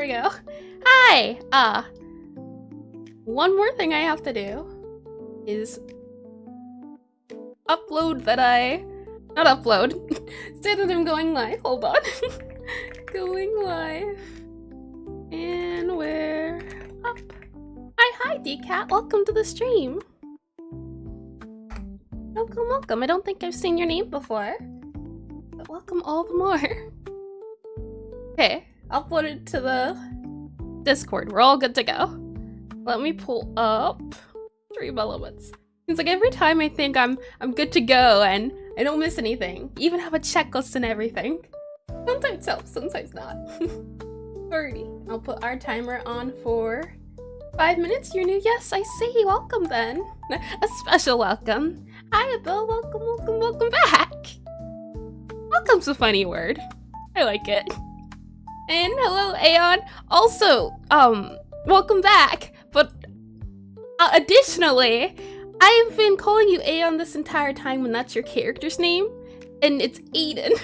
we go. Hi! One more thing I have to do is upload that not upload. Say that I'm going live. Hold on. Going live. And we're up. Hi, Decat. Welcome to the stream. Welcome. I don't think I've seen your name before. But welcome all the more. Okay, upload it to the Discord. We're all good to go. Let me pull up Stream Elements. It's like every time I think I'm good to go and I don't miss anything. Even have a checklist and everything. Sometimes helps, sometimes not. Alrighty, I'll put our timer on for 5 minutes. You're new? Yes, I see. Welcome then. A special welcome. Hi, Bill. Welcome back. Welcome's a funny word. I like it. And hello, Aeon. Also, welcome back. But additionally, I've been calling you Aeon this entire time when that's your character's name, and it's Aiden.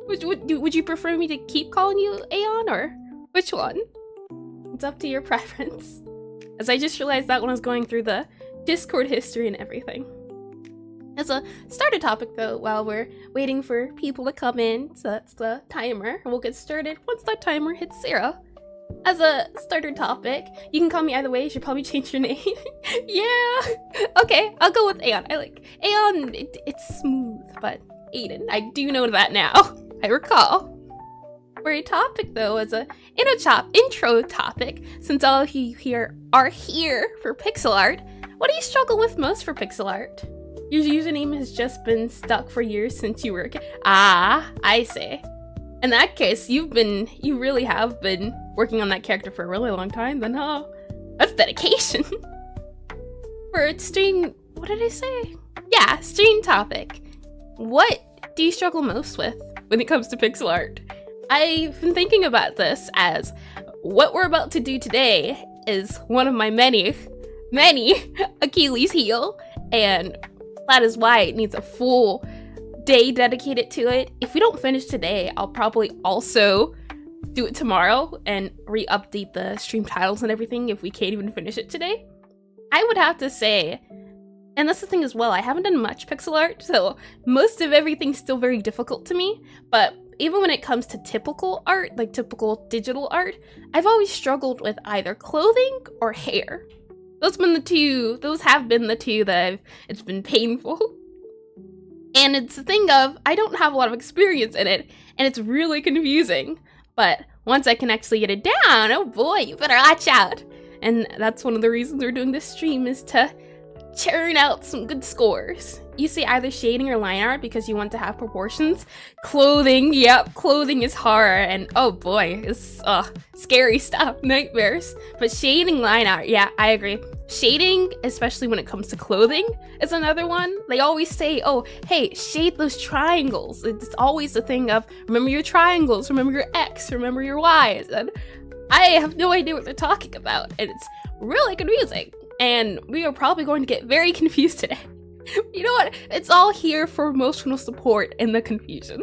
Would you prefer me to keep calling you Aeon, or which one? It's up to your preference. As I just realized that when I was going through the Discord history and everything. As a starter topic though, while we're waiting for people to come in, so that's the timer, and we'll get started once that timer hits 0. As a starter topic, you can call me either way. You should probably change your name. Yeah. Okay, I'll go with Aeon. I like Aeon. It's smooth, but Aiden. I do know that now. I recall. For a topic though, as a intro topic, since all of you here are here for pixel art, what do you struggle with most for pixel art? Your username has just been stuck for years since you were a kid. Ah, I see. In that case, you really have been working on that character for a really long time, then that's dedication. For stream, what did I say? Yeah, stream topic. What do you struggle most with when it comes to pixel art? I've been thinking about this as what we're about to do today is one of my many Achilles heel, and that is why it needs a full day dedicated to it. If we don't finish today, I'll probably also do it tomorrow and re-update the stream titles and everything if we can't even finish it today. I would have to say, and that's the thing as well, I haven't done much pixel art, so most of everything's still very difficult to me, but even when it comes to typical art, like typical digital art, I've always struggled with either clothing or hair. Those have been the two that it's been painful. And it's the thing of, I don't have a lot of experience in it, and it's really confusing. But once I can actually get it down, oh boy, you better watch out. And that's one of the reasons we're doing this stream, is to churn out some good scores. You see either shading or line art because you want to have proportions. Clothing, yep, clothing is hard, and oh boy, it's scary stuff, nightmares. But shading, line art, yeah, I agree. Shading, especially when it comes to clothing, is another one. They always say, oh, hey, shade those triangles. It's always the thing of, remember your triangles, remember your X, remember your Ys, and I have no idea what they're talking about, and it's really confusing. And we are probably going to get very confused today. You know what? It's all here for emotional support in the confusion.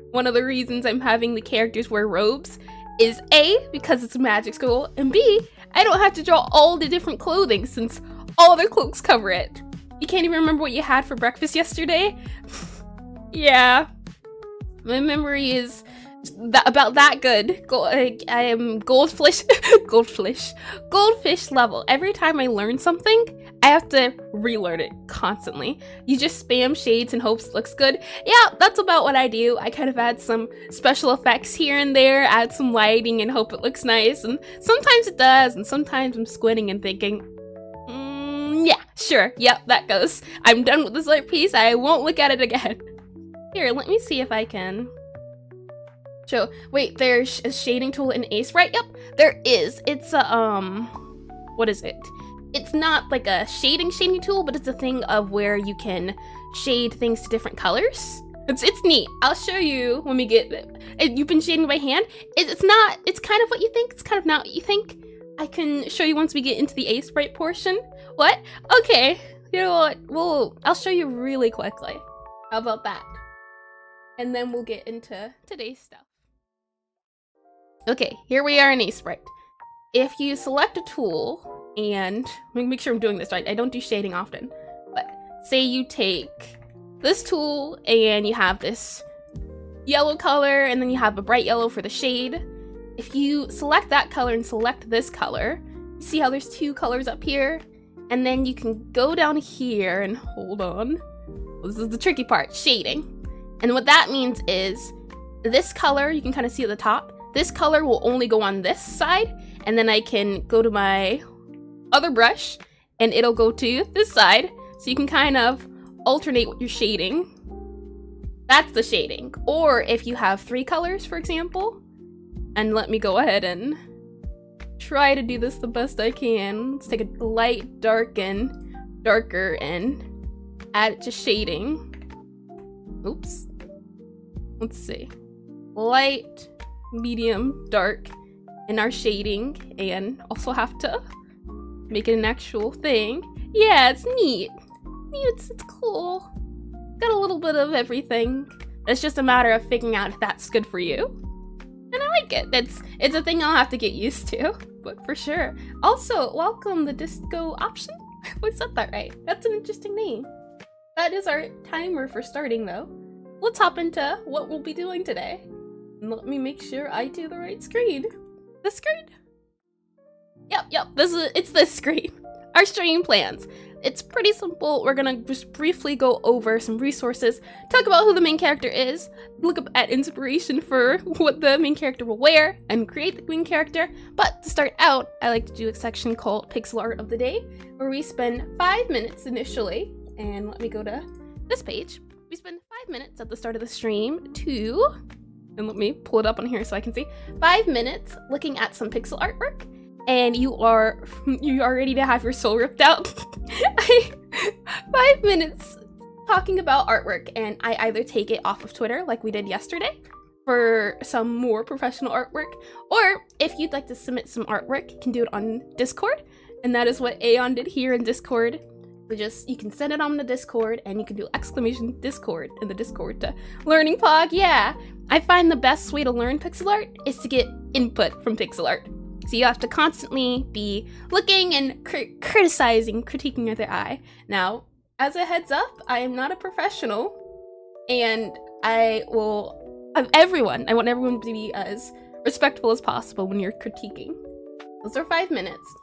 One of the reasons I'm having the characters wear robes is A, because it's a magic school, and B, I don't have to draw all the different clothing since all their cloaks cover it. You can't even remember what you had for breakfast yesterday? Yeah. My memory is about that good. I am goldfish level. Every time I learn something, I have to relearn it constantly. You just spam shades and hopes it looks good. Yeah, that's about what I do. I kind of add some special effects here and there, add some lighting and hope it looks nice, and sometimes it does, and sometimes I'm squinting and thinking, yeah, sure, yep, that goes. I'm done with this art piece, I won't look at it again. Here, let me see if I can show. Wait, there's a shading tool in Aseprite? Yep, there is. It's a, what is it? It's not like a shading tool, but it's a thing of where you can shade things to different colors. It's neat. I'll show you when we get it. You've been shading by hand. It's not, it's kind of what you think. It's kind of not what you think. I can show you once we get into the Aseprite portion. What? Okay. You know what? I'll show you really quickly. How about that? And then we'll get into today's stuff. Okay, here we are in Aseprite. If you select a tool, and let me make sure I'm doing this right, I don't do shading often, but say you take this tool and you have this yellow color and then you have a bright yellow for the shade. If you select that color and select this color, you see how there's two colors up here? And then you can go down here and hold on. This is the tricky part, shading. And what that means is this color, you can kind of see at the top, this color will only go on this side, and then I can go to my other brush and it'll go to this side. So you can kind of alternate what you're shading. That's the shading. Or if you have 3 colors, for example, and let me go ahead and try to do this the best I can. Let's take a light, dark, and darker and add it to shading. Oops. Let's see. Light, medium, dark in our shading, and also have to make it an actual thing. Yeah, it's neat. It's cool. Got a little bit of everything. It's just a matter of figuring out if that's good for you. And I like it. It's a thing I'll have to get used to, but for sure. Also, welcome the disco option. I said that right. That's an interesting name. That is our timer for starting though. Let's hop into what we'll be doing today. And let me make sure I do the right screen. This screen? Yep, it's this screen. Our stream plans. It's pretty simple. We're gonna just briefly go over some resources, talk about who the main character is, look up at inspiration for what the main character will wear, and create the main character. But to start out, I like to do a section called Pixelart of the Day, where we spend 5 minutes initially, and let me go to this page. We spend 5 minutes at the start of the stream to, and let me pull it up on here so I can see, 5 minutes looking at some pixel artwork. And you are ready to have your soul ripped out. 5 minutes talking about artwork, and I either take it off of Twitter like we did yesterday for some more professional artwork, or if you'd like to submit some artwork, you can do it on Discord, and that is what Aeon did here in Discord. You can send it on the Discord, and you can do exclamation Discord in the Discord to Learning Pog. Yeah, I find the best way to learn pixel art is to get input from pixel art. So you have to constantly be looking and critiquing with your eye. Now, as a heads up, I am not a professional, and I want everyone to be as respectful as possible when you're critiquing. Those are 5 minutes.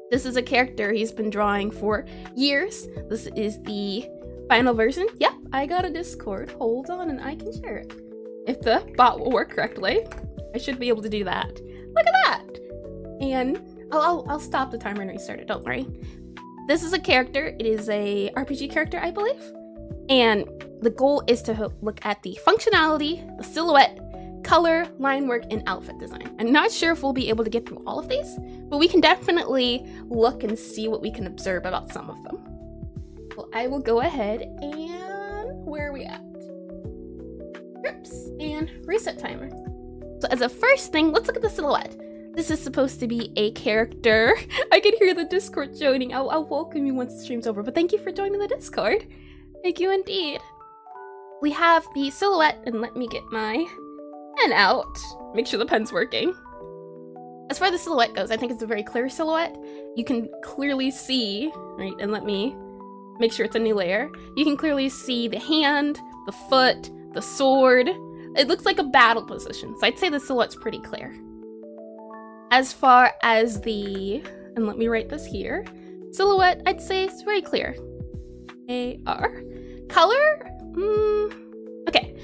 This is a character he's been drawing for years. This is the final version. Yep, I got a Discord. Hold on, and I can share it. If the bot will work correctly, I should be able to do that. Look at that! And I'll stop the timer and restart it, don't worry. This is a character. It is a RPG character, I believe. And the goal is to look at the functionality, the silhouette, color, line work, and outfit design. I'm not sure if we'll be able to get through all of these, but we can definitely look and see what we can observe about some of them. Well, I will go ahead and where are we at? Oops, and reset timer. So as a first thing, let's look at the silhouette. This is supposed to be a character. I can hear the Discord joining. I'll welcome you once the stream's over, but thank you for joining the Discord. Thank you indeed. We have the silhouette, and let me get my pen out. Make sure the pen's working. As far as the silhouette goes, I think it's a very clear silhouette. You can clearly see, right, and let me make sure it's a new layer. You can clearly see the hand, the foot, the sword. It looks like a battle position, so I'd say the silhouette's pretty clear. As far as and let me write this here, silhouette, I'd say it's very clear. AR. Color? Okay.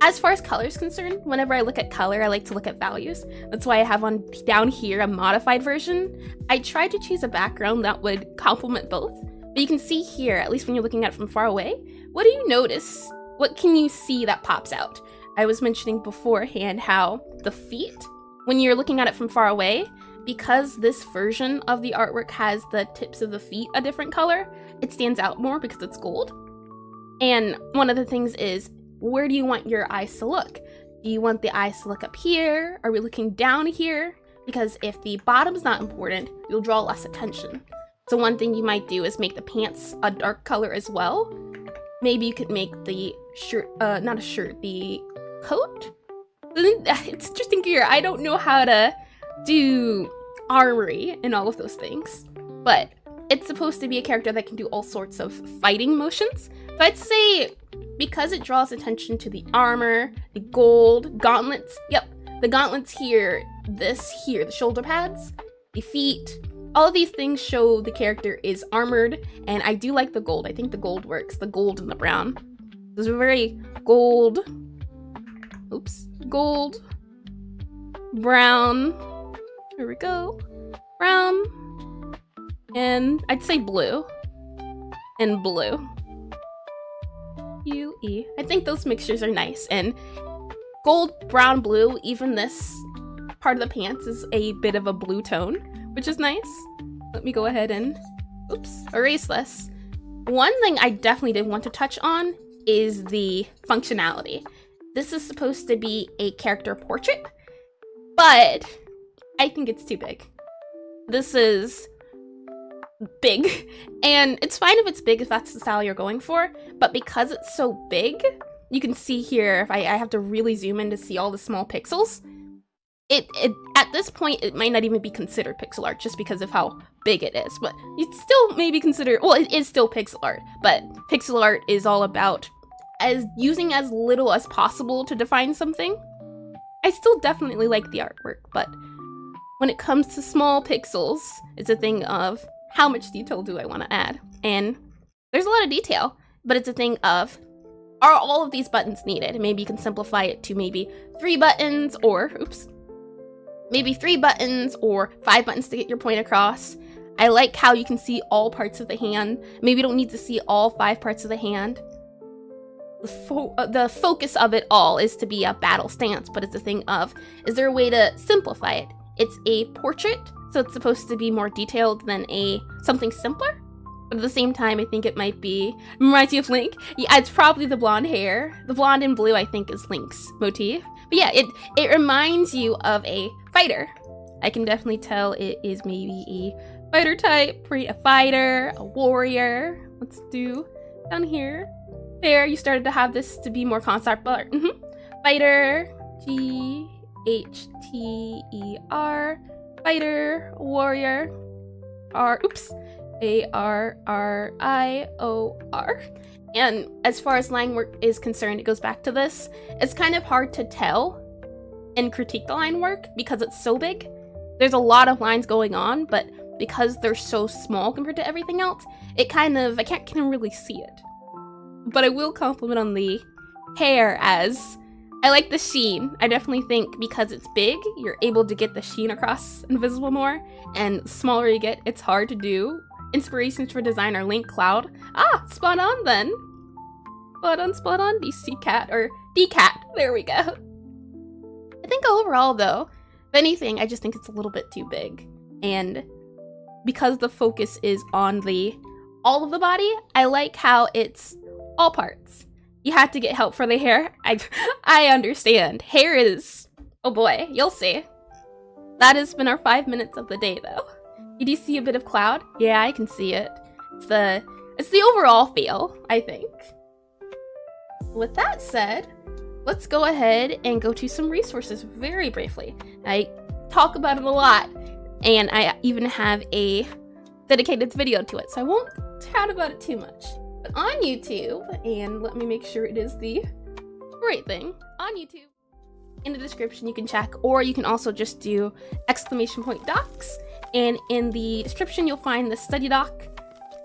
As far as color is concerned, whenever I look at color, I like to look at values. That's why I have down here a modified version. I tried to choose a background that would complement both, but you can see here, at least when you're looking at it from far away, what do you notice? What can you see that pops out? I was mentioning beforehand how the feet, when you're looking at it from far away, because this version of the artwork has the tips of the feet a different color, it stands out more because it's gold. And one of the things is, where do you want your eyes to look? Do you want the eyes to look up here? Are we looking down here? Because if the bottom's not important, you'll draw less attention. So one thing you might do is make the pants a dark color as well. Maybe you could make the shirt, the coat It's interesting here. I don't know how to do armory and all of those things, but it's supposed to be a character that can do all sorts of fighting motions. So I'd say because it draws attention to the armor, the gold, gauntlets. Yep, the gauntlets here, this here, the shoulder pads, the feet. All of these things show the character is armored, and I do like the gold. I think the gold works, the gold and the brown. Those are very gold, gold, brown, here we go, brown, and I'd say blue, and blue. UE. I think those mixtures are nice, and gold, brown, blue, even this part of the pants is a bit of a blue tone, which is nice. Let me go ahead and, erase this. One thing I definitely did want to touch on is the functionality. This is supposed to be a character portrait, but I think it's too big. This is big, and it's fine if it's big if that's the style you're going for, but because it's so big, you can see here, if I have to really zoom in to see all the small pixels, it at this point, it might not even be considered pixel art just because of how big it is, but you'd still maybe consider, well, it is still pixel art, but pixel art is all about using as little as possible to define something. I still definitely like the artwork, but when it comes to small pixels, it's a thing of how much detail do I want to add? And there's a lot of detail, but it's a thing of, are all of these buttons needed? Maybe you can simplify it to maybe 3 buttons or, maybe 3 buttons or 5 buttons to get your point across. I like how you can see all parts of the hand. Maybe you don't need to see all 5 parts of the hand. The focus of it all is to be a battle stance, but it's a thing of, is there a way to simplify it? It's a portrait, so it's supposed to be more detailed than something simpler. But at the same time, I think it might be, reminds you of Link. Yeah, it's probably the blonde hair. The blonde and blue, I think, is Link's motif. But yeah, it reminds you of a fighter. I can definitely tell it is maybe a fighter type, a fighter, a warrior. Let's do down here. There, you started to have this to be more concept art. Fighter, G-H-T-E-R, fighter, warrior, A-R-R-I-O-R. And as far as line work is concerned, it goes back to this. It's kind of hard to tell and critique the line work because it's so big. There's a lot of lines going on, but because they're so small compared to everything else, I can't really see it. But I will compliment on the hair, as I like the sheen. I definitely think because it's big, you're able to get the sheen across and visible more, and the smaller you get, it's hard to do. Inspirations for designer Link Cloud. Ah, spot on then. Spot on, DC-Cat, or D-Cat, there we go. I think overall though, if anything, I just think it's a little bit too big. And because the focus is on all of the body, I like how it's all parts. You had to get help for the hair. I understand. Hair is, oh boy, you'll see. That has been our 5 minutes of the day though. Did you see a bit of cloud? Yeah, I can see it. It's the overall feel, I think. With that said, let's go ahead and go to some resources very briefly. I talk about it a lot, and I even have a dedicated video to it, so I won't chat about it too much. But on YouTube, and let me make sure it is the right thing, on YouTube, in the description you can check, or you can also just do !docs, and in the description you'll find the study doc.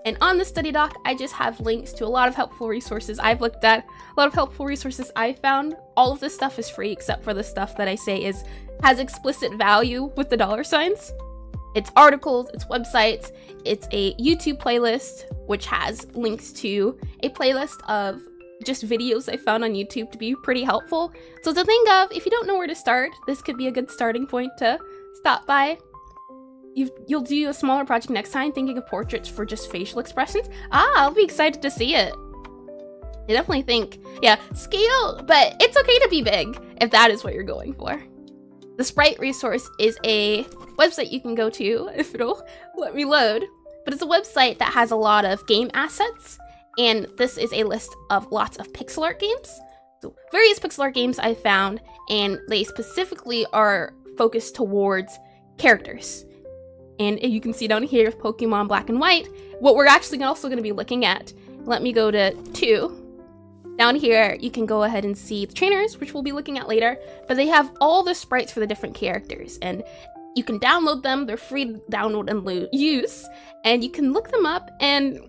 And on the study doc, I just have links to a lot of helpful resources I've looked at, a lot of helpful resources I found. All of this stuff is free except for the stuff that I say has explicit value with the $signs. It's articles, it's websites, it's a YouTube playlist, which has links to a playlist of just videos I found on YouTube to be pretty helpful. So it's a thing of, if you don't know where to start, this could be a good starting point to stop by. You'll do a smaller project next time, thinking of portraits for just facial expressions. I'll be excited to see it. I definitely think, yeah, scale, but it's okay to be big if that is what you're going for. The Sprite resource is a website you can go to, if it'll let me load, but it's a website that has a lot of game assets, and this is a list of lots of pixel art games. So various pixel art games I found, and they specifically are focused towards characters. And you can see down here with Pokemon Black and White, what we're actually also going to be looking at. Let me go to 2. Down here, you can go ahead and see the trainers, which we'll be looking at later, but they have all the sprites for the different characters, and you can download them. They're free to download and use, and you can look them up and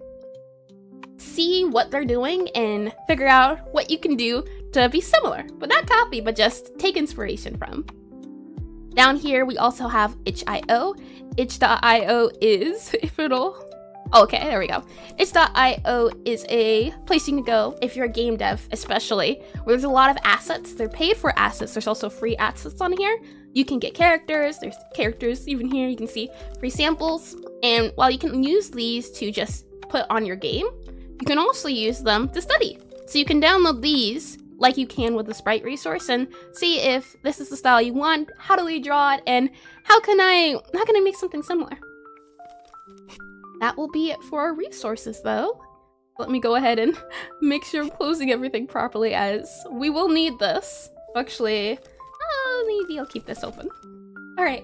see what they're doing and figure out what you can do to be similar, but not copy, but just take inspiration from. Down here, we also have itch.io. Itch.io is, if it'll... Okay, there we go. Itch.io is a place you can go if you're a game dev, especially, where there's a lot of assets. They're paid for assets. There's also free assets on here. You can get characters. There's characters even here. You can see free samples. And while you can use these to just put on your game, you can also use them to study. So you can download these like you can with the sprite resource and see if this is the style you want, how do they draw it, and how can I make something similar. That will be it for our resources, though. Let me go ahead and make sure I'm closing everything properly, as we will need this. Actually, maybe I'll keep this open. All right.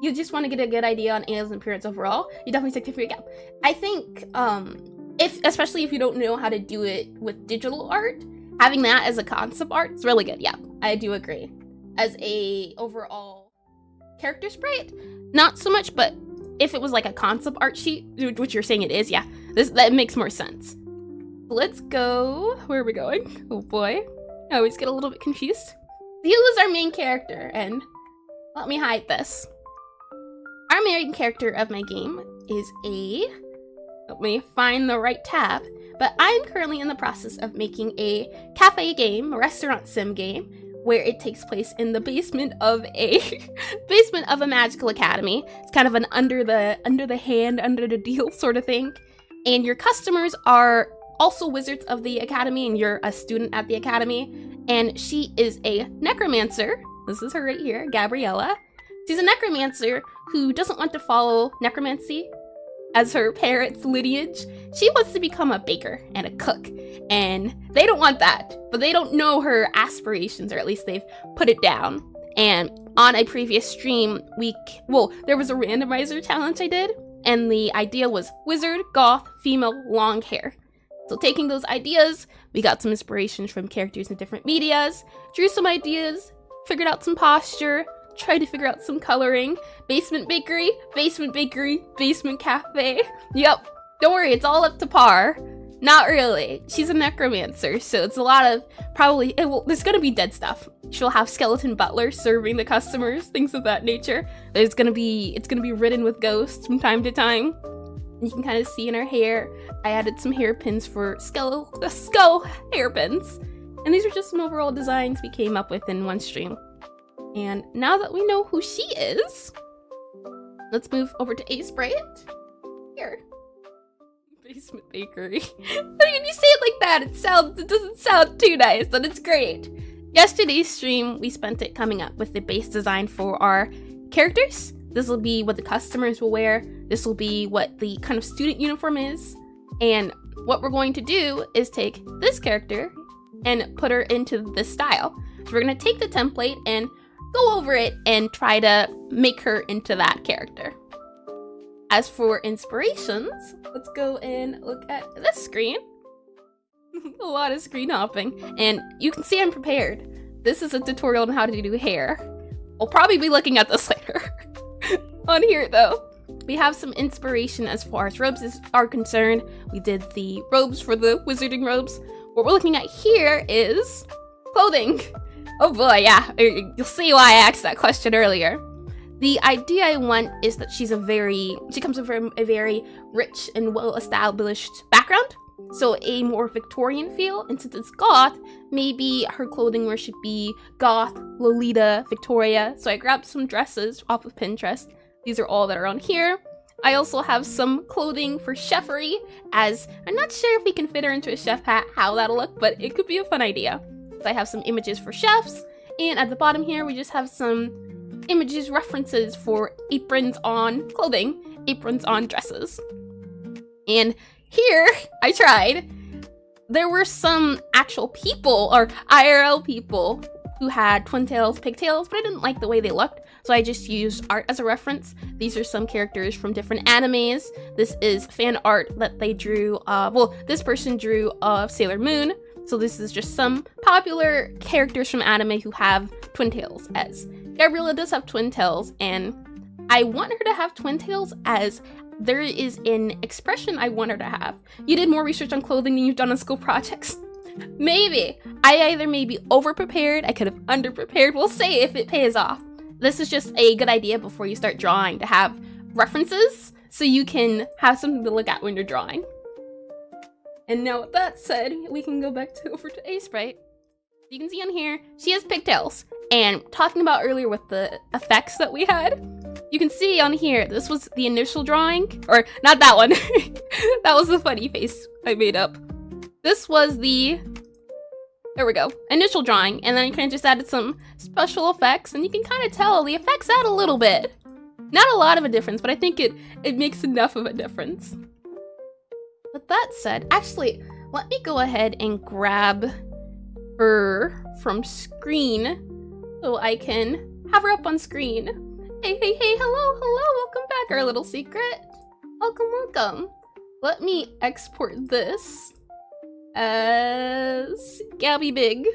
You just want to get a good idea on Anna's appearance overall. You definitely take the gap. I think, especially if you don't know how to do it with digital art, having that as a concept art is really good. Yeah, I do agree. As a overall character sprite, not so much, but if it was like a concept art sheet, which you're saying it is, yeah, that makes more sense. Let's go. Where are we going? Oh boy. I always get a little bit confused. Hugh is our main character, and let me hide this. Our main character of my game is let me find the right tab, but I'm currently in the process of making a cafe game, a restaurant sim game, where it takes place in the basement of a magical academy. It's kind of an under the hand, under the deal sort of thing. And your customers are also wizards of the academy, and you're a student at the academy. And she is a necromancer. This is her right here, Gabriella. She's a necromancer who doesn't want to follow necromancy as her parents' lineage. She wants to become a baker and a cook, and they don't want that, but they don't know her aspirations, or at least they've put it down. And on a previous stream, there was a randomizer challenge I did, and the idea was wizard, goth, female, long hair. So taking those ideas, we got some inspirations from characters in different medias, drew some ideas, figured out some posture, tried to figure out some coloring. Basement bakery, basement cafe. Yep, don't worry, it's all up to par. Not really. She's a necromancer, so it's a lot of there's gonna be dead stuff. She'll have skeleton butlers serving the customers, things of that nature. It's gonna be ridden with ghosts from time to time. You can kind of see in her hair, I added some hairpins for skull hairpins. And these are just some overall designs we came up with in one stream. And now that we know who she is, let's move over to Aseprite. Here. Basement bakery. When you say it like that, it doesn't sound too nice, but it's great. Yesterday's stream, we spent it coming up with the base design for our characters. This will be what the customers will wear. This will be what the kind of student uniform is. And what we're going to do is take this character and put her into this style. So we're going to take the template and go over it and try to make her into that character. As for inspirations, let's go and look at this screen. A lot of screen hopping. And you can see I'm prepared. This is a tutorial on how to do hair. We'll probably be looking at this later. On here though, we have some inspiration as far as robes are concerned. We did the robes for the wizarding robes. What we're looking at here is clothing. Oh boy, yeah, you'll see why I asked that question earlier. The idea I want is that she comes from a very rich and well-established background. So a more Victorian feel, and since it's goth, maybe her clothing wear should be goth, Lolita, Victoria. So I grabbed some dresses off of Pinterest. These are all that are on here. I also have some clothing for chefery, as I'm not sure if we can fit her into a chef hat, how that'll look, but it could be a fun idea. So I have some images for chefs, and at the bottom here, we just have some images, references for aprons on clothing, aprons on dresses. And here, I tried. there were some actual people, or IRL people, who had twin tails, pigtails, but I didn't like the way they looked, so I just used art as a reference. These are some characters from different animes. This is fan art that they drew, well, this person drew of Sailor Moon, so this is just some popular characters from anime who have twin tails, as Gabriella does have twin tails, and I want her to have twin tails as there is an expression I want her to have. You did more research on clothing than you've done on school projects. Maybe. I either maybe over-prepared, I could have under-prepared. We'll see if it pays off. This is just a good idea before you start drawing, to have references so you can have something to look at when you're drawing. And now with that said, we can go back over to Aseprite. You can see on here, she has pigtails. And talking about earlier with the effects that we had, you can see on here, this was the initial drawing, or not that one. That was the funny face I made up. This was the, there we go, initial drawing, and then I kind of just added some special effects, and you can kind of tell the effects add a little bit. Not a lot of a difference, but I think it makes enough of a difference. With that said, actually, let me go ahead and grab her from screen so I can have her up on screen. Hey, hey, hey, hello, welcome back, our little secret. Welcome. Let me export this as Gabby Big,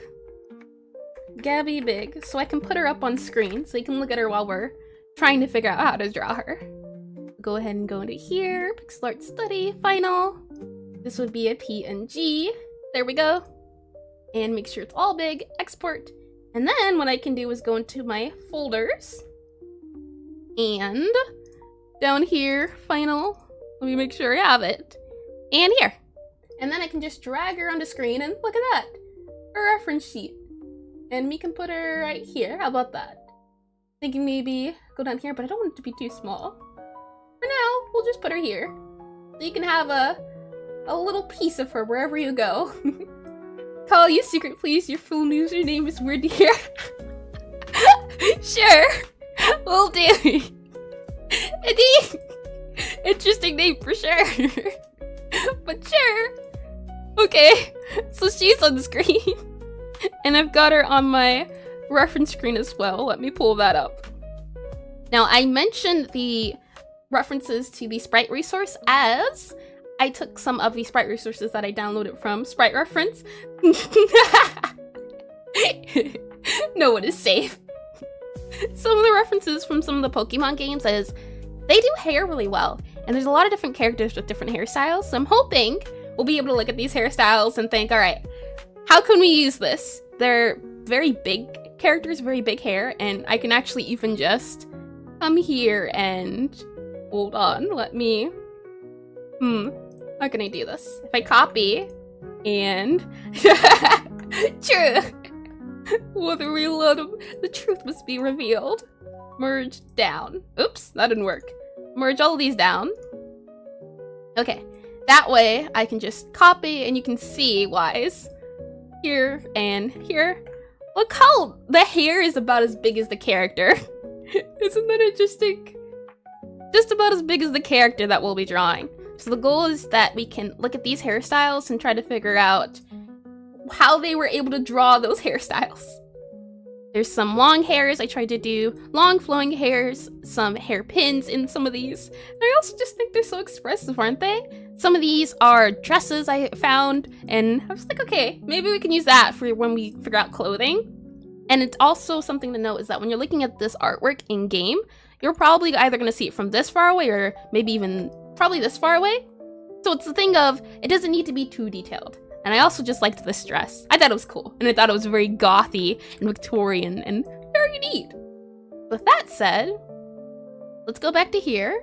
so I can put her up on screen so you can look at her while we're trying to figure out how to draw her. Go ahead and go into here, Pixelart Study, Final. This would be a PNG. There we go. And make sure it's all big, export. And then what I can do is go into my folders. And down here, Final. Let me make sure I have it. And here. And then I can just drag her onto screen and look at that. A reference sheet. And we can put her right here. How about that? Thinking maybe go down here, but I don't want it to be too small. For now, we'll just put her here. So you can have a little piece of her wherever you go. Call you secret, please. Your full username is weird to hear. Sure. Will do. Interesting name for sure. But sure. Okay, so she's on the screen. And I've got her on my reference screen as well. Let me pull that up. Now, I mentioned the references to the sprite resource as I took some of the sprite resources that I downloaded from Sprite Reference. No one is safe. Some of the references from some of the Pokemon games is they do hair really well. And there's a lot of different characters with different hairstyles. So I'm hoping we'll be able to look at these hairstyles and think, all right, how can we use this? They're very big characters, very big hair. And I can actually even just come here and hold on. Let me, how can I do this? If I copy and true. With a reload of the truth must be revealed. Merge down. Oops, that didn't work. Merge all of these down. Okay, that way I can just copy and you can see wise. Here and here. Look how the hair is about as big as the character. Isn't that interesting? Just about as big as the character that we'll be drawing. So the goal is that we can look at these hairstyles and try to figure out how they were able to draw those hairstyles. There's some long hairs I tried to do, long flowing hairs, some hairpins in some of these. And I also just think they're so expressive, aren't they? Some of these are dresses I found, and I was like, okay, maybe we can use that for when we figure out clothing. And it's also something to note is that when you're looking at this artwork in game, you're probably either going to see it from this far away or maybe even probably this far away. So it's the thing of, it doesn't need to be too detailed. And I also just liked this dress. I thought it was cool. And I thought it was very gothy and Victorian and very neat. With that said, let's go back to here.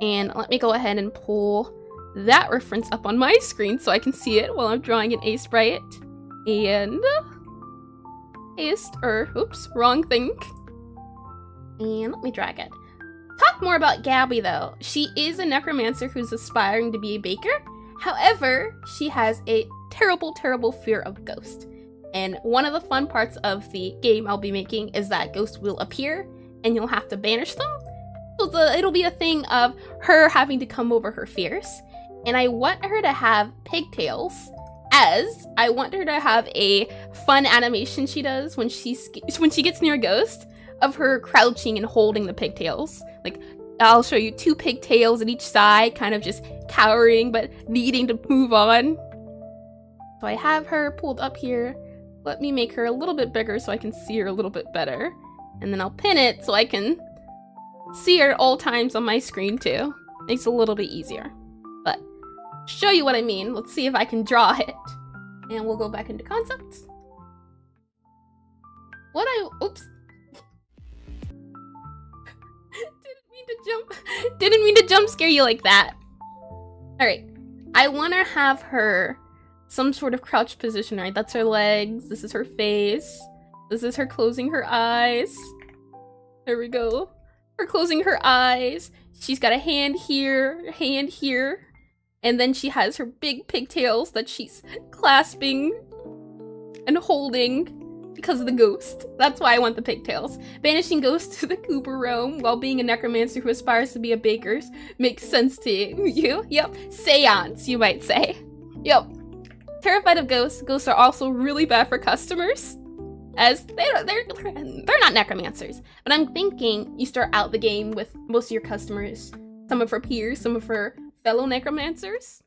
And let me go ahead and pull that reference up on my screen so I can see it while I'm drawing an Aseprite. And paste, or oops, wrong thing. And let me drag it. Talk more about Gabby though. She is a necromancer who's aspiring to be a baker. However, she has a terrible, terrible fear of ghosts. And one of the fun parts of the game I'll be making is that ghosts will appear and you'll have to banish them. So it'll be a thing of her having to come over her fears. And I want her to have pigtails as I want her to have a fun animation she does when she gets near a ghost of her crouching and holding the pigtails. Like, I'll show you 2 pigtails at each side, kind of just cowering but needing to move on. So I have her pulled up here. Let me make her a little bit bigger so I can see her a little bit better. And then I'll pin it so I can see her at all times on my screen too. Makes it a little bit easier. But show you what I mean. Let's see if I can draw it. And we'll go back into concepts. Oops. Didn't mean to jump scare you like that. Alright. I want to have her some sort of crouched position, right? That's her legs. This is her face. This is her closing her eyes. There we go. Her closing her eyes. She's got a hand here, and then she has her big pigtails that she's clasping and holding because of the ghost. That's why I want the pigtails. Banishing ghosts to the Cooper realm while being a necromancer who aspires to be a baker makes sense to you. Yep. Seance, you might say. Yep. Terrified of ghosts. Ghosts are also really bad for customers, as they're not necromancers. But I'm thinking you start out the game with most of your customers, some of her peers, some of her fellow necromancers.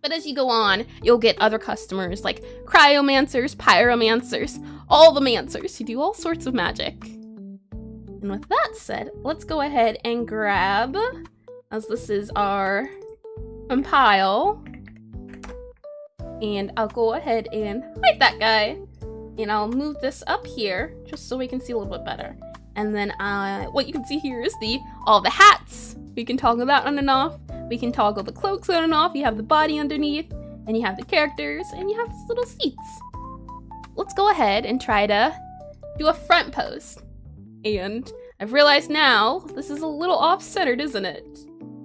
But as you go on, you'll get other customers like cryomancers, pyromancers, all the mancers who do all sorts of magic. And with that said, let's go ahead and grab, as this is our compile, and I'll go ahead and hide that guy. And I'll move this up here just so we can see a little bit better. And then what you can see here is all the hats. We can toggle that on and off. We can toggle the cloaks on and off. You have the body underneath, and you have the characters, and you have these little seats. Let's go ahead and try to do a front pose. And I've realized now this is a little off-centered, isn't it?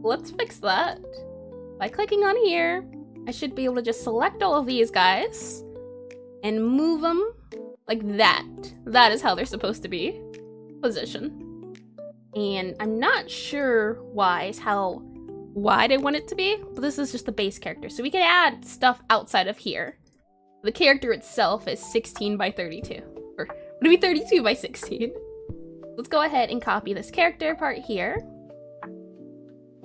Let's fix that. By clicking on here, I should be able to just select all of these guys and move them like that. That is how they're supposed to be positioned. And I'm not sure why how wide I want it to be, but this is just the base character. So we can add stuff outside of here. The character itself is 16 by 32. Or would it be 32 by 16? Let's go ahead and copy this character part here.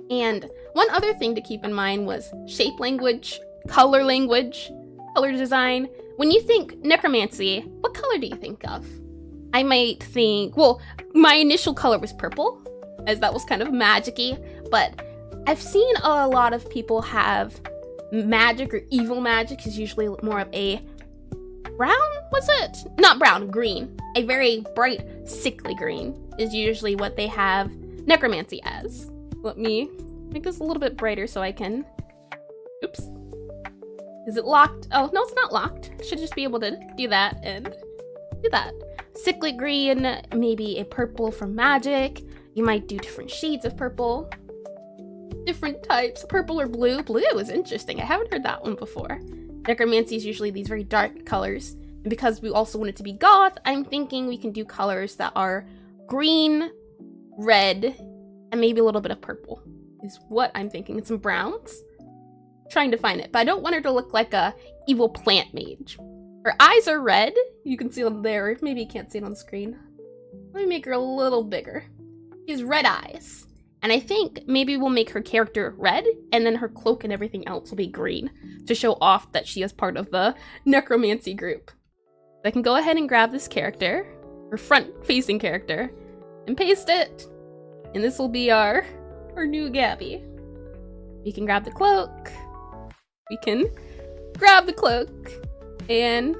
And one other thing to keep in mind was shape language, color design. When you think necromancy, what color do you think of? I might think, well, my initial color was purple, as that was kind of magic-y, but I've seen a lot of people have magic or evil magic is usually more of a brown, was it? Not brown, green. A very bright, sickly green is usually what they have necromancy as. Let me make this a little bit brighter so I can, oops. Is it locked? Oh, no, it's not locked. I should just be able to do that and do that. Sickly green, maybe a purple from magic. You might do different shades of purple. Different types, purple or blue. Blue is interesting. I haven't heard that one before. Necromancy is usually these very dark colors. And because we also want it to be goth, I'm thinking we can do colors that are green, red, and maybe a little bit of purple is what I'm thinking. And some browns. Trying to find it, but I don't want her to look like a evil plant mage. Her eyes are red. You can see them there. Maybe you can't see it on the screen. Let me make her a little bigger. She has red eyes. And I think maybe we'll make her character red, and then her cloak and everything else will be green to show off that she is part of the necromancy group. I can go ahead and grab this character, her front-facing character, and paste it. And this will be our new Gabby. We can grab the cloak. We can grab the cloak and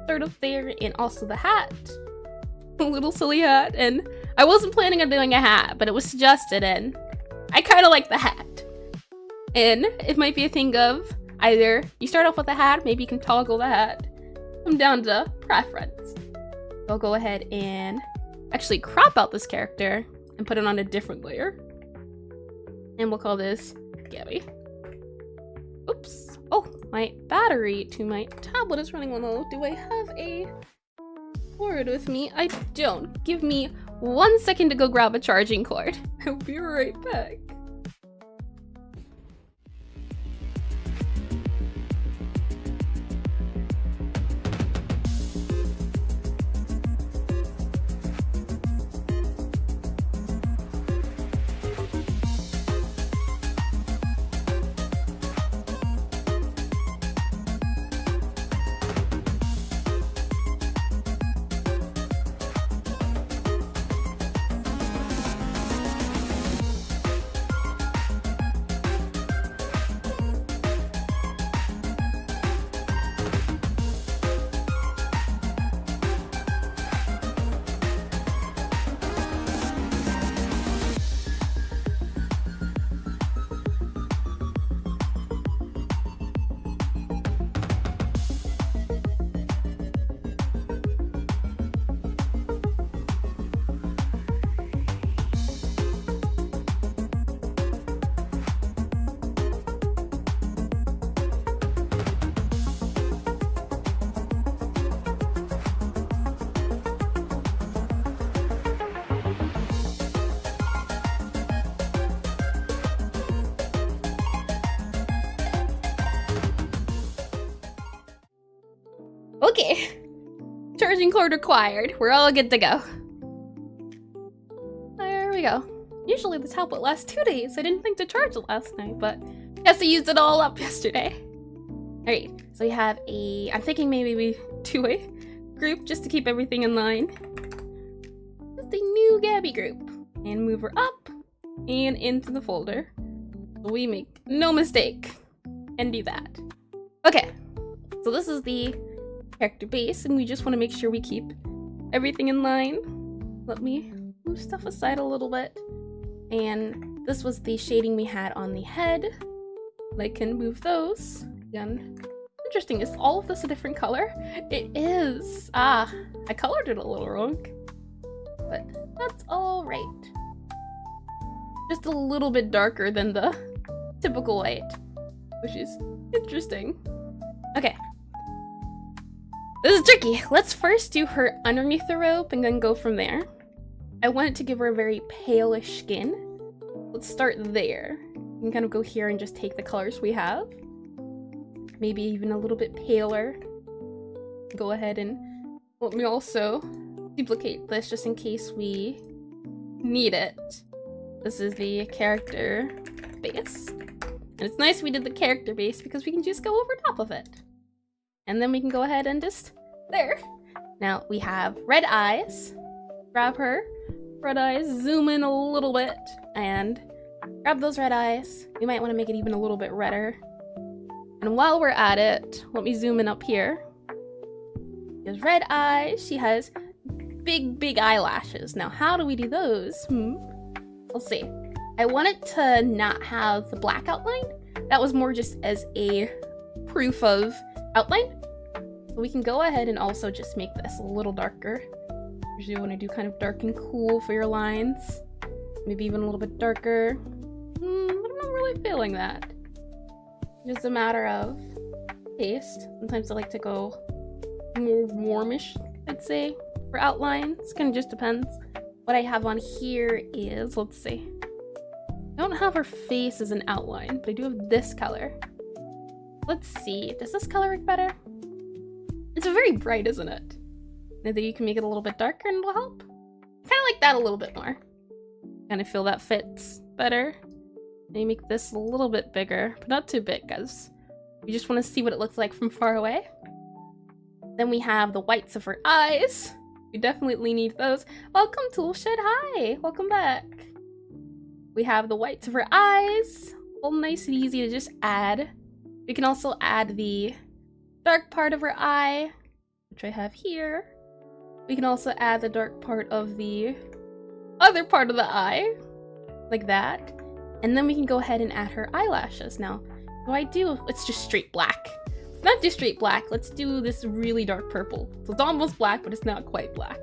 throw it there, and also the hat. A little silly hat, and I wasn't planning on doing a hat, but it was suggested, and I kind of like the hat. And it might be a thing of either you start off with a hat, maybe you can toggle the hat. Come down to preference. I'll go ahead and actually crop out this character and put it on a different layer. And we'll call this Gabby. Oops. Oh, my battery to my tablet is running low. Do I have a cord with me? I don't. Give me 1 second to go grab a charging cord. I'll be right back. Okay. Charging cord required. We're all good to go. There we go. Usually the tablet lasts 2 days. I didn't think to charge it last night, but guess I used it all up yesterday. Alright, so we have I'm thinking maybe we do a group just to keep everything in line. Just a new Gabby group. And move her up and into the folder. So we make no mistake. And do that. Okay, so this is the character base, and we just want to make sure we keep everything in line. Let me move stuff aside a little bit. And this was the shading we had on the head. I can move those. Again, interesting, is all of this a different color? It is! Ah, I colored it a little wrong. But that's alright. Just a little bit darker than the typical white, which is interesting. Okay. This is tricky. Let's first do her underneath the robe and then go from there. I wanted to give her a very palish skin. Let's start there. You can kind of go here and just take the colors we have. Maybe even a little bit paler. Go ahead and let me also duplicate this just in case we need it. This is the character base. And it's nice we did the character base because we can just go over top of it. And then we can go ahead and just, there. Now we have red eyes. Grab her red eyes, zoom in a little bit, and grab those red eyes. We might want to make it even a little bit redder. And while we're at it, let me zoom in up here. She has red eyes. She has big eyelashes. Now, how do we do those? Let's see. I wanted to not have the black outline. That was more just as a proof of outline. So we can go ahead and also just make this a little darker. Usually you want to do kind of dark and cool for your lines. Maybe even a little bit darker. But I'm not really feeling that. Just a matter of taste. Sometimes I like to go more warmish, I'd say, for outlines. Kind of just depends. What I have on here is, let's see. I don't have her face as an outline, but I do have this color. Let's see, does this color work better? It's very bright, isn't it? Maybe you can make it a little bit darker and it'll help. Kind of like that a little bit more. Kind of feel that fits better. Maybe make this a little bit bigger, but not too big, because we just want to see what it looks like from far away. Then we have the whites of her eyes. We definitely need those. Welcome, Toolshed. Hi, welcome back. We have the whites of her eyes. All nice and easy to just add. We can also add the dark part of her eye, which I have here. We can also add the dark part of the other part of the eye, like that. And then we can go ahead and add her eyelashes. Now, let's just straight black. Let's not do straight black, let's do this really dark purple. So it's almost black, but it's not quite black.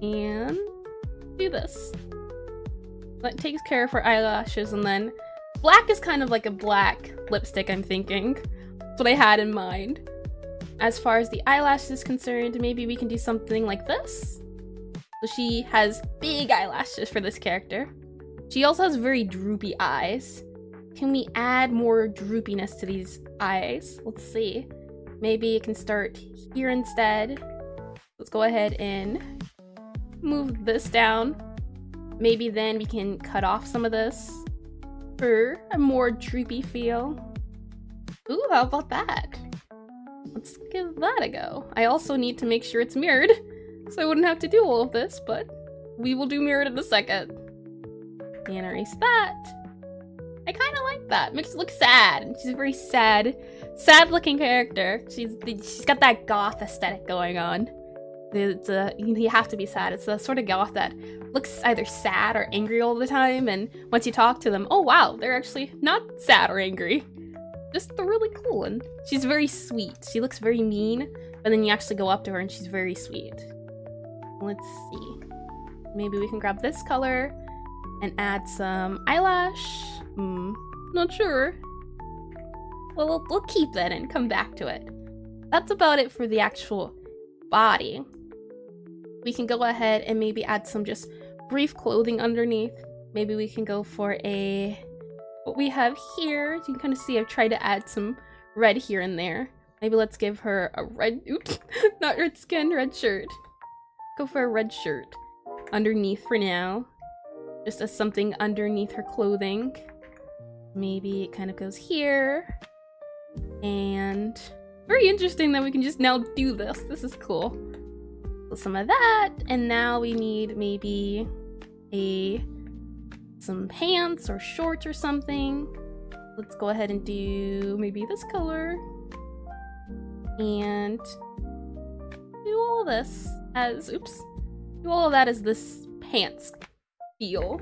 And do this. That takes care of her eyelashes, and then black is kind of like a black lipstick, I'm thinking. That's what I had in mind. As far as the eyelash is concerned, maybe we can do something like this. So she has big eyelashes for this character. She also has very droopy eyes. Can we add more droopiness to these eyes? Let's see. Maybe it can start here instead. Let's go ahead and move this down. Maybe then we can cut off some of this for a more droopy feel. Ooh, how about that? Let's give that a go. I also need to make sure it's mirrored, so I wouldn't have to do all of this, but we will do mirrored in a second. And erase that. I kind of like that. Makes it look sad. She's a very sad looking character. She's got that goth aesthetic going on. You have to be sad. It's the sort of goth that looks either sad or angry all the time, and once you talk to them, oh wow, they're actually not sad or angry. Just really cool, and she's very sweet. She looks very mean, but then you actually go up to her and she's very sweet. Let's see. Maybe we can grab this color and add some eyelash. Not sure. Well, we'll keep that and come back to it. That's about it for the actual body. We can go ahead and maybe add some just brief clothing underneath. Maybe we can go for what we have here. You can kind of see I've tried to add some red here and there. Maybe let's give her a red, oops, not red skin, red shirt. Go for a red shirt underneath for now. Just as something underneath her clothing. Maybe it kind of goes here. And very interesting that we can just now do this. This is cool. So some of that, and now we need maybe some pants or shorts or something. Let's go ahead and do maybe this color. And do all this as, oops, do all of that as this pants feel.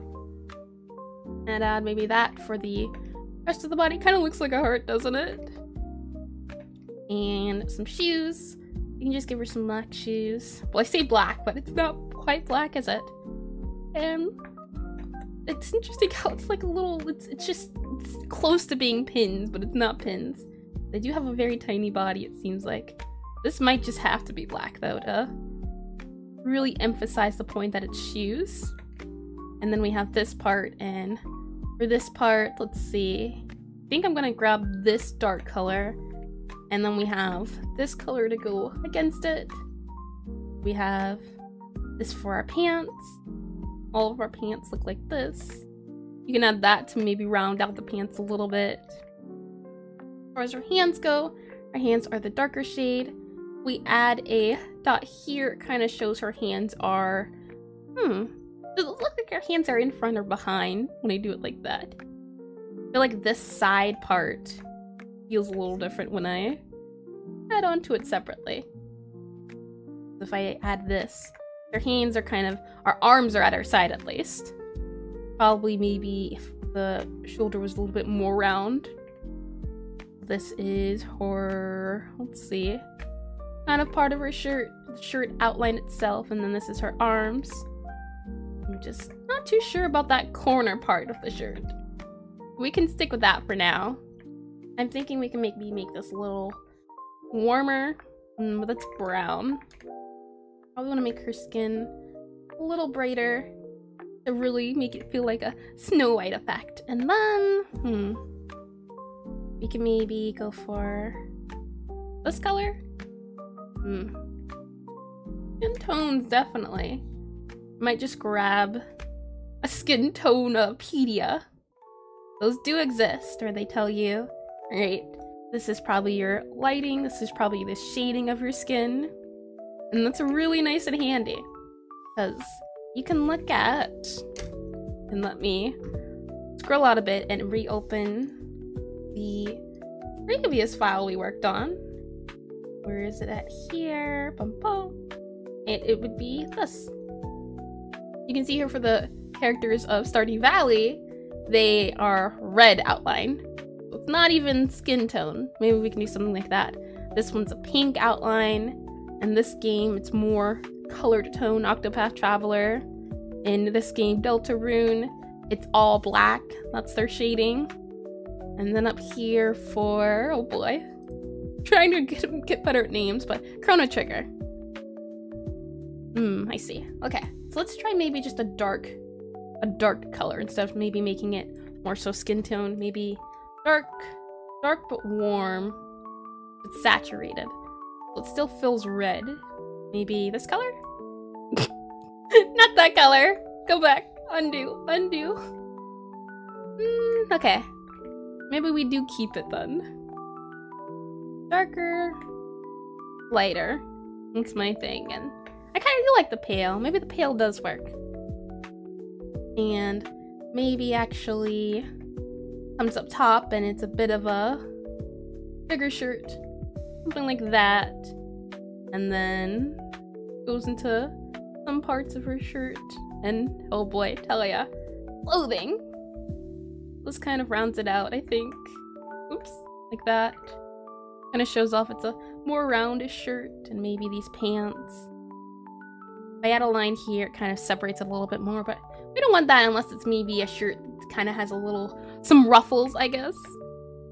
And add maybe that for the rest of the body. Kind of looks like a heart, doesn't it? And some shoes. You can just give her some black shoes. Well, I say black, but it's not quite black, is it? And it's interesting how it's like a little, it's close to being pins, but it's not pins. They do have a very tiny body, it seems like. This might just have to be black, though, to really emphasize the point that it's shoes. And then we have this part, and for this part, let's see. I think I'm gonna grab this dark color, and then we have this color to go against it. We have this for our pants. All of our pants look like this. You can add that to maybe round out the pants a little bit. As far as our hands go, our hands are the darker shade. We add a dot here, it kind of shows her hands are, does it look like our hands are in front or behind when I do it like that? I feel like this side part feels a little different when I add onto it separately. If I add this, our hands are kind of, our arms are at our side at least. Probably maybe if the shoulder was a little bit more round. This is her, let's see, kind of part of her shirt, the shirt outline itself, and then this is her arms. I'm just not too sure about that corner part of the shirt. We can stick with that for now. I'm thinking we can maybe make this a little warmer, but it's brown. Probably want to make her skin a little brighter to really make it feel like a Snow White effect. And then, we can maybe go for this color. Skin tones, definitely. Might just grab a skin tonepedia. Those do exist, or they tell you, right, this is probably your lighting, this is probably the shading of your skin. And that's really nice and handy, because you can look at, and let me scroll out a bit and reopen the previous file we worked on. Where is it at here? Bum bum. And it would be this. You can see here for the characters of Stardew Valley, they are red outline. So it's not even skin tone. Maybe we can do something like that. This one's a pink outline. In this game, it's more colored tone, Octopath Traveler. In this game, Deltarune, it's all black. That's their shading. And then up here for, oh boy, trying to get better at names, but Chrono Trigger. I see. Okay, so let's try maybe just a dark color instead of maybe making it more so skin tone. Maybe dark but warm, but saturated. So it still feels red. Maybe this color? Not that color. Go back. Undo. Okay. Maybe we do keep it then. Darker, lighter. That's my thing. And I kind of do like the pale. Maybe the pale does work. And maybe actually comes up top and it's a bit of a bigger shirt. Something like that. And then goes into some parts of her shirt. And oh boy, tell ya, clothing. This kind of rounds it out, I think. Oops, like that. Kind of shows off it's a more roundish shirt, and maybe these pants. If I add a line here, it kind of separates it a little bit more, but we don't want that unless it's maybe a shirt that kind of has some ruffles, I guess.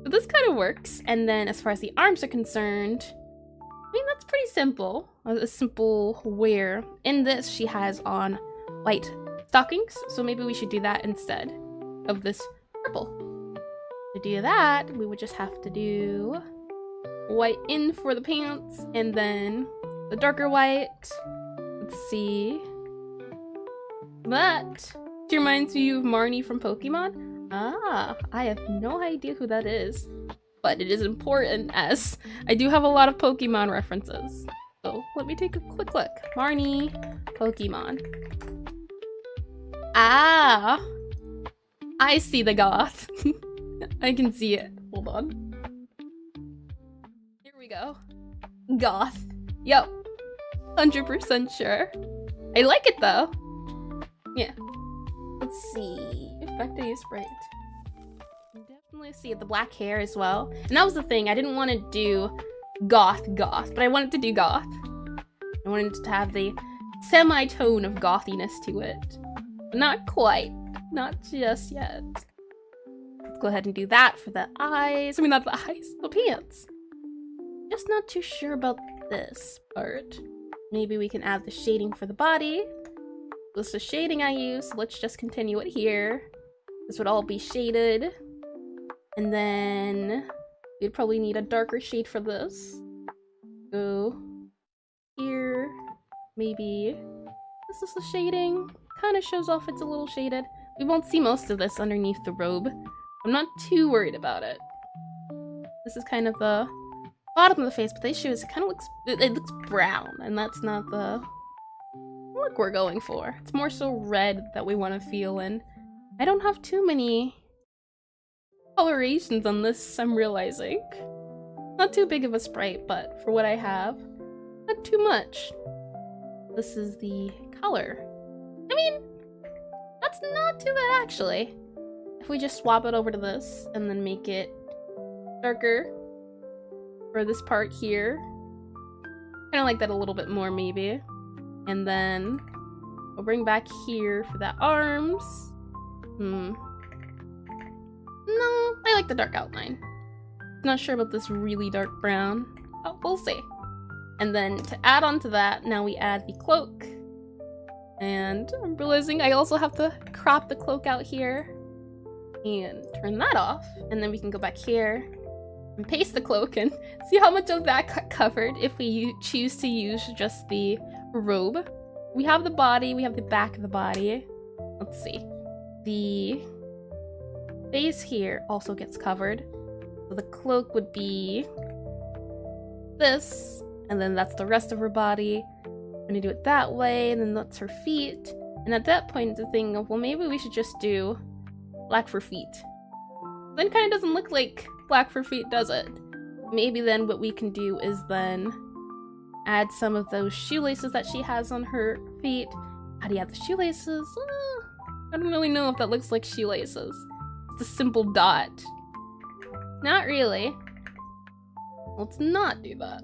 But this kind of works. And then as far as the arms are concerned, I mean, that's pretty simple. A simple wear. In this, she has on white stockings, so maybe we should do that instead of this purple. To do that, we would just have to do white in for the pants, and then the darker white. Let's see. That she reminds me of Marnie from Pokemon. Ah, I have no idea who that is, but it is important as I do have a lot of Pokemon references. So let me take a quick look. Marnie, Pokemon. Ah, I see the goth. I can see it. Hold on. Here we go. Goth. Yep. 100% sure. I like it though. Yeah. Let's see. Back to Aseprite. Definitely see it. The black hair as well. And that was the thing. I didn't want to do goth, but I wanted to do goth. I wanted to have the semi-tone of gothiness to it. But not quite. Not just yet. Let's go ahead and do that for the eyes. I mean, not the eyes. The pants. Just not too sure about this part. Maybe we can add the shading for the body. This is the shading I use. Let's just continue it here. This would all be shaded. And then we'd probably need a darker shade for this. Go here. Maybe this is the shading. Kind of shows off it's a little shaded. We won't see most of this underneath the robe. I'm not too worried about it. This is kind of the bottom of the face, but the issue is it kind of looks, it looks brown, and that's not the look we're going for. It's more so red that we want to feel, and I don't have too many colorations on this, I'm realizing. Not too big of a sprite, but for what I have, not too much. This is the color. I mean, that's not too bad actually. If we just swap it over to this and then make it darker for this part here. Kind of like that a little bit more maybe. And then we'll bring back here for the arms. No, I like the dark outline. Not sure about this really dark brown. Oh, we'll see. And then to add on to that, now we add the cloak. And I'm realizing I also have to crop the cloak out here and turn that off. And then we can go back here and paste the cloak and see how much of that got covered if we choose to use just the robe. We have the body, we have the back of the body. Let's see. The face here also gets covered. So the cloak would be this, and then that's the rest of her body. I'm gonna do it that way, and then that's her feet. And at that point, the thing of, well, maybe we should just do black for feet. Then kind of doesn't look like black for feet, does it? Maybe then what we can do is then add some of those shoelaces that she has on her feet. How do you add the shoelaces? I don't really know if that looks like shoelaces. It's a simple dot. Not really. Let's not do that.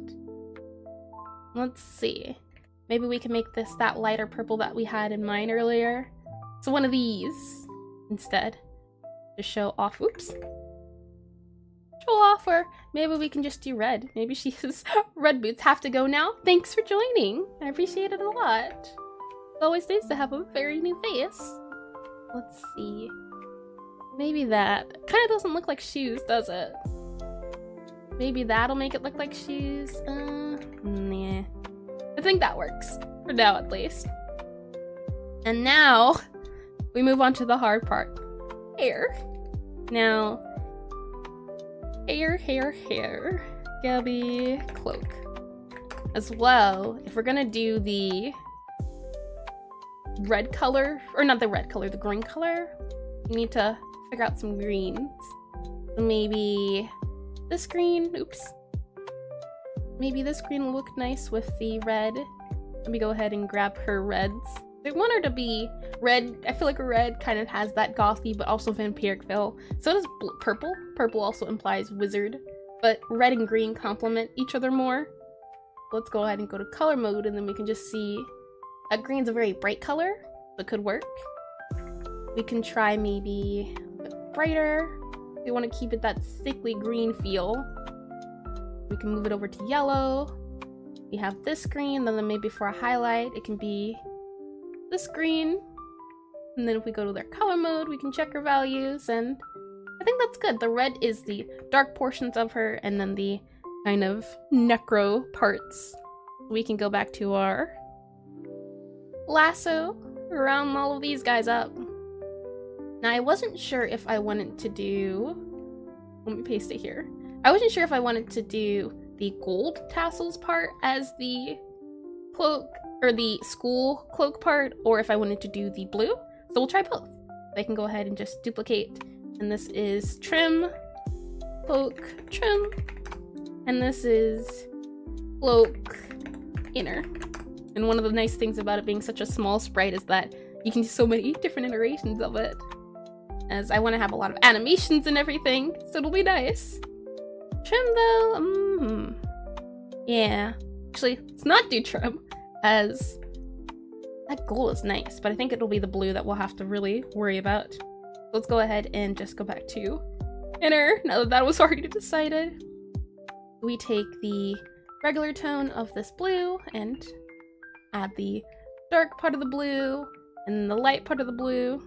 Let's see. Maybe we can make this that lighter purple that we had in mind earlier. So one of these instead to show off. Oops. Show off, or maybe we can just do red. Maybe she's red boots have to go now. Thanks for joining. I appreciate it a lot. It's always nice to have a very new face. Let's see. Maybe that kind of doesn't look like shoes, does it? Maybe that'll make it look like shoes. Nah. I think that works. For now, at least. And now, we move on to the hard part. Hair. Now, hair. Gabby, cloak. As well, if we're gonna do the red color, or not the red color, the green color, we need to figure out some greens. So maybe this green, oops. Maybe this green will look nice with the red. Let me go ahead and grab her reds. I want her to be red. I feel like red kind of has that gothy, but also vampiric feel. So does purple. Purple also implies wizard, but red and green complement each other more. Let's go ahead and go to color mode, and then we can just see that green's a very bright color, so it could work. We can try maybe a bit brighter. We want to keep it that sickly green feel. We can move it over to yellow. We have this green, then maybe for a highlight, it can be this green. And then if we go to their color mode, we can check her values, and I think that's good. The red is the dark portions of her, and then the kind of necro parts. We can go back to our lasso, round all of these guys up. Now, I wasn't sure if I wanted to do... Let me paste it here. I wasn't sure if I wanted to do the gold tassels part as the cloak, or the school cloak part, or if I wanted to do the blue. So we'll try both. I can go ahead and just duplicate. And this is trim, cloak, trim. And this is cloak, inner. And one of the nice things about it being such a small sprite is that you can do so many different iterations of it. As I want to have a lot of animations and everything, so it'll be nice. Trim though, yeah. Actually, let's not do trim, as that gold is nice, but I think it'll be the blue that we'll have to really worry about. Let's go ahead and just go back to inner, now that that was already decided. We take the regular tone of this blue and add the dark part of the blue and the light part of the blue.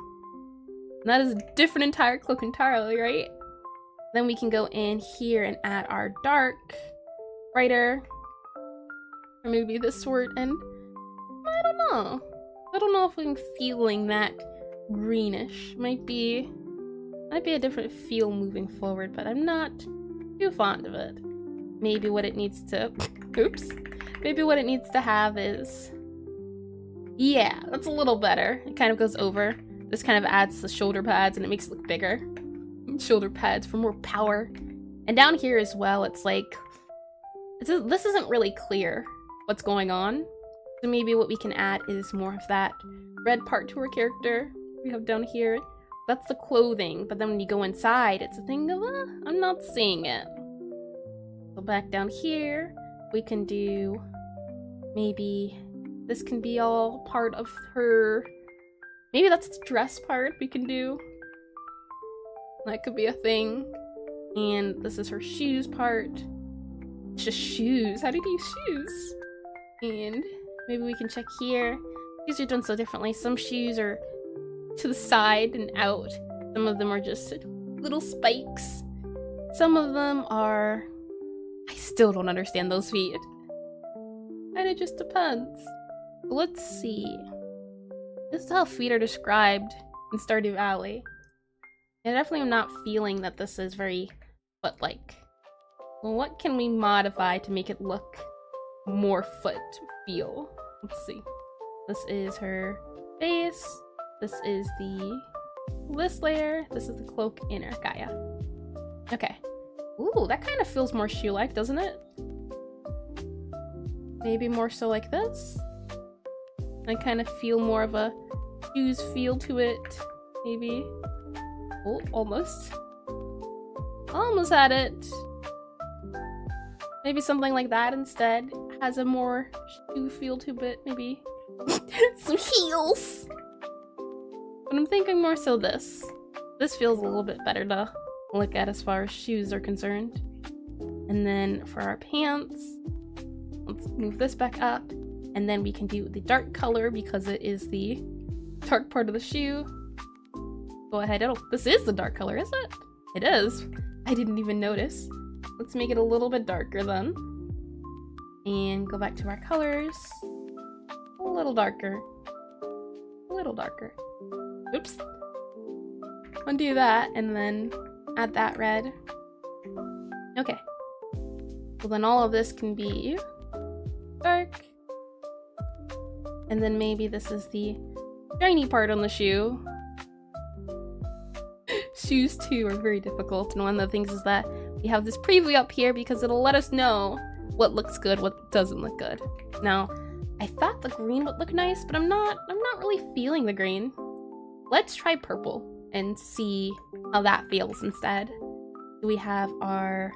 And that is a different entire cloak entirely, right? Then we can go in here and add our dark, brighter, or maybe this sort, and I don't know. I don't know if I'm feeling that greenish. Might be a different feel moving forward, but I'm not too fond of it. Maybe what it needs to, oops. Maybe what it needs to have is, yeah, that's a little better. It kind of goes over. This kind of adds the shoulder pads and it makes it look bigger. Shoulder pads for more power. And down here as well, it's like, this isn't really clear what's going on. So maybe what we can add is more of that red part to our character. We have down here, that's the clothing. But then when you go inside, it's a thing of, I'm not seeing it. So back down here, we can do, maybe this can be all part of her. Maybe that's the dress part we can do. That could be a thing. And this is her shoes part. It's just shoes. How do you use shoes? And maybe we can check here. Shoes are done so differently. Some shoes are to the side and out. Some of them are just little spikes. Some of them are... I still don't understand those feet. And it just depends. Let's see. This is how feet are described in Stardew Valley. I definitely am not feeling that this is very foot-like. Well, what can we modify to make it look more foot feel? Let's see. This is her face. This is this layer. This is the cloak inner Gaia. Okay. Ooh, that kind of feels more shoe-like, doesn't it? Maybe more so like this. I kind of feel more of a shoes feel to it, maybe. Oh, almost. Almost had it. Maybe something like that instead. Has a more shoe feel to it, maybe. Some heels! But I'm thinking more so this. This feels a little bit better to look at as far as shoes are concerned. And then for our pants, let's move this back up. And then we can do the dark color because it is the dark part of the shoe. Go ahead. Oh, this is the dark color, is it? It is. I didn't even notice. Let's make it a little bit darker then. And go back to our colors. A little darker. A little darker. Oops. Undo that and then add that red. Okay. So then all of this can be dark. And then maybe this is the shiny part on the shoe. Shoes too are very difficult, and one of the things is that we have this preview up here because it'll let us know what looks good, what doesn't look good. Now, I thought the green would look nice, but I'm not really feeling the green. Let's try purple and see how that feels instead. We have our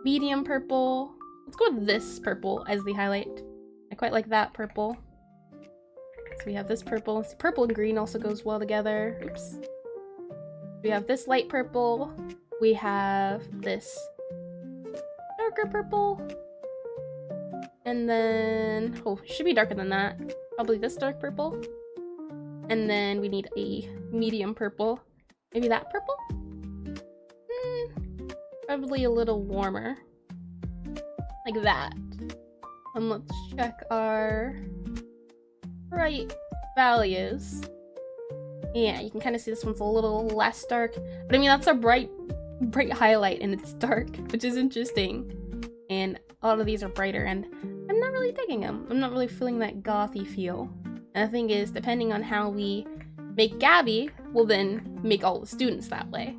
medium purple. Let's go with this purple as the highlight. I quite like that purple. So we have this purple. Purple and green also goes well together. Oops. We have this light purple. We have this darker purple. And then, oh, it should be darker than that. Probably this dark purple. And then we need a medium purple. Maybe that purple? Probably a little warmer. like that. And let's check our bright values. Yeah, you can kind of see this one's a little less dark, but I mean that's a bright highlight and it's dark, which is interesting. And a lot of these are brighter, and I'm not really digging them. I'm not really feeling that gothy feel. And the thing is, depending on how we make Gabby, we'll then make all the students that way.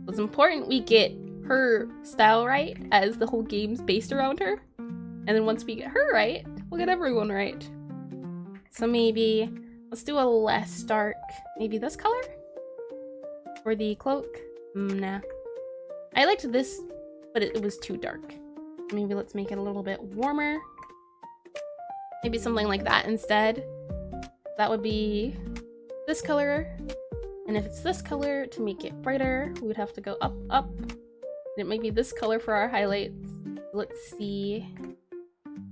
It's important we get her style right, as the whole game's based around her. And then once we get her right, we'll get everyone right. So maybe let's do a less dark, maybe this color for the cloak. Nah, I liked this, but it was too dark. Maybe let's make it a little bit warmer. Maybe something like that instead. That would be this color. And if it's this color, to make it brighter, we would have to go up. And it might be this color for our highlights. Let's see.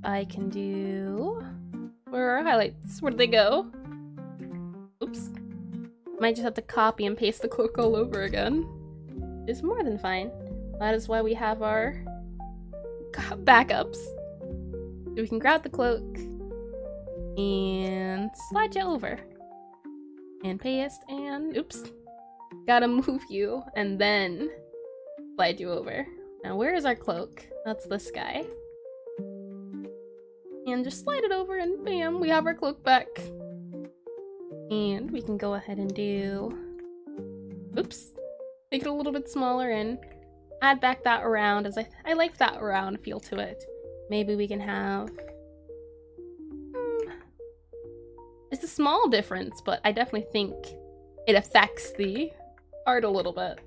I can do... Where are our highlights? Where'd they go? Oops. Might just have to copy and paste the cloak all over again. It's more than fine. That is why we have our backups. So we can grab the cloak and slide you over. And paste and oops. Gotta move you and then slide you over. Now where is our cloak? That's this guy. And just slide it over and bam, we have our cloak back. And we can go ahead and do... Oops. Make it a little bit smaller and add back that round, as I like that round feel to it. Maybe we can have... It's a small difference, but I definitely think it affects the art a little bit.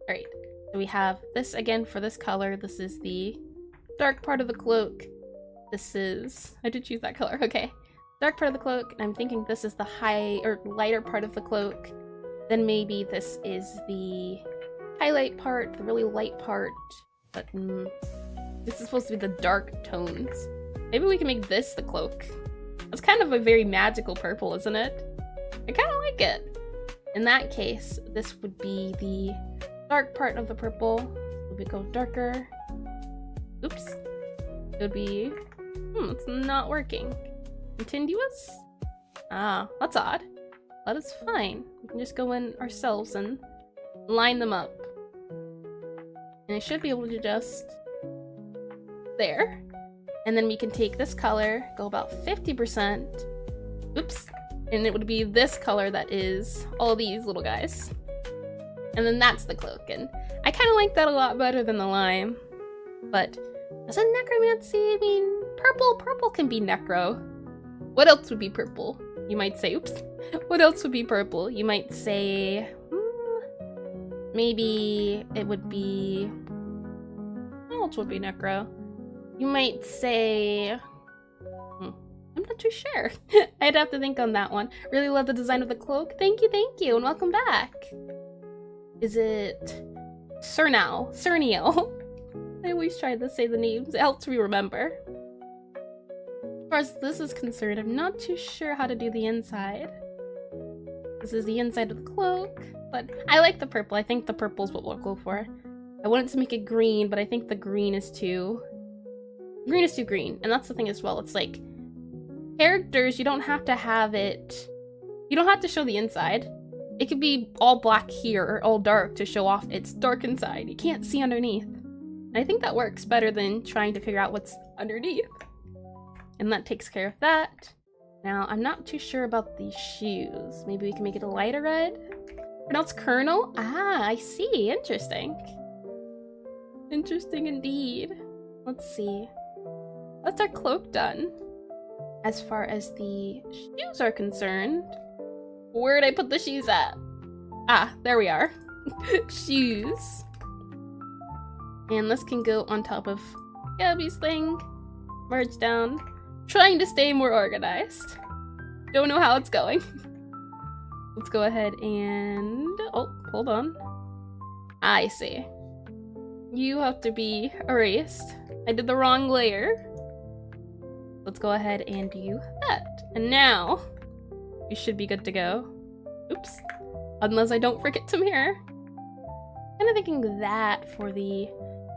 Alright, so we have this again for this color. This is the dark part of the cloak. This is... I did choose that color, okay. Dark part of the cloak, and I'm thinking this is the high or lighter part of the cloak. Then maybe this is the highlight part, the really light part. But this is supposed to be the dark tones. Maybe we can make this the cloak. It's kind of a very magical purple, isn't it? I kind of like it. In that case, this would be the dark part of the purple. We go darker. Oops. It would be... it's not working. Continuous? Ah, that's odd. That is fine. We can just go in ourselves and line them up. And I should be able to just... There. And then we can take this color, go about 50%. Oops. And it would be this color that is all these little guys. And then that's the cloak. And I kind of like that a lot better than the lime. But as a necromancy, I mean, purple can be necro. What else would be purple? You might say, oops. What else would be purple? You might say, maybe it would be, what else would be necro? You might say, I'm not too sure. I'd have to think on that one. Really love the design of the cloak. Thank you, and welcome back. Is it Cerniel? I always try to say the names. It helps me remember. As far as this is concerned, I'm not too sure how to do the inside. This is the inside of the cloak, but I like the purple. I think the purple is what we'll go for. I wanted to make it green, but I think the green is too green. And that's the thing as well. It's like, characters, you don't have to have it... You don't have to show the inside. It could be all black here or all dark to show off it's dark inside. You can't see underneath. And I think that works better than trying to figure out what's underneath. And that takes care of that. Now, I'm not too sure about these shoes. Maybe we can make it a lighter red? Pronounced kernel? Ah, I see. Interesting. Interesting indeed. Let's see. That's our cloak done. As far as the shoes are concerned, where'd I put the shoes at? Ah, there we are. Shoes. And this can go on top of Gabby's thing. Merge down. Trying to stay more organized. Don't know how it's going. Let's go ahead and... Oh, hold on. I see. You have to be erased. I did the wrong layer. Let's go ahead and do that. And now, we should be good to go. Oops. Unless I don't forget to mirror. Kind of thinking that for the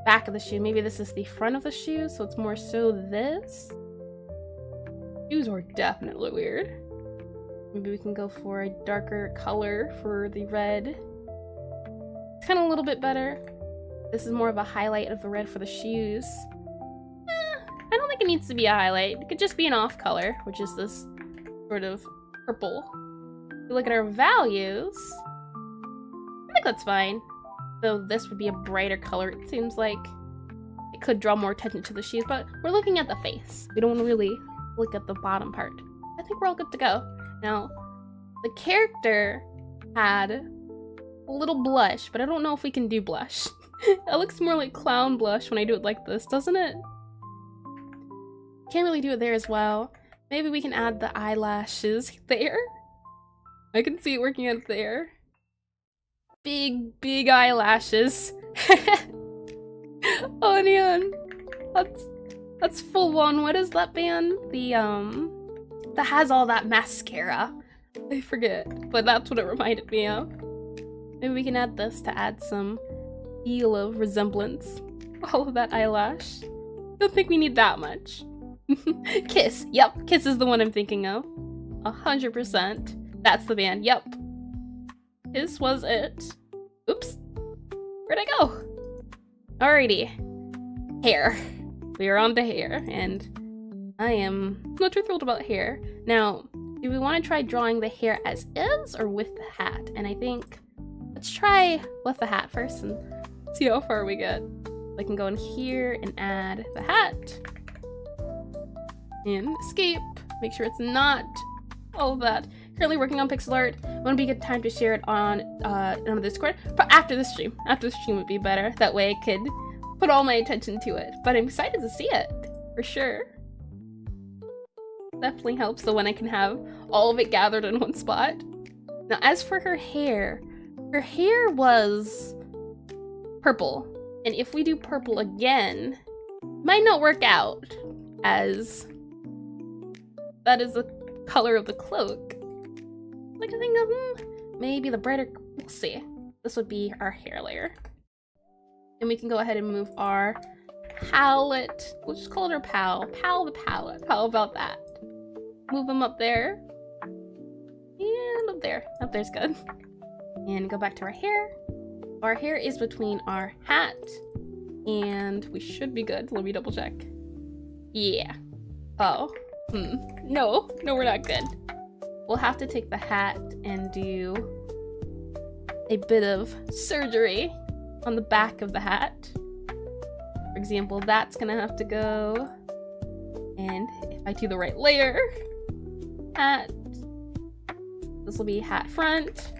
back of the shoe. Maybe this is the front of the shoe, so it's more so this. Shoes are definitely weird. Maybe we can go for a darker color for the red. It's kind of a little bit better. This is more of a highlight of the red for the shoes. I don't think it needs to be a highlight. It could just be an off color, which is this sort of purple. If we look at our values, I think that's fine. Though this would be a brighter color. It seems like it could draw more attention to the shoes, but we're looking at the face. We don't really look at the bottom part. I think we're all good to go. Now, the character had a little blush, but I don't know if we can do blush. It looks more like clown blush when I do it like this, doesn't it? Can't really do it there as well. Maybe we can add the eyelashes there. I can see it working out there. Big eyelashes. Oh man, that's full on. What is that band? The that has all that mascara. I forget, but that's what it reminded me of. Maybe we can add this to add some feel of resemblance. All of that eyelash. Don't think we need that much. Kiss. Yep, Kiss is the one I'm thinking of. 100%. That's the band. Yep. This was it. Oops. Where'd I go? Alrighty. Hair. We are on to hair, and I am not too thrilled about hair. Now, do we want to try drawing the hair as is or with the hat? And I think let's try with the hat first and see how far we get. I can go in here and add the hat. And escape. Make sure it's not all of that. Currently working on Pixelart. Wouldn't be a good time to share it on the Discord, but after the stream. After the stream would be better. That way I could put all my attention to it. But I'm excited to see it, for sure. Definitely helps so when I can have all of it gathered in one spot. Now as for her hair was purple. And if we do purple again, it might not work out as that is the color of the cloak. Like I think of maybe the brighter, we'll see. This would be our hair layer. And we can go ahead and move our palette. We'll just call it our pal the palette. How about that? Move them up there. And up there. Up there's good. And go back to our hair. Our hair is between our hat and we should be good. Let me double check. Yeah. Oh. No, we're not good. We'll have to take the hat and do a bit of surgery on the back of the hat. For example, that's gonna have to go. And if I do the right layer, hat. This will be hat front.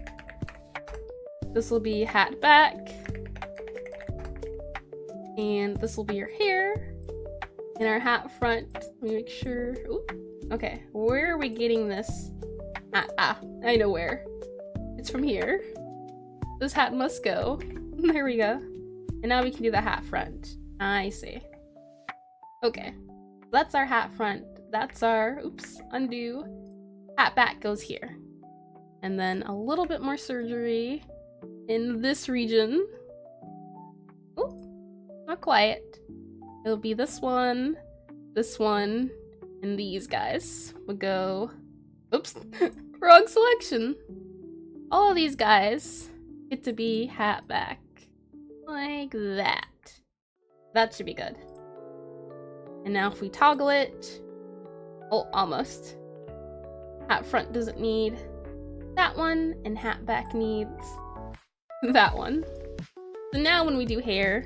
This will be hat back. And this will be your hair. And our hat front, let me make sure. Ooh, okay, where are we getting this hat? Ah, I know where. It's from here. This hat must go. There we go. And now we can do the hat front. I see. Okay, that's our hat front. That's our, oops, undo. Hat back goes here. And then a little bit more surgery in this region. Oh, not quite. It'll be this one, and these guys would go, oops, wrong selection. All of these guys get to be hat back, like that. That should be good. And now if we toggle it, oh, almost. Hat front doesn't need that one, and hat back needs that one. So now when we do hair,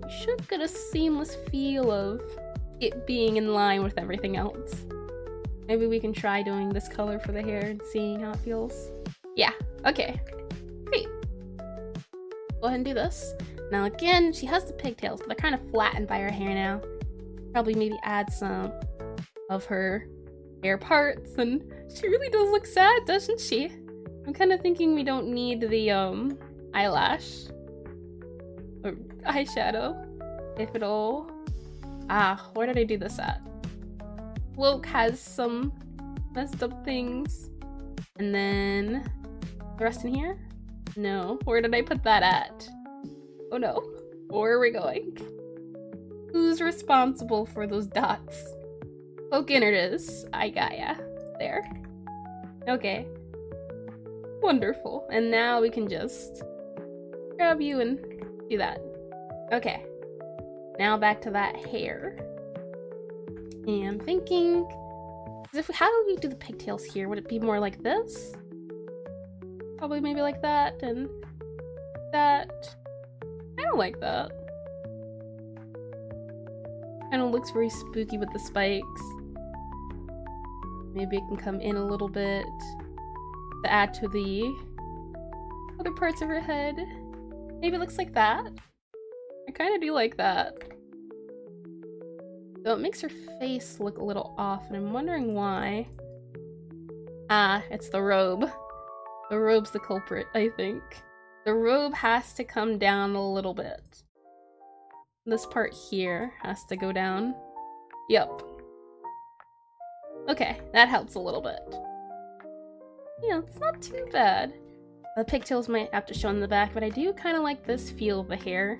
we should get a seamless feel of it being in line with everything else. Maybe we can try doing this color for the hair and seeing how it feels. Yeah, okay, great. Go ahead and do this. Now again, she has the pigtails, but they're kind of flattened by her hair now. Probably maybe add some of her hair parts, and she really does look sad, doesn't she? I'm kind of thinking we don't need the eyelash or eyeshadow, if at all. Ah, where did I do this at? Cloak has some messed up things, and then the rest in here? No, where did I put that at? Oh no, Where are we going? Who's responsible for those dots? Poke in it is. I got ya. There. Okay. Wonderful. And now we can just grab you and do that. Okay. Now back to that hair. And I'm thinking, how do we do the pigtails here? Would it be more like this? Probably maybe like that and that. I don't like that. Kind of looks very spooky with the spikes. Maybe it can come in a little bit to add to the other parts of her head. Maybe it looks like that. I kind of do like that. Though it makes her face look a little off, and I'm wondering why. Ah, it's the robe. The robe's the culprit, I think. The robe has to come down a little bit. This part here has to go down. Yep. Okay, that helps a little bit. Yeah, it's not too bad. The pigtails might have to show in the back, but I do kind of like this feel of the hair.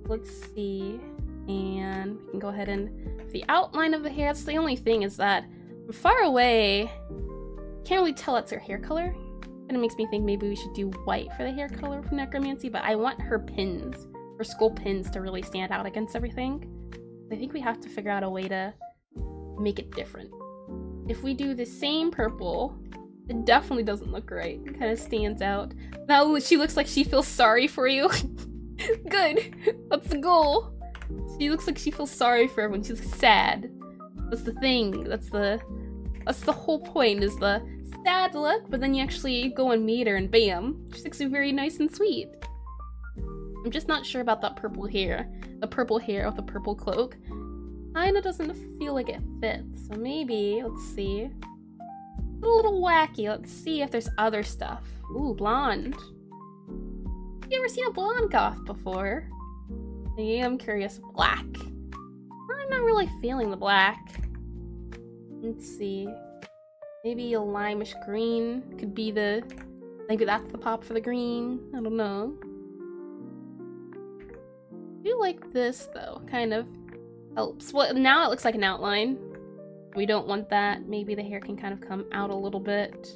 Let's see. And we can go ahead and the outline of the hair. That's the only thing, is that from far away, can't really tell it's her hair color. And it makes me think maybe we should do white for the hair color for necromancy, but I want her pins, her skull pins, to really stand out against everything. I think we have to figure out a way to make it different. If we do the same purple, it definitely doesn't look right. It kind of stands out. Now she looks like she feels sorry for you. Good. That's the goal. She looks like she feels sorry for everyone. She's sad. That's the thing. That's the whole point, is the sad look, but then you actually go and meet her and bam, she looks very nice and sweet. I'm just not sure about that purple hair. The purple hair with the purple cloak kinda doesn't feel like it fits. So maybe, let's see. A little wacky. Let's see if there's other stuff. Ooh, blonde. You ever seen a blonde goth before? Yeah, I'm curious. Black. I'm not really feeling the black. Let's see. Maybe a limeish green could be the... Maybe that's the pop for the green. I don't know. I do like this, though. Kind of helps. Well, now it looks like an outline. We don't want that. Maybe the hair can kind of come out a little bit.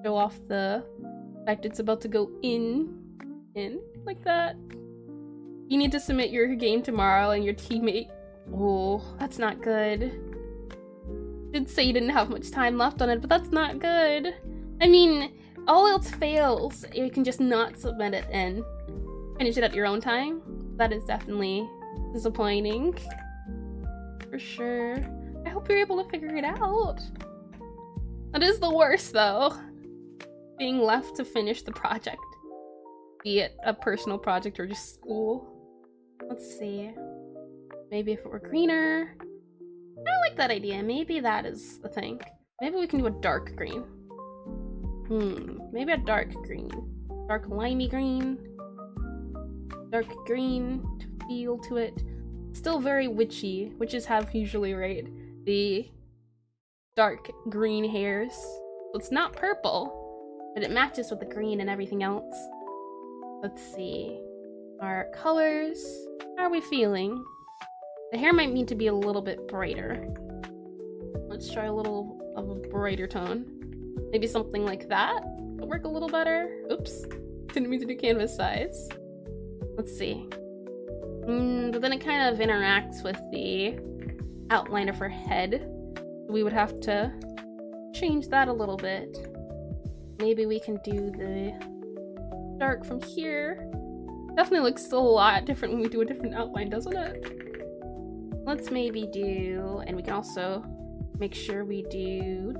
Show off the fact it's about to go in, like that. You need to submit your game tomorrow and your teammate... Oh, that's not good. Did say you didn't have much time left on it, but that's not good. I mean, all else fails, you can just not submit it and finish it at your own time. That is definitely disappointing. For sure. I hope you're able to figure it out. That is the worst, though. Being left to finish the project. Be it a personal project or just school. Let's see. Maybe if it were greener. I like that idea. Maybe that is the thing. Maybe we can do a dark green. Maybe a dark green. Dark limey green. Dark green to feel to it. Still very witchy. Witches have usually, right, the dark green hairs. So it's not purple, but it matches with the green and everything else. Let's see. Our colors. How are we feeling? The hair might need to be a little bit brighter. Let's try a little of a brighter tone. Maybe something like that would work a little better. Oops. Didn't mean to do canvas size. Let's see. But then it kind of interacts with the outline of her head. We would have to change that a little bit. Maybe we can do the dark from here. Definitely looks a lot different when we do a different outline, doesn't it? Let's maybe do, and we can also make sure we do,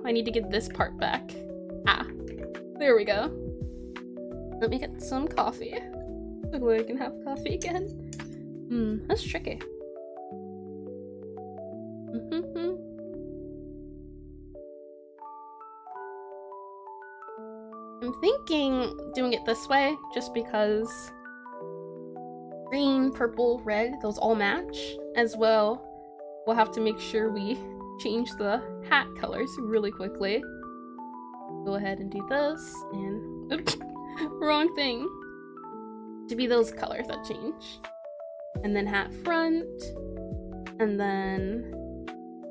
I need to get this part back. Ah, there we go. Let me get some coffee. So I can have coffee again. That's tricky. I'm thinking doing it this way, just because green, purple, red, those all match. As well, we'll have to make sure we change the hat colors really quickly. Go ahead and do this, and oops, wrong thing. to be those colors that change. And then hat front. And then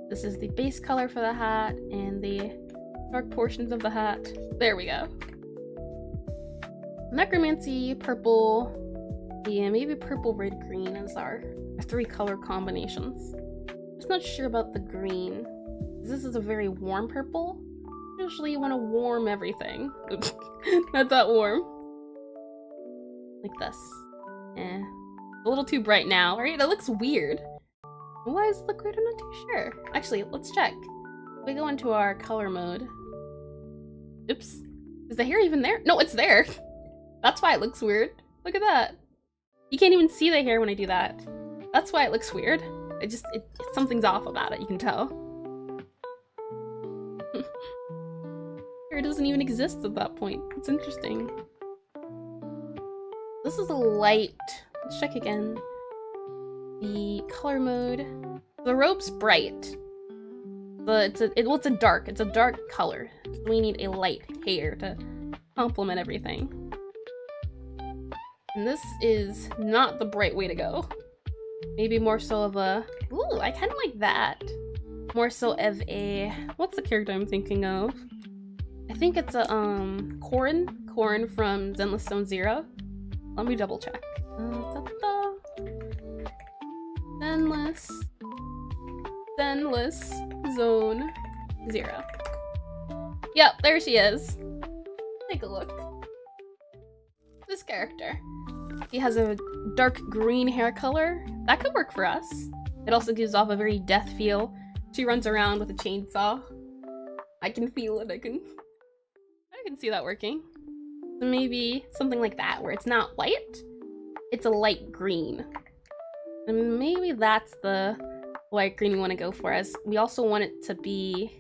this is the base color for the hat and the dark portions of the hat. There we go. Necromancy, purple. Yeah, maybe purple, red, green as our 3 color combinations. Just not sure about the green. This is a very warm purple. Usually you want to warm everything. Oops, not that warm. Like this. Eh. A little too bright now, right? That looks weird. Why does it look weird? I'm not too sure. Actually, let's check. We go into our color mode. Oops. Is the hair even there? No, it's there. That's why it looks weird. Look at that. You can't even see the hair when I do that. That's why it looks weird. Something's off about it, you can tell. Hair doesn't even exist at that point. It's interesting. This is a light. Let's check again. The color mode. The robe's bright. But it's a dark color. So we need a light hair to complement everything. And this is not the bright way to go. Maybe more so of a, ooh, I kind of like that. More so of a, what's the character I'm thinking of? I think it's a, Corrin from Zenless Zone Zero. Let me double check. Zenless Zone Zero. Yep, there she is. Take a look. This character. He has a dark green hair color. That could work for us. It also gives off a very death feel. She runs around with a chainsaw. I can feel it. I can see that working. So maybe something like that, where it's not white, it's a light green. And maybe that's the light green we want to go for, as we also want it to be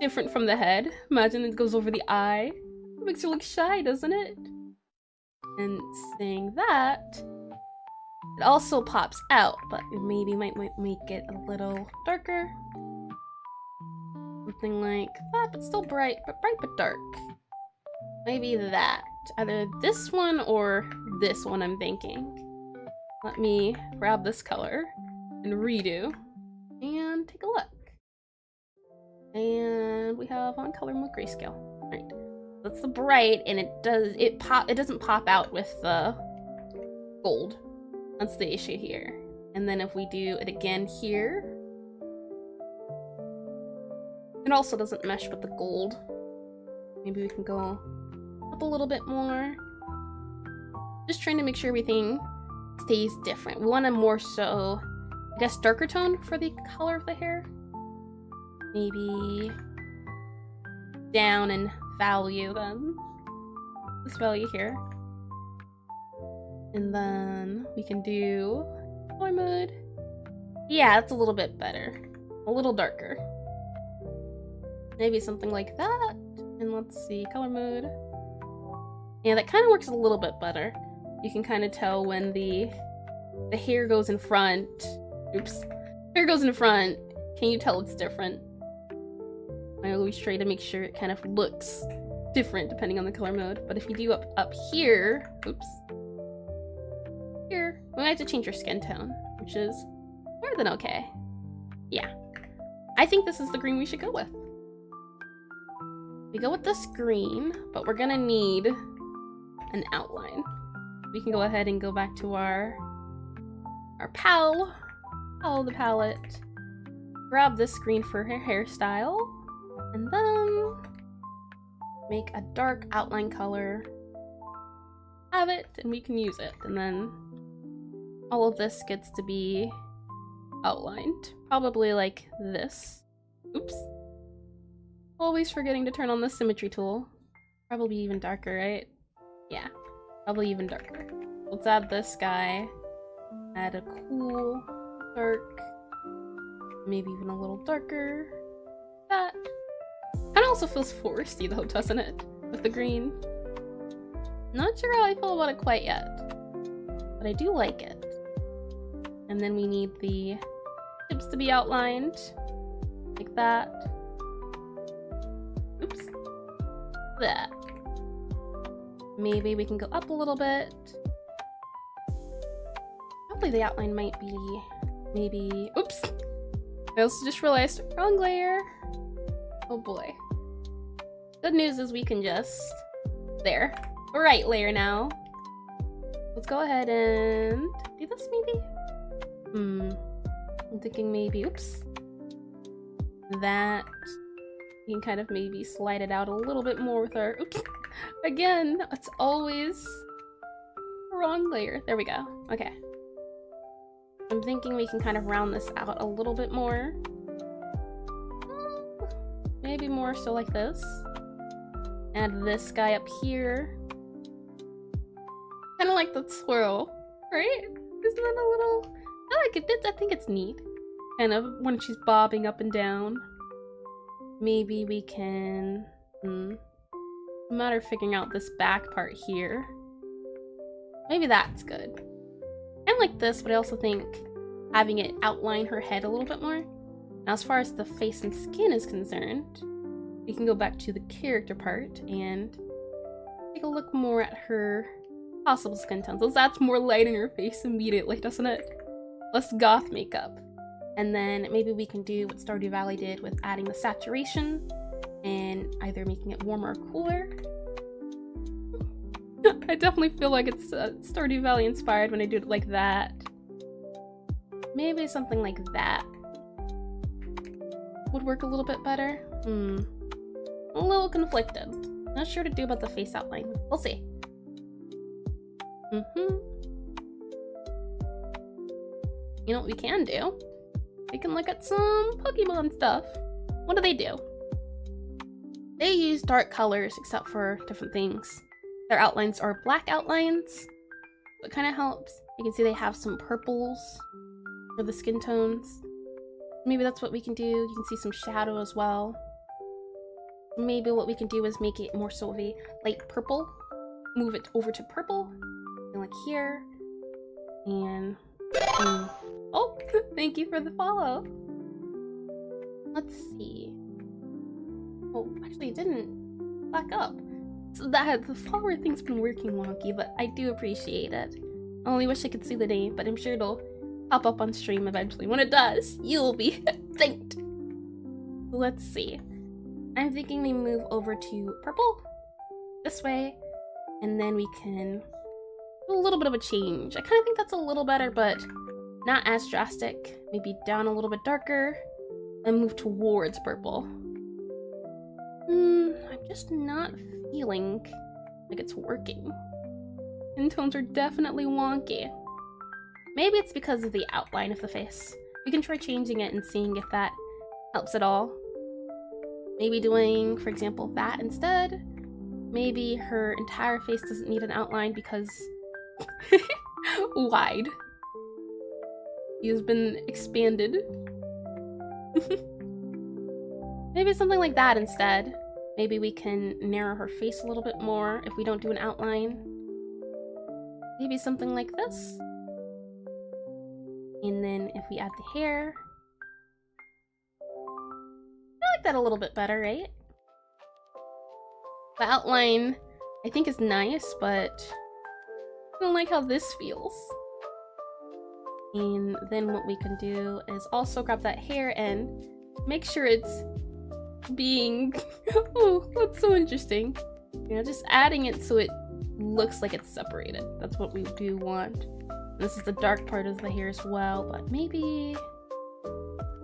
different from the head. Imagine it goes over the eye. It makes her look shy, doesn't it? And saying that, it also pops out, but it maybe might make it a little darker. Something like that, but still bright but dark. Maybe that. Either this one or this one, I'm thinking. Let me grab this color and redo and take a look. And we have on color mode grayscale. Alright. That's the bright, and it doesn't pop out with the gold. That's the issue here. And then if we do it again here, it also doesn't mesh with the gold. Maybe we can go up a little bit more. Just trying to make sure everything stays different. We want a more so, I guess, darker tone for the color of the hair. Maybe down in value then. This value here. And then we can do color mode. Yeah, that's a little bit better. A little darker. Maybe something like that. And let's see, color mode. Yeah, that kind of works a little bit better. You can kind of tell when the hair goes in front. Oops. Hair goes in front. Can you tell it's different? I always try to make sure it kind of looks different depending on the color mode. But if you do up here, oops. Here, we might have to change your skin tone, which is more than okay. Yeah. I think this is the green we should go with. We go with this green, but we're gonna need an outline. We can go ahead and go back to our the palette, grab this green for her hairstyle, and then make a dark outline color, have it, and we can use it. And then all of this gets to be outlined, probably like this. Oops. Always forgetting to turn on the symmetry tool. Probably even darker, right? Yeah, probably even darker. Let's add this guy. Add a cool, dark, maybe even a little darker. That kind of also feels foresty though, doesn't it? With the green. Not sure how I feel about it quite yet, but I do like it. And then we need the tips to be outlined, like that. Oops. That. Maybe we can go up a little bit. Probably the outline might be maybe, oops. I also just realized, wrong layer. Oh boy. Good news is we can just, there. Right layer now. Let's go ahead and do this maybe? I'm thinking maybe, oops. That, we can kind of maybe slide it out a little bit more with our, oops. Again, it's always the wrong layer. There we go. Okay. I'm thinking we can kind of round this out a little bit more. Maybe more so like this. Add this guy up here. Kind of like the swirl, right? Isn't that a little... I like it. I think it's neat. Kind of when she's bobbing up and down. Maybe we can... a matter of figuring out this back part here. Maybe that's good. I like this, but I also think having it outline her head a little bit more. Now, as far as the face and skin is concerned, we can go back to the character part and take a look more at her possible skin tones. Let's add more light in her face immediately, doesn't it? Less goth makeup. And then maybe we can do what Stardew Valley did with adding the saturation and either making it warmer or cooler. I definitely feel like it's Stardew Valley inspired when I do it like that. Maybe something like that would work a little bit better. A little conflicted. Not sure what to do about the face outline. We'll see. You know what we can do? We can look at some Pokemon stuff. What do? They use dark colors except for different things. Their outlines are black outlines. So it kind of helps. You can see they have some purples for the skin tones. Maybe that's what we can do. You can see some shadow as well. Maybe what we can do is make it more so of a light purple. Move it over to purple. And like here. And... oh, thank you for the follow. Let's see. Oh, actually it didn't back up. So that the follower thing's been working wonky, but I do appreciate it. I only wish I could see the name, but I'm sure it'll pop up on stream eventually. When it does, you'll be thanked. Let's see. I'm thinking we move over to purple this way, and then we can do a little bit of a change. I kind of think that's a little better, but not as drastic. Maybe down a little bit darker, and move towards purple. I'm just not feeling like it's working. Skin tones are definitely wonky. Maybe it's because of the outline of the face. We can try changing it and seeing if that helps at all. Maybe doing, for example, that instead. Maybe her entire face doesn't need an outline because wide. He has been expanded. Maybe something like that instead. Maybe we can narrow her face a little bit more if we don't do an outline. Maybe something like this. And then if we add the hair. I like that a little bit better, right? The outline, I think, is nice, but I don't like how this feels. And then what we can do is also grab that hair and make sure it's being... oh, that's so interesting. You know, just adding it so it looks like it's separated. That's what we do want. And this is the dark part of the hair as well, but maybe...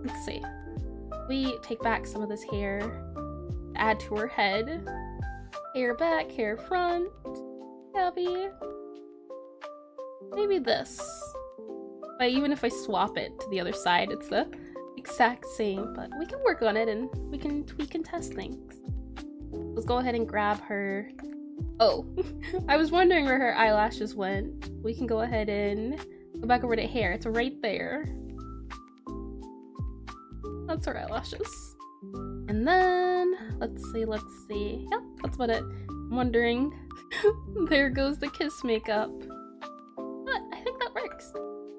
let's see. We take back some of this hair, add to her head. Hair back, hair front. Tabby. Maybe this. But even if I swap it to the other side, it's the exact same. But we can work on it and we can tweak and test things. Let's go ahead and grab her. Oh, I was wondering where her eyelashes went. We can go ahead and go back over to hair. It's right there. That's her eyelashes. And then, let's see. Yep, that's about it. I'm wondering. There goes the kiss makeup. But I think that works.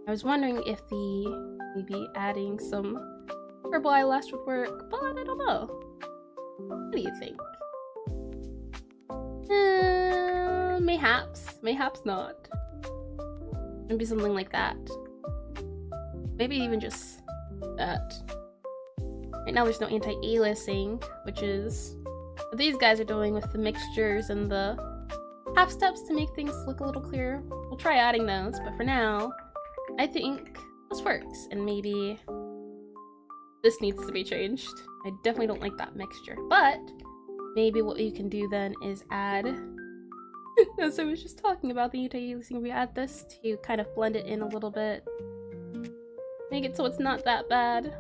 I was wondering if maybe adding some purple eyelash would work, but I don't know. What do you think? mayhaps not. Maybe something like that. Maybe even just that. Right now there's no anti-aliasing, which is what these guys are doing with the mixtures and the half steps to make things look a little clearer. We'll try adding those, but for now, I think this works, and maybe this needs to be changed. I definitely don't like that mixture, but maybe what you can do then is add, as I was just talking about the anti-aliasing, we add this to kind of blend it in a little bit. Make it so it's not that bad.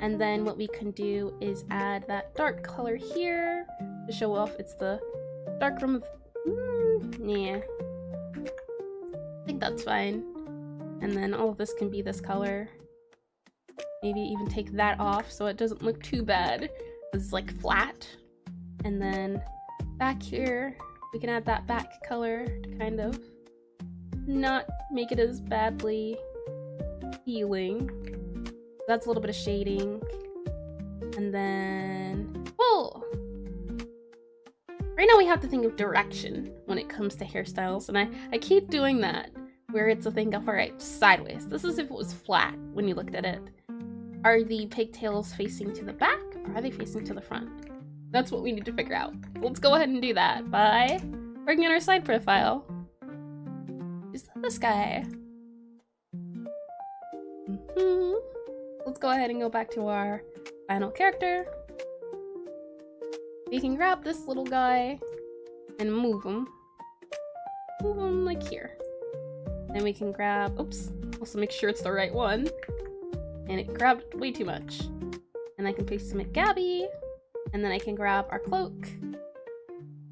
And then what we can do is add that dark color here to show off it's the dark room. Yeah. I think that's fine. And then all of this can be this color. Maybe even take that off so it doesn't look too bad. It's like flat. And then back here, we can add that back color to kind of not make it as badly healing. That's a little bit of shading. And then, well, right now we have to think of direction when it comes to hairstyles, and I keep doing that, where it's a thing of, alright, sideways. This is if it was flat when you looked at it. Are the pigtails facing to the back, or are they facing to the front? That's what we need to figure out. Let's go ahead and do that by working on our side profile. Is that this guy? Let's go ahead and go back to our final character. We can grab this little guy and move him. Move him like here. Then we can grab, oops, also make sure it's the right one. And it grabbed way too much. And I can paste him at Gabby. And then I can grab our cloak.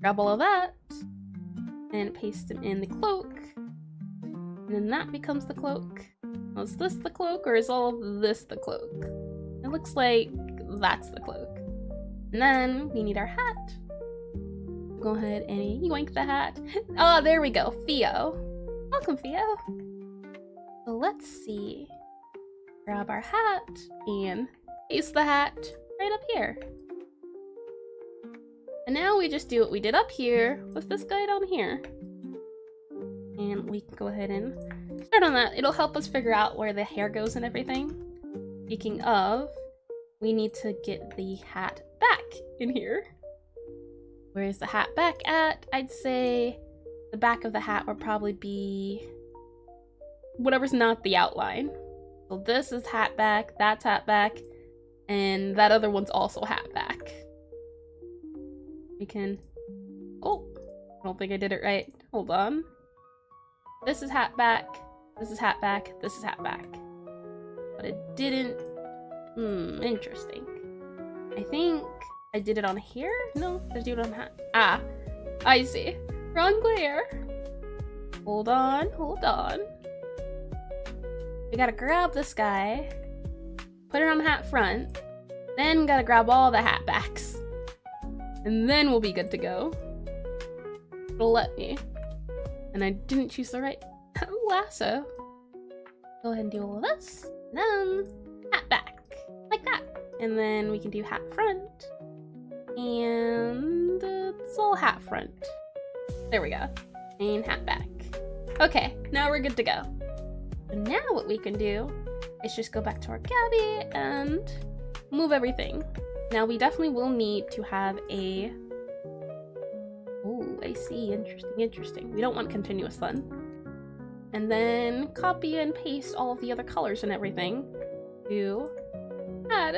Grab all of that. And paste him in the cloak. And then that becomes the cloak. Well, is this the cloak, or is all of this the cloak? It looks like that's the cloak. And then we need our hat. Go ahead and yoink the hat. Oh, there we go. Theo. Welcome, Theo. So let's see. Grab our hat and paste the hat right up here. And now we just do what we did up here with this guy down here. And we can go ahead and start on that. It'll help us figure out where the hair goes and everything. Speaking of, we need to get the hat back in here. Where is the hat back at? I'd say the back of the hat would probably be whatever's not the outline. So this is hat back, that's hat back, and that other one's also hat back. We can, oh, I don't think I did it right. Hold on. This is hat back, this is hat back, this is hat back. But it didn't, interesting. I think I did it on here? No, did I do it on hat? Ah, I see. Wrong layer. Hold on, hold on. We gotta grab this guy, put it on the hat front, then gotta grab all the hat backs. And then we'll be good to go. It'll let me. And I didn't choose the right lasso. Go ahead and do all of this. And then hat back, like that. And then we can do hat front. And it's all hat front. There we go. And hat back. Okay, now we're good to go. So now what we can do is just go back to our Gabby and move everything. Now we definitely will need to have a... Oh, I see. Interesting, interesting. We don't want continuous then. And then copy and paste all of the other colors and everything to add.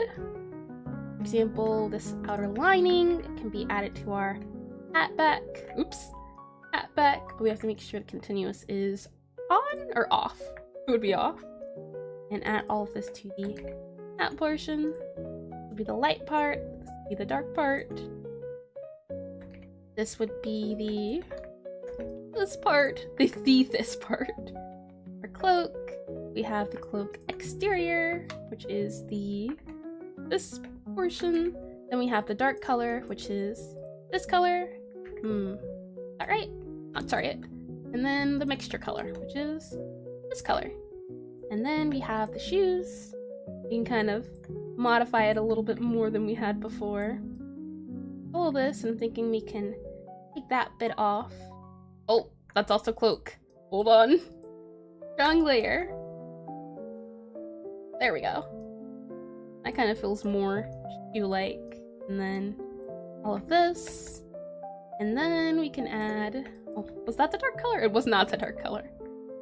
For example, this outer lining can be added to our hat back. Oops. Hat back. But we have to make sure the continuous is on or off. It would be off. And add all of this to the hat portion. This would be the light part. This would be the dark part. This would be this part. This part. Our cloak. We have the cloak exterior, which is this portion. Then we have the dark color, which is this color. Is that right? That's right. And then the mixture color, which is this color. And then we have the shoes. We can kind of modify it a little bit more than we had before. All this, I'm thinking we can take that bit off that's also cloak. Hold on. Wrong layer. There we go. That kind of feels more shoe-like. And then all of this. And then we can add... Oh, was that the dark color? It was not the dark color.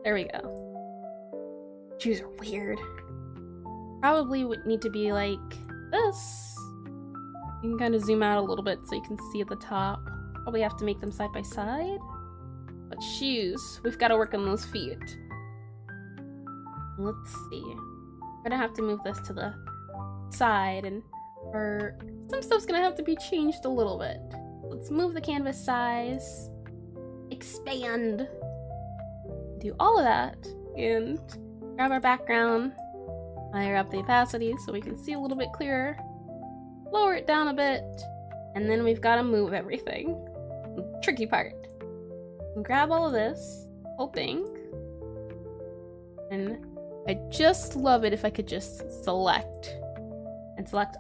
There we go. Shoes are weird. Probably would need to be like this. You can kind of zoom out a little bit so you can see at the top. Probably have to make them side by side. But shoes, we've got to work on those feet. Let's see. We're gonna have to move this to the side, and some stuff's gonna have to be changed a little bit. Let's move the canvas size. Expand. Do all of that, and grab our background. Higher up the opacity so we can see a little bit clearer. Lower it down a bit, and then we've got to move everything. The tricky part. Grab all of this, hoping, and I just love it if I could just select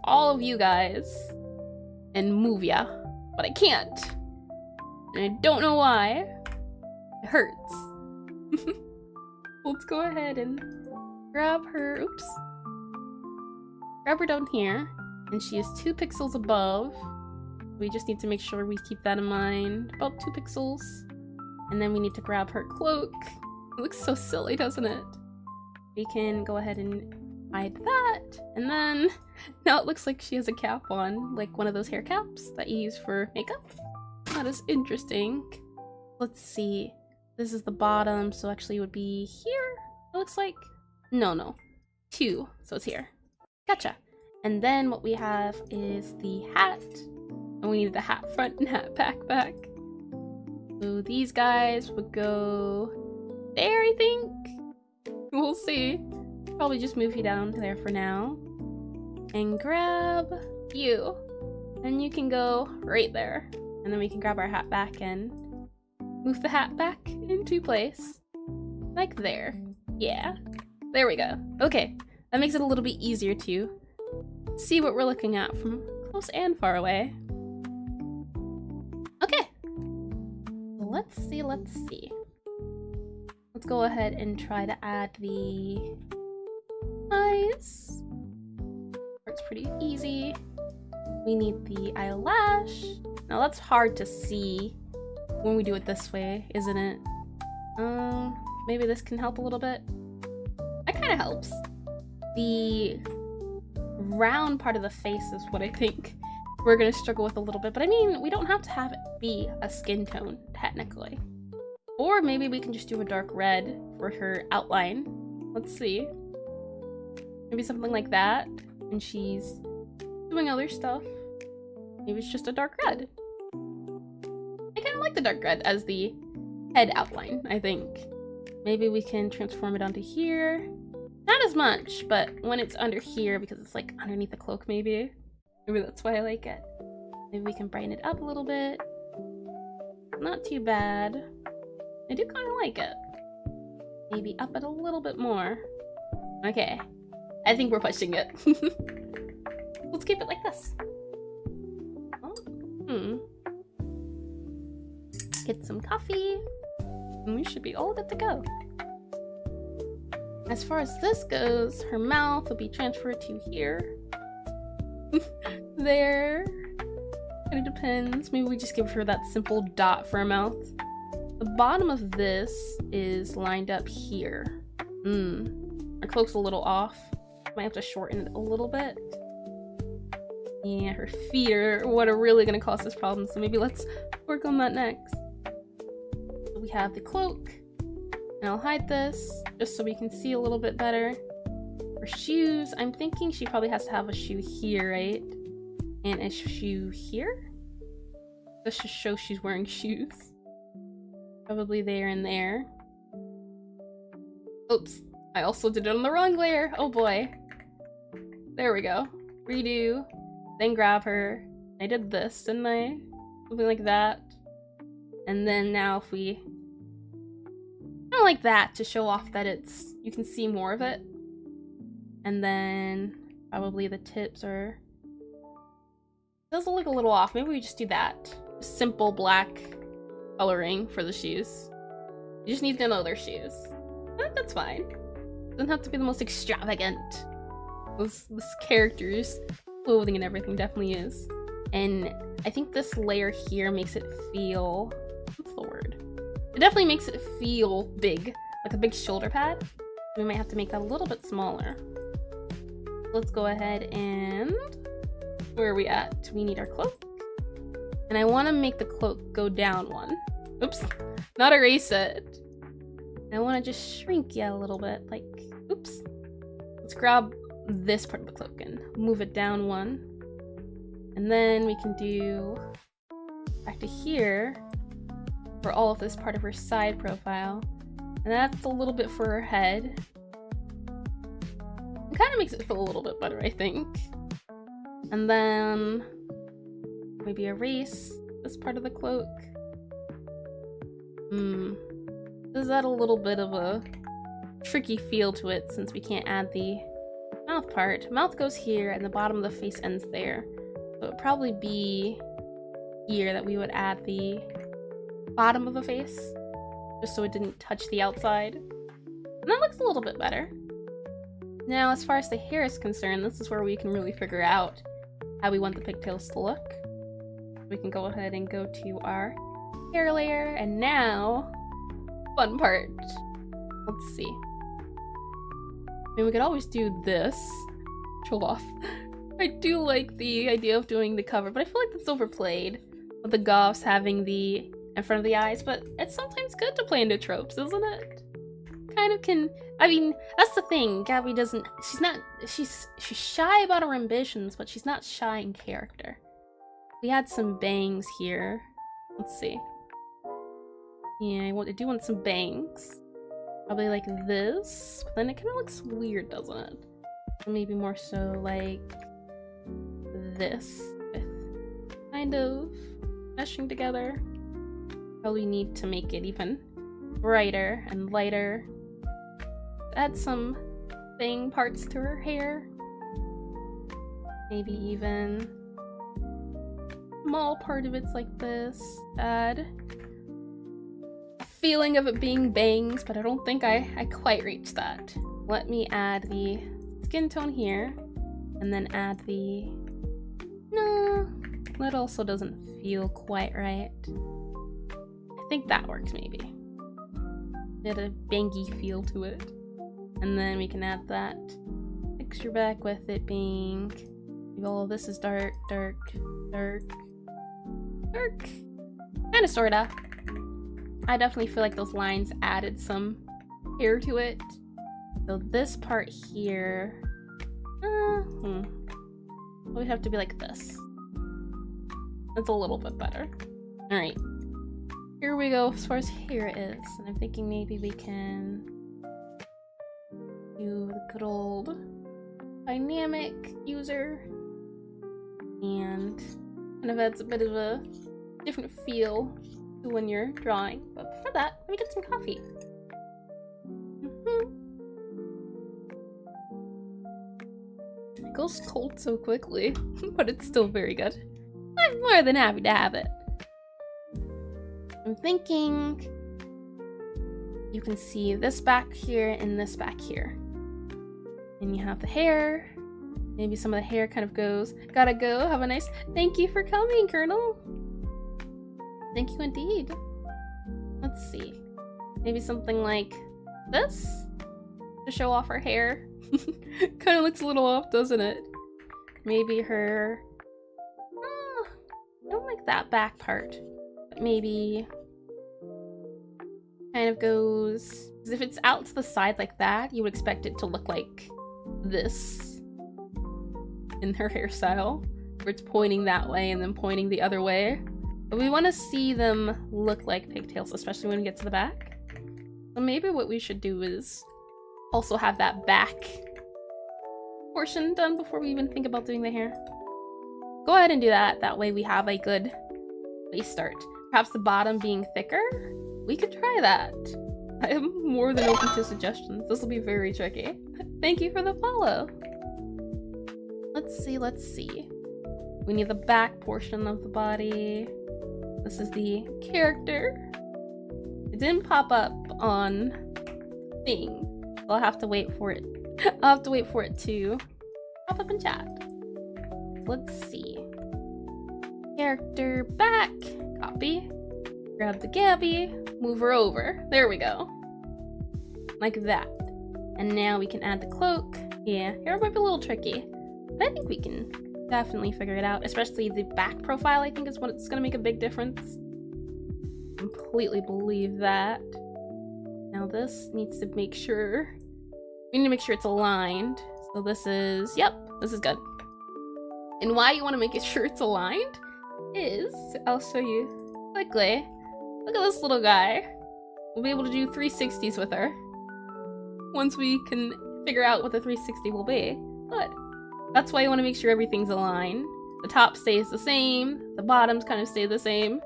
all of you guys and move ya, but I can't, and I don't know why. It hurts. Let's go ahead and grab her. Oops. Grab her down here, and she is 2 pixels above. We just need to make sure we keep that in mind. About 2 pixels. And then we need to grab her cloak. It looks so silly, doesn't it? We can go ahead and hide that. And then now it looks like she has a cap on, like one of those hair caps that you use for makeup. That is interesting. Let's see. This is the bottom, so actually it would be here, it looks like. No. 2, so it's here. Gotcha. And then what we have is the hat. And we need the hat front and hat back. So these guys would go there, I think. We'll see. Probably just move you down there for now. And grab you. And you can go right there. And then we can grab our hat back and move the hat back into place. Like there. Yeah. There we go. Okay. That makes it a little bit easier to see what we're looking at from close and far away. Okay. Let's see. Let's go ahead and try to add the eyes. It's pretty easy. We need the eyelash. Now that's hard to see when we do it this way, isn't it? Maybe this can help a little bit. That kind of helps. The round part of the face is what I think we're gonna struggle with a little bit, but I mean, we don't have to have it be a skin tone, technically. Or maybe we can just do a dark red for her outline. Let's see. Maybe something like that, and she's doing other stuff. Maybe it's just a dark red. I kind of like the dark red as the head outline, I think. Maybe we can transform it onto here. Not as much, but when it's under here, because it's like underneath the cloak, maybe. Maybe that's why I like it. Maybe we can brighten it up a little bit. Not too bad. I do kind of like it. Maybe up it a little bit more. Okay. I think we're pushing it. Let's keep it like this. Oh, Get some coffee. And we should be all good to go. As far as this goes, her mouth will be transferred to here. There. Kind of depends. Maybe we just give her that simple dot for a mouth. The bottom of this is lined up here. Her cloak's a little off. Might have to shorten it a little bit. Yeah, her feet are what are really gonna cause this problem, so maybe let's work on that next. So we have the cloak. And I'll hide this just so we can see a little bit better. For shoes, I'm thinking she probably has to have a shoe here, right? And a shoe here? This should show she's wearing shoes. Probably there and there. Oops, I also did it on the wrong layer. Oh boy. There we go. Redo, then grab her. I did this, didn't I? Something like that. And then now if we... kind of like that to show off that it's... you can see more of it. And then probably the tips are... it does look a little off. Maybe we just do that. Simple black coloring for the shoes. You just need to know their shoes. That's fine. Doesn't have to be the most extravagant. This character's clothing and everything definitely is. And I think this layer here makes it feel... what's the word? It definitely makes it feel big. Like a big shoulder pad. We might have to make that a little bit smaller. Let's go ahead and... where are we at? We need our cloak. And I want to make the cloak go down one. Oops. Not erase it. I want to just shrink a little bit. Like, oops. Let's grab this part of the cloak and move it down one. And then we can do back to here for all of this part of her side profile. And that's a little bit for her head. It kind of makes it feel a little bit better, I think. And then maybe erase this part of the cloak. Does that a little bit of a tricky feel to it since we can't add the mouth part. Mouth goes here and the bottom of the face ends there. So it would probably be here that we would add the bottom of the face, just so it didn't touch the outside. And that looks a little bit better. Now, as far as the hair is concerned, this is where we can really figure out how we want the pigtails to look. We can go ahead and go to our hair layer, and now, fun part. Let's see. I mean, we could always do this. Show off. I do like the idea of doing the cover, but I feel like that's overplayed. With the goths having the in front of the eyes, but it's sometimes good to play into tropes, isn't it? Kind of can, I mean, that's the thing. Gabby doesn't, she's shy about her ambitions, but she's not shy in character. We had some bangs here. Let's see. Yeah, I do want some bangs. Probably like this, but then it kind of looks weird, doesn't it? Maybe more so like this, with kind of meshing together. Probably need to make it even brighter and lighter. Add some bang parts to her hair. Maybe even small part of it's like this. Add a feeling of it being bangs, but I don't think I quite reached that. Let me add the skin tone here, and then add the... no, that also doesn't feel quite right. I think that works maybe. Get a bangy feel to it. And then we can add that texture back with it being... well, this is dark, dark, dark, dark. Kinda sorta. I definitely feel like those lines added some hair to it. So this part here... would have to be like this. That's a little bit better. Alright. Here we go as far as hair is. And I'm thinking maybe we can do the good old dynamic user. And kind of adds a bit of a different feel to when you're drawing. But before that, let me get some coffee. It goes cold so quickly, but it's still very good. I'm more than happy to have it. I'm thinking you can see this back here and this back here. And you have the hair. Maybe some of the hair kind of goes, gotta go, have a nice, thank you for coming, Colonel. Thank you indeed. Let's see. Maybe something like this to show off her hair. Kind of looks a little off, doesn't it? Maybe her... oh, I don't like that back part. But maybe... kind of goes... because if it's out to the side like that, you would expect it to look like this. In her hairstyle. Where it's pointing that way and then pointing the other way. But we want to see them look like pigtails, especially when we get to the back. So maybe what we should do is also have that back portion done before we even think about doing the hair. Go ahead and do that. That way we have a good base start. Perhaps the bottom being thicker? We could try that. I am more than open to suggestions. This will be very tricky. Thank you for the follow. Let's see, let's see. We need the back portion of the body. This is the character. It didn't pop up on thing. So I'll have to wait for it. I'll have to wait for it to pop up in chat. Let's see. Character back. Copy. Grab the Gabby. Move her over. There we go. Like that. And now we can add the cloak. Yeah, here might be a little tricky. But I think we can definitely figure it out. Especially the back profile, I think, is what's going to make a big difference. Completely believe that. Now this needs to make sure... We need to make sure it's aligned. So this is... Yep, this is good. And why you want to make sure it's aligned is... I'll show you quickly. Look at this little guy. We'll be able to do 360s with her. Once we can figure out what the 360 will be. But that's why you want to make sure everything's aligned. The top stays the same. The bottoms kind of stay the same.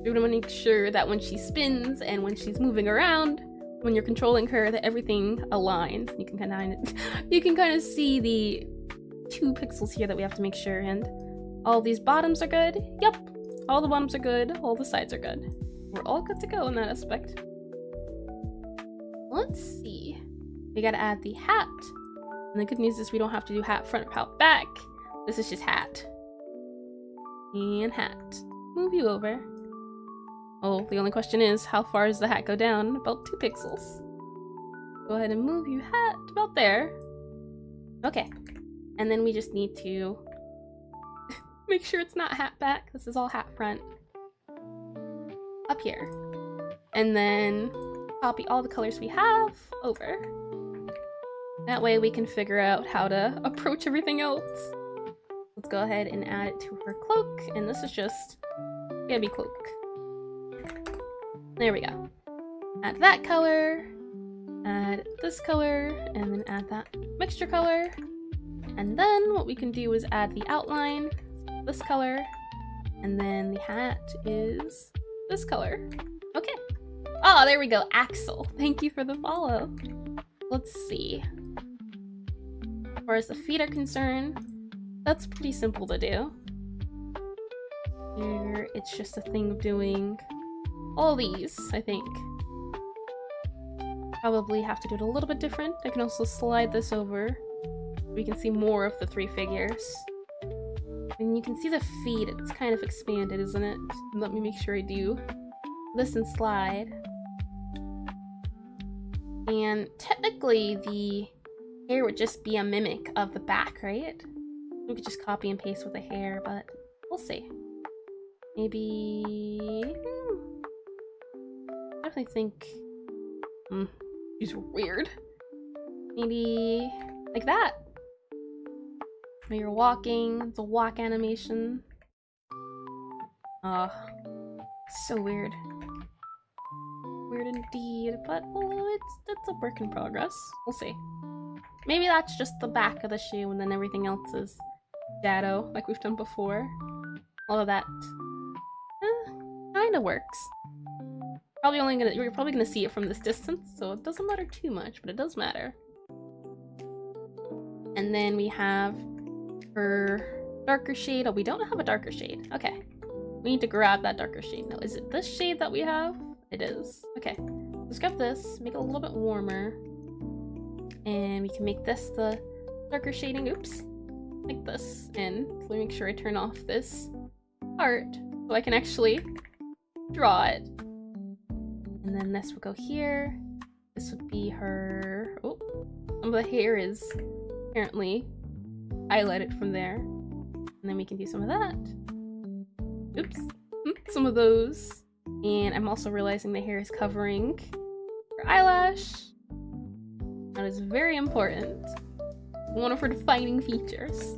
You're going to make sure that when she spins and when she's moving around, when you're controlling her, that everything aligns. You can kind of see the 2 pixels here that we have to make sure. And all these bottoms are good. Yep, all the bottoms are good. All the sides are good. We're all good to go in that aspect. Let's see. We gotta add the hat. And the good news is we don't have to do hat front, hat back. This is just hat. And hat. Move you over. Oh, the only question is, how far does the hat go down? About 2 pixels. Go ahead and move you hat about there. Okay. And then we just need to make sure it's not hat back. This is all hat front. Up here. And then copy all the colors we have over. That way we can figure out how to approach everything else. Let's go ahead and add it to her cloak. And this is just Gabby cloak. There we go. Add that color. Add this color. And then add that mixture color. And then what we can do is add the outline. This color. And then the hat is this color. Okay. Oh, there we go. Axel. Thank you for the follow. Let's see. As far as the feet are concerned, that's pretty simple to do. Here, it's just a thing of doing all these, I think. Probably have to do it a little bit different. I can also slide this over. We can see more of the 3 figures. And you can see the feet, it's kind of expanded, isn't it? Let me make sure I do this and slide. And technically the hair would just be a mimic of the back, right? We could just copy and paste with the hair, but we'll see. Maybe... I definitely think... these are weird. Maybe like that. When you're walking, it's a walk animation. So weird. Weird indeed, but well, it's a work in progress. We'll see. Maybe that's just the back of the shoe and then everything else is shadow, like we've done before. All of that kinda works. You're probably gonna see it from this distance, so it doesn't matter too much, but it does matter. And then we have her darker shade. Oh, we don't have a darker shade. Okay. We need to grab that darker shade. Now, is it this shade that we have? It is. Okay. Let's grab this, make it a little bit warmer. And we can make this the darker shading. Oops. Like this. And let me make sure I turn off this part so I can actually draw it. And then this would go here. This would be her... Oh, some of the hair is apparently highlighted from there. And then we can do some of that. Oops. Some of those. And I'm also realizing the hair is covering her eyelash. That is very important. One of her defining features.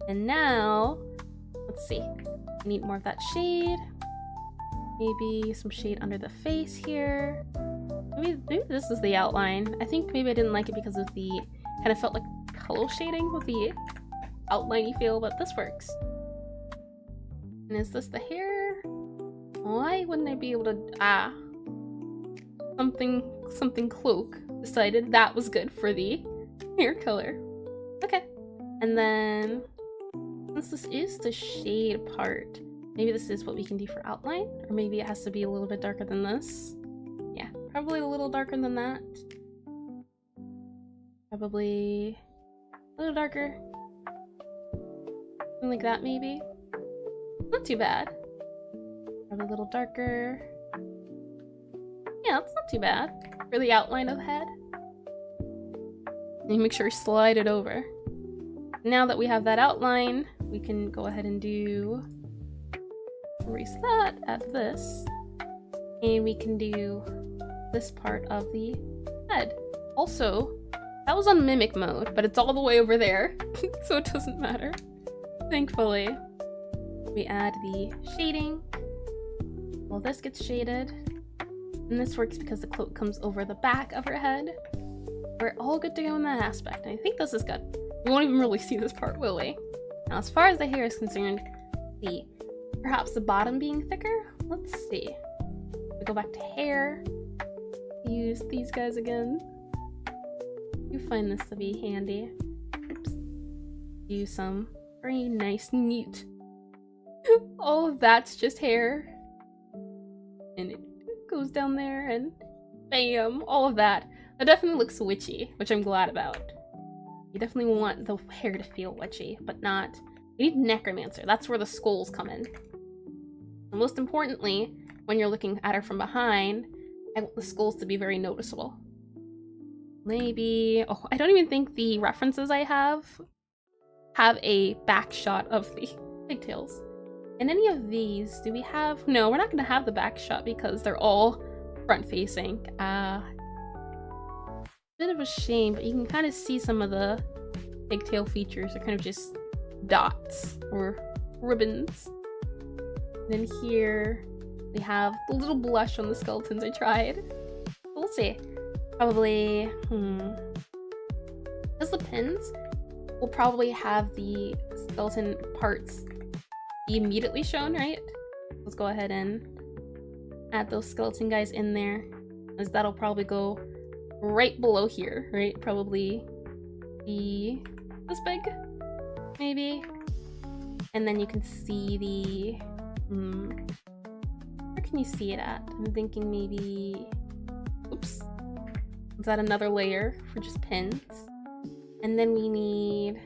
And now, let's see. I need more of that shade. Maybe some shade under the face here. Maybe this is the outline. I think maybe I didn't like it because of the kind of felt like color shading with the outliney feel, but this works. And is this the hair? Why wouldn't I be able to... Something cloak decided that was good for the hair color. Okay. And then, since this is the shade part, maybe this is what we can do for outline, or maybe it has to be a little bit darker than this. Probably a little darker than that. Probably a little darker. Something like that, maybe. Not too bad. Probably a little darker. Yeah, that's not too bad for the outline of the head. And you make sure you slide it over. Now that we have that outline, we can go ahead and erase that, add this, and we can do this part of the head. Also, that was on mimic mode, but it's all the way over there, so it doesn't matter. Thankfully. We add the shading. Well, this gets shaded. And this works because the cloak comes over the back of her head. We're all good to go in that aspect. And I think this is good. We won't even really see this part, will we? Now, as far as the hair is concerned, perhaps the bottom being thicker? Let's see. We go back to hair. Use these guys again. You find this to be handy. Oops. Use some very nice, neat. All of that's just hair. And it goes down there and bam, all of that. That definitely looks witchy, which I'm glad about. You definitely want the hair to feel witchy, but not... You need necromancer. That's where the skulls come in. And most importantly, when you're looking at her from behind, I want the skulls to be very noticeable. Maybe... Oh, I don't even think the references I have a back shot of the pigtails. In any of these, do we have... No, we're not going to have the back shot because they're all front-facing. Bit of a shame, but you can kind of see some of the pigtail features are kind of just dots or ribbons. Then here we have the little blush on the skeletons I tried. We'll see. Probably, Because the pins will probably have the skeleton parts be immediately shown, right? Let's go ahead and add those skeleton guys in there, as that'll probably go right below here, right? Probably be this big, maybe. And then you can see the, where can you see it at? I'm thinking maybe, oops. Is that another layer for just pins? And then we need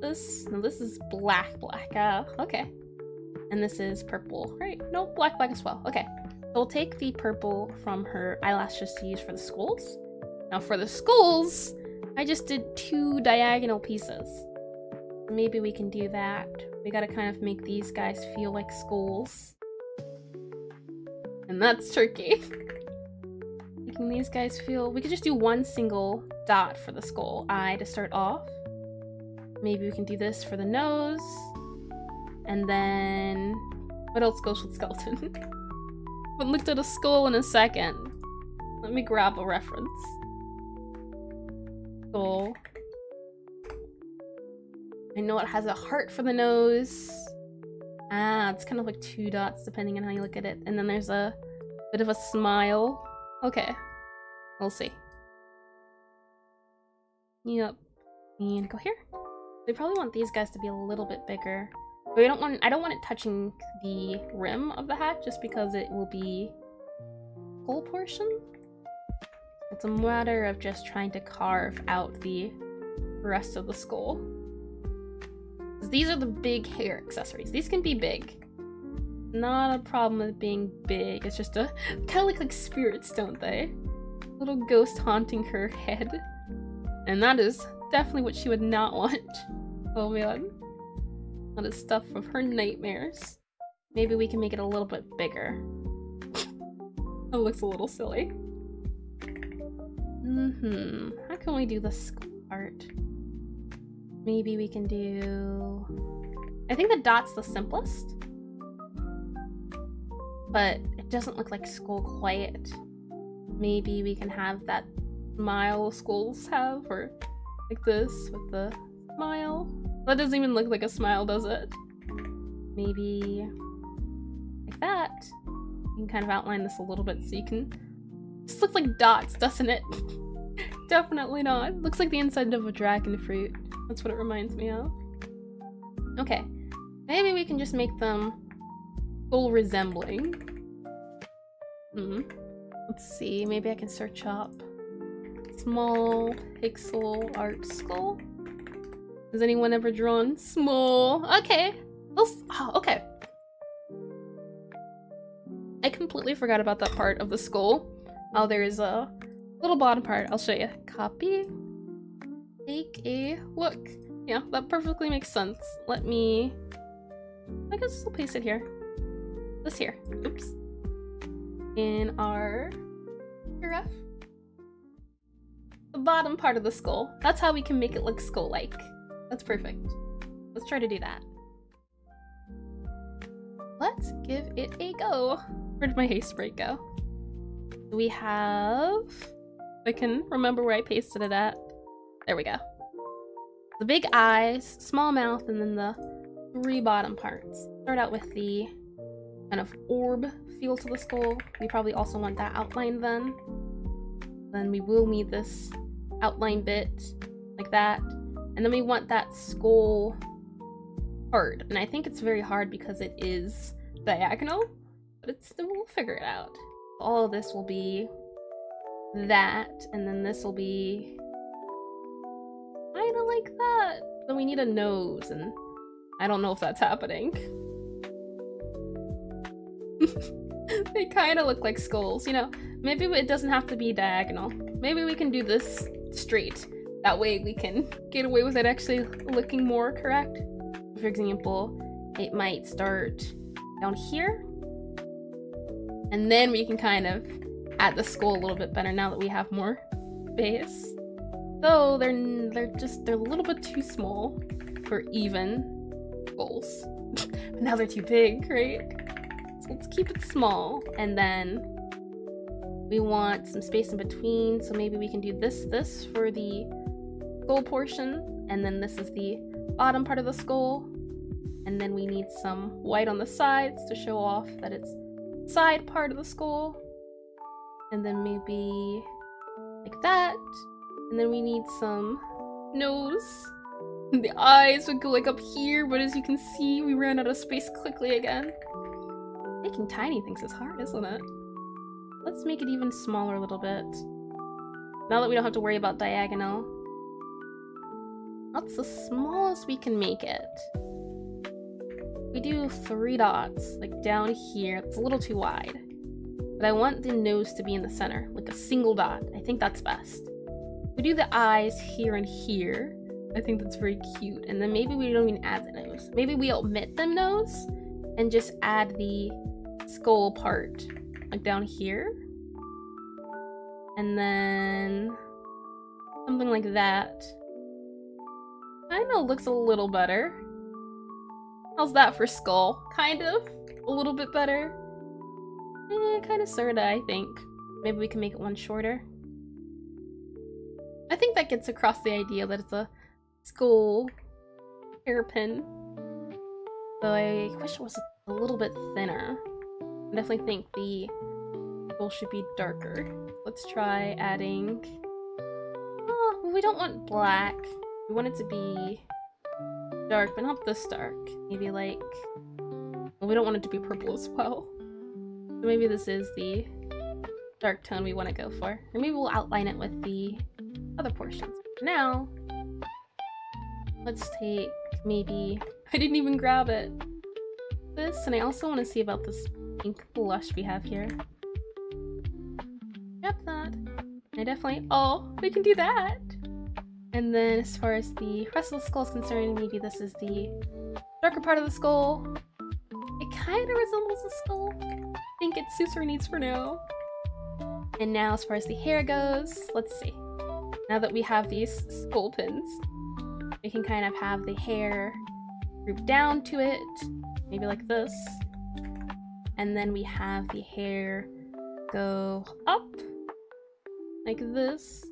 this. No, this is black. Okay. And this is purple, right? No, black as well. Okay. So we'll take the purple from her eyelashes to use for the skulls. Now for the skulls, I just did 2 diagonal pieces. Maybe we can do that. We gotta kind of make these guys feel like skulls. And that's tricky. Making these guys feel... We could just do 1 single dot for the skull eye to start off. Maybe we can do this for the nose. And then... What else goes with skeleton? Haven't looked at a skull in a second. Let me grab a reference. Skull. I know it has a heart for the nose. It's kind of like 2 dots depending on how you look at it. And then there's a bit of a smile. Okay. We'll see. Yep. And go here. We probably want these guys to be a little bit bigger. But I don't want it touching the rim of the hat just because it will be full portion. It's a matter of just trying to carve out the rest of the skull. These are the big hair accessories. These can be big. Not a problem with being big. It's just a kind of like spirits, don't they? Little ghost haunting her head. And that is definitely what she would not want. Oh man. That is stuff of her nightmares. Maybe we can make it a little bit bigger. That looks a little silly. How can we do the skull part? Maybe we can do... I think the dot's the simplest. But it doesn't look like skull quite. Maybe we can have that smile skulls have, or like this with the smile. That doesn't even look like a smile, does it? Maybe like that. You can kind of outline this a little bit so you can... This looks like dots, doesn't it? Definitely not. Looks like the inside of a dragon fruit. That's what it reminds me of. Okay. Maybe we can just make them skull resembling. Let's see, maybe I can search up small pixel art skull. Has anyone ever drawn small? Okay. Oh, okay. I completely forgot about that part of the skull. Oh, there's a little bottom part. I'll show you. Copy. Take a look. Yeah, that perfectly makes sense. Let me... I guess I'll paste it here. This here. Oops. In our graph. The bottom part of the skull. That's how we can make it look skull-like. That's perfect. Let's try to do that. Let's give it a go. Where did my Aseprite go? We have... I can remember where I pasted it at. There we go. The big eyes, small mouth, and then the 3 bottom parts. Start out with the kind of orb feel to the skull. We probably also want that outline then. Then we will need this outline bit, like that. And then we want that skull hard. And I think it's very hard because it is diagonal, but we'll figure it out. All of this will be that, and then this will be kind of like that. Then we need a nose, and I don't know if that's happening. They kind of look like skulls, you know? Maybe it doesn't have to be diagonal. Maybe we can do this straight. That way we can get away with it actually looking more correct. For example, it might start down here. And then we can kind of add the skull a little bit better now that we have more space. Though they're a little bit too small for even skulls. But now they're too big, right? So let's keep it small. And then we want some space in between, so maybe we can do this for the skull portion, and then this is the bottom part of the skull, and then we need some white on the sides to show off that it's side part of the skull, and then maybe like that, and then we need some nose. The eyes would go like up here, but as you can see, we ran out of space quickly again. Making tiny things is hard, isn't it? Let's make it even smaller a little bit. Now that we don't have to worry about diagonal. That's the smallest we can make it. We do 3 dots, like down here. It's a little too wide. But I want the nose to be in the center, like a single dot. I think that's best. We do the eyes here and here. I think that's very cute. And then maybe we don't even add the nose. Maybe we omit the nose and just add the skull part, like down here. And then something like that. I know, looks a little better. How's that for skull? Kind of? A little bit better? Kind of sorta, I think. Maybe we can make it one shorter. I think that gets across the idea that it's a skull hairpin. Though I wish it was a little bit thinner. I definitely think the skull should be darker. Let's try adding... Oh, we don't want black. We want it to be dark, but not this dark. Maybe like... Well, we don't want it to be purple as well. So maybe this is the dark tone we want to go for. Or maybe we'll outline it with the other portions. For now, let's take maybe... I didn't even grab it. This, and I also want to see about this pink blush we have here. Grab that. I definitely... Oh, we can do that! And then as far as the rest of the skull is concerned, maybe this is the darker part of the skull. It kind of resembles a skull. I think it suits our needs for now. And now as far as the hair goes, let's see. Now that we have these skull pins, we can kind of have the hair group down to it, maybe like this. And then we have the hair go up, like this.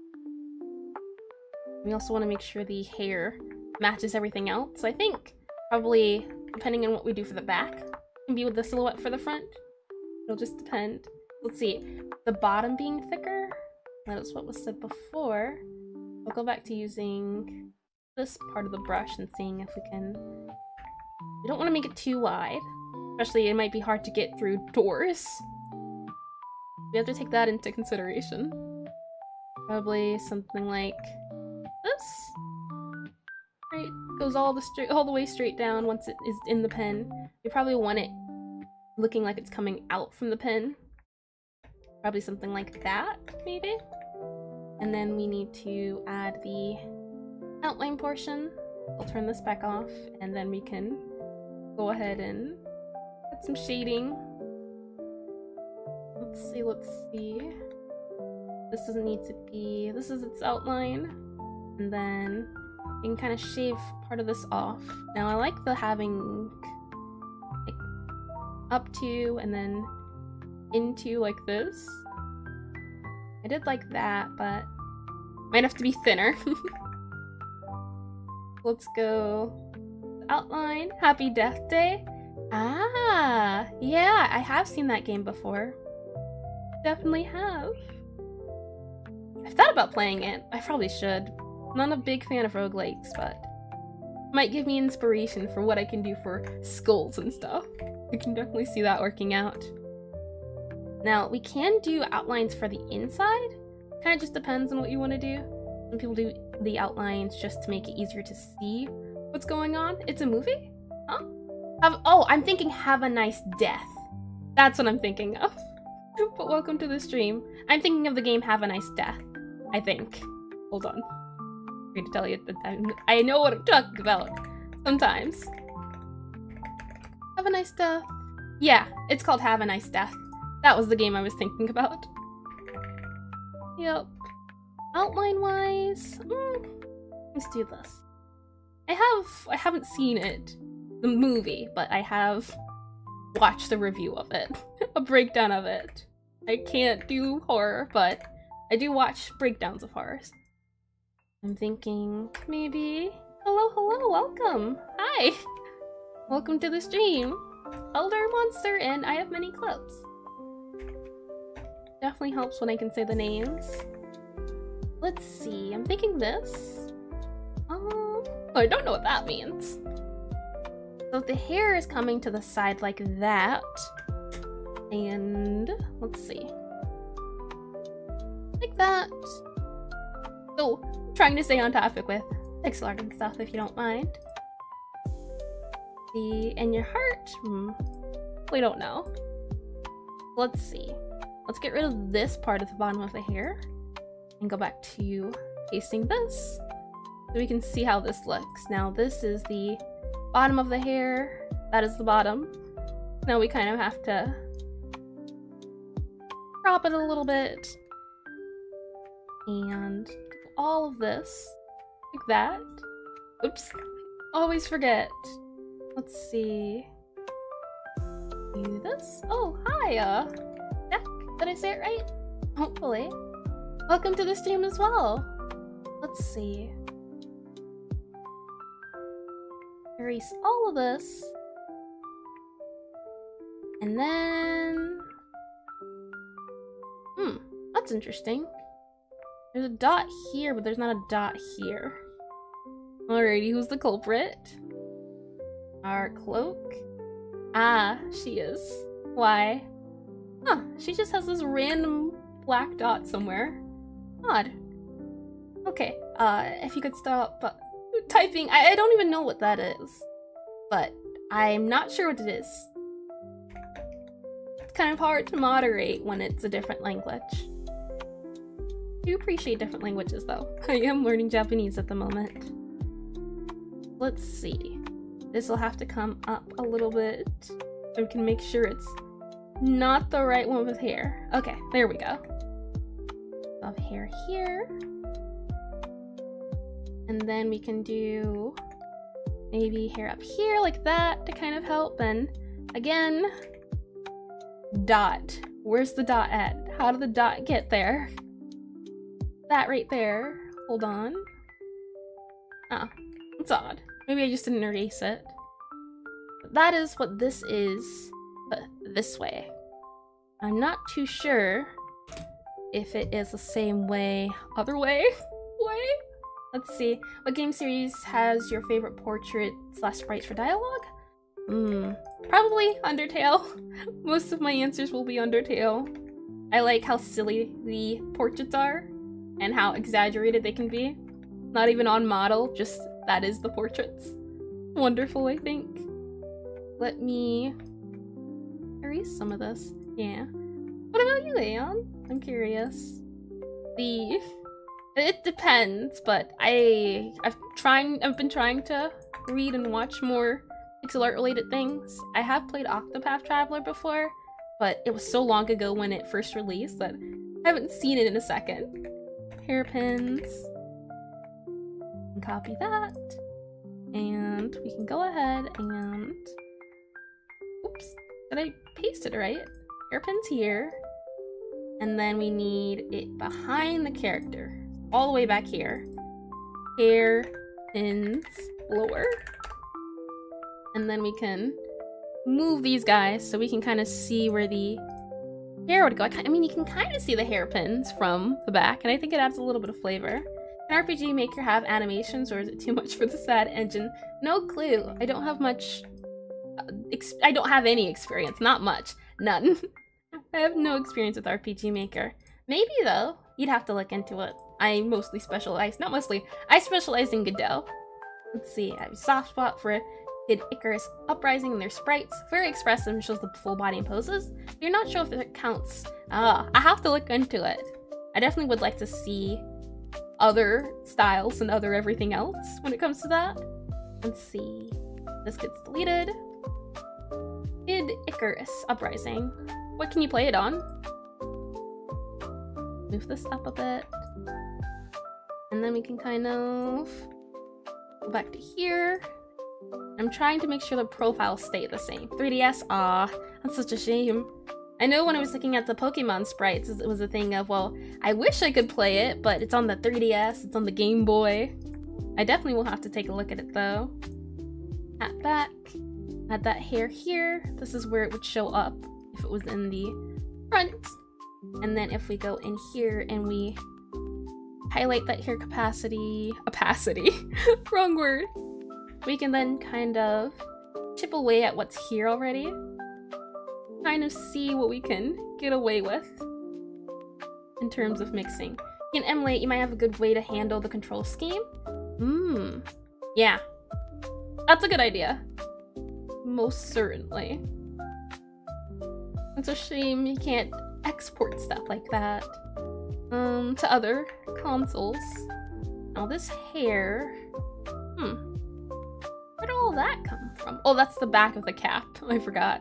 We also want to make sure the hair matches everything else. So I think probably, depending on what we do for the back, it can be with the silhouette for the front. It'll just depend. Let's see, the bottom being thicker, that is what was said before. I'll go back to using this part of the brush and seeing if we can... We don't want to make it too wide, especially it might be hard to get through doors. We have to take that into consideration. Probably something like this. Right, goes all the way straight down once it is in the pen. You probably want it looking like it's coming out from the pen. Probably something like that, maybe. And then we need to add the outline portion. We'll turn this back off, and then we can go ahead and add some shading. Let's see. This doesn't need to be, this is its outline. And then you can kind of shave part of this off. Now I like the having like up to and then into like this. I did like that, but might have to be thinner. Let's go outline. Happy Death Day. Ah, yeah, I have seen that game before. Definitely have. I've thought about playing it. I probably should. Not a big fan of roguelikes, but might give me inspiration for what I can do for skulls and stuff. I can definitely see that working out. Now, we can do outlines for the inside. Kind of just depends on what you want to do. Some people do the outlines just to make it easier to see what's going on. It's a movie? Huh? Oh, I'm thinking Have a Nice Death. That's what I'm thinking of. But welcome to the stream. I'm thinking of the game Have a Nice Death, I think. Hold on. I'm going to tell you that I know what I'm talking about sometimes. Have a Nice Death. Yeah, it's called Have a Nice Death. That was the game I was thinking about. Yep. Outline-wise, let's do this. I haven't seen it, the movie, but I have watched a review of it, a breakdown of it. I can't do horror, but I do watch breakdowns of horrors. I'm thinking maybe, hello, welcome, hi, welcome to the stream, Elder Monster, and I have many clips. Definitely helps when I can say the names. Let's see, I'm thinking this. I don't know what that means. So the hair is coming to the side like that. And let's see. Like that. So, I'm trying to stay on topic with Pixelart and stuff if you don't mind. And your heart? We don't know. Let's see. Let's get rid of this part at the bottom of the hair. And go back to pasting this so we can see how this looks. Now this is the bottom of the hair, that is the bottom. Now we kind of have to crop it a little bit and do all of this like that. Oops, always forget. Let's see. Do this. Oh, hi, Jack. Did I say it right? Hopefully. Welcome to the stream as well. Let's see. Erase all of this. And then... that's interesting. There's a dot here, but there's not a dot here. Alrighty, who's the culprit? Our cloak? Ah, she is. Why? Huh, she just has this random black dot somewhere. Odd. Okay, if you could stop typing. I don't even know what that is, but I'm not sure what it is. It's kind of hard to moderate when it's a different language. I do appreciate different languages though. I am learning Japanese at the moment. Let's see. This will have to come up a little bit so we can make sure it's not the right one with hair. Okay, there we go. Of hair here, and then we can do maybe hair up here like that to kind of help. And again, dot. Where's the dot at? How did the dot get there? That right there. Hold on. Oh, it's odd. Maybe I just didn't erase it. But that is what this is, but this way. I'm not too sure if it is the same way, other way? Let's see. What game series has your favorite portrait / sprites for dialogue? Probably Undertale. Most of my answers will be Undertale. I like how silly the portraits are and how exaggerated they can be. Not even on model, just that is the portraits. Wonderful, I think. Let me erase some of this. Yeah. What about you, Aeon? I'm curious. It depends, but I've been trying to read and watch more pixel art related things. I have played Octopath Traveler before, but it was so long ago when it first released that I haven't seen it in a second. Hairpins. Copy that. And we can go ahead and... Oops. Did I paste it right? Hairpins here. And then we need it behind the character. All the way back here. Hairpins lower. And then we can move these guys so we can kind of see where the hair would go. I mean, you can kind of see the hairpins from the back, and I think it adds a little bit of flavor. Can RPG Maker have animations, or is it too much for the sad engine? No clue. I don't have much... I don't have any experience. Not much. None. I have no experience with RPG Maker. Maybe, though. You'd have to look into it. I mostly specialize... Not mostly. I specialize in Godot. Let's see. I have a soft spot for Kid Icarus Uprising and their sprites. Very expressive and shows the full body and poses. You're not sure if it counts. I have to look into it. I definitely would like to see other styles and other everything else when it comes to that. Let's see. This gets deleted. Kid Icarus Uprising. What can you play it on? Move this up a bit. And then we can kind of go back to here. I'm trying to make sure the profiles stay the same. 3DS, that's such a shame. I know when I was looking at the Pokemon sprites, it was a thing of, well, I wish I could play it, but it's on the 3DS, it's on the Game Boy. I definitely will have to take a look at it though. Hat back, add that hair here. This is where it would show up if it was in the front. And then if we go in here and we highlight that hair opacity, wrong word. We can then kind of chip away at what's here already. Kind of see what we can get away with in terms of mixing. In Emulate, you might have a good way to handle the control scheme. Yeah. That's a good idea. Most certainly. It's a shame you can't export stuff like that to other consoles. Now this hair... Where did all that come from? Oh, that's the back of the cap. I forgot.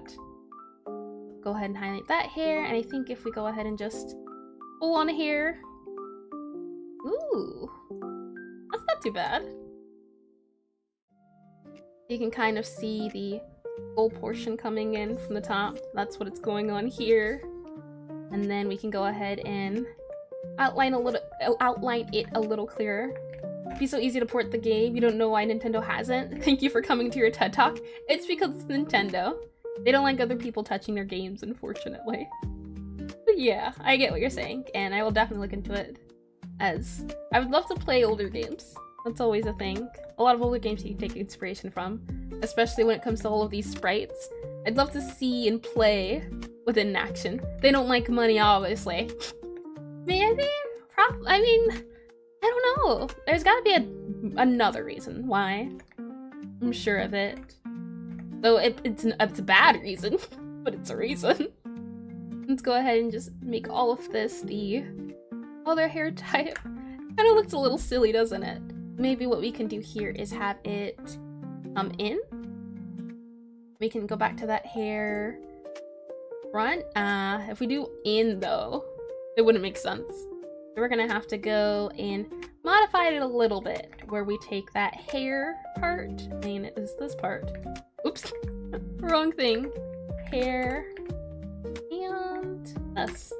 Go ahead and highlight that hair, and I think if we go ahead and just pull on a hair... Ooh. That's not too bad. You can kind of see the full portion coming in from the top. That's what it's going on here. And then we can go ahead and outline it a little clearer. It'd be so easy to port the game. You don't know why Nintendo hasn't. Thank you for coming to your TED Talk. It's because it's Nintendo. They don't like other people touching their games, unfortunately. But yeah, I get what you're saying, and I will definitely look into it, as I would love to play older games. That's always a thing. A lot of older games you can take inspiration from, especially when it comes to all of these sprites. I'd love to see and play within action. They don't like money, obviously. Maybe? I mean, I don't know. There's gotta be another reason why. I'm sure of it. Though it's a bad reason, but it's a reason. Let's go ahead and just make all of this the other hair type. Kinda looks a little silly, doesn't it? Maybe what we can do here is have it come in. We can go back to that hair front. If we do in though, it wouldn't make sense. So we're gonna have to go and modify it a little bit, where we take that hair part, and it is this part. Oops, wrong thing. Hair, and this.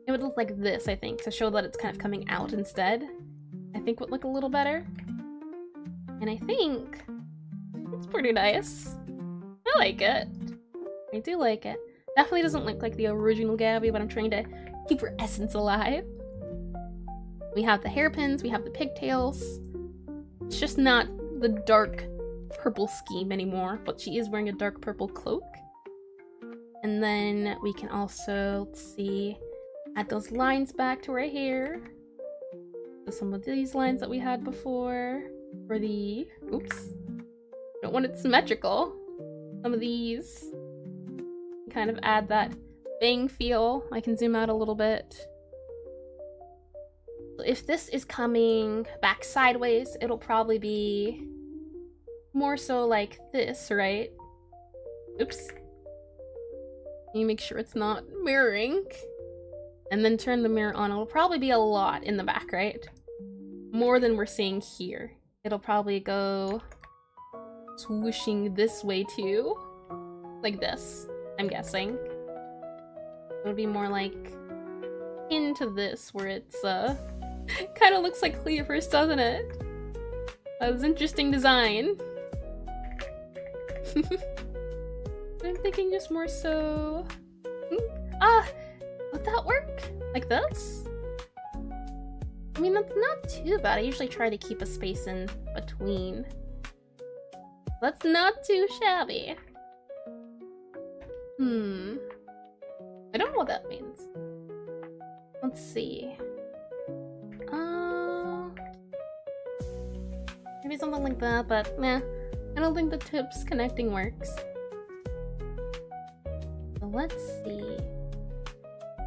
It would look like this, I think, to show that it's kind of coming out instead. I think would look a little better. And I think it's pretty nice. I like it. I do like it. Definitely doesn't look like the original Gabby, but I'm trying to keep her essence alive. We have the hairpins, we have the pigtails. It's just not the dark purple scheme anymore, but she is wearing a dark purple cloak. And then we can also, let's see, add those lines back to our hair. So some of these lines that we had before for the, oops, don't want it symmetrical. Some of these kind of add that bang feel. I can zoom out a little bit. So if this is coming back sideways, it'll probably be more so like this, right? Oops. You make sure it's not mirroring. And then turn the mirror on. It'll probably be a lot in the back, right? More than we're seeing here. It'll probably go swooshing this way too. Like this, I'm guessing. It'll be more like into this, where it's kind of looks like Cleover's, doesn't it? That was interesting design. I'm thinking just more so... would that work? Like this? I mean, that's not too bad. I usually try to keep a space in between. That's not too shabby. I don't know what that means. Let's see. Maybe something like that, but meh. I don't think the tips connecting works. So let's see.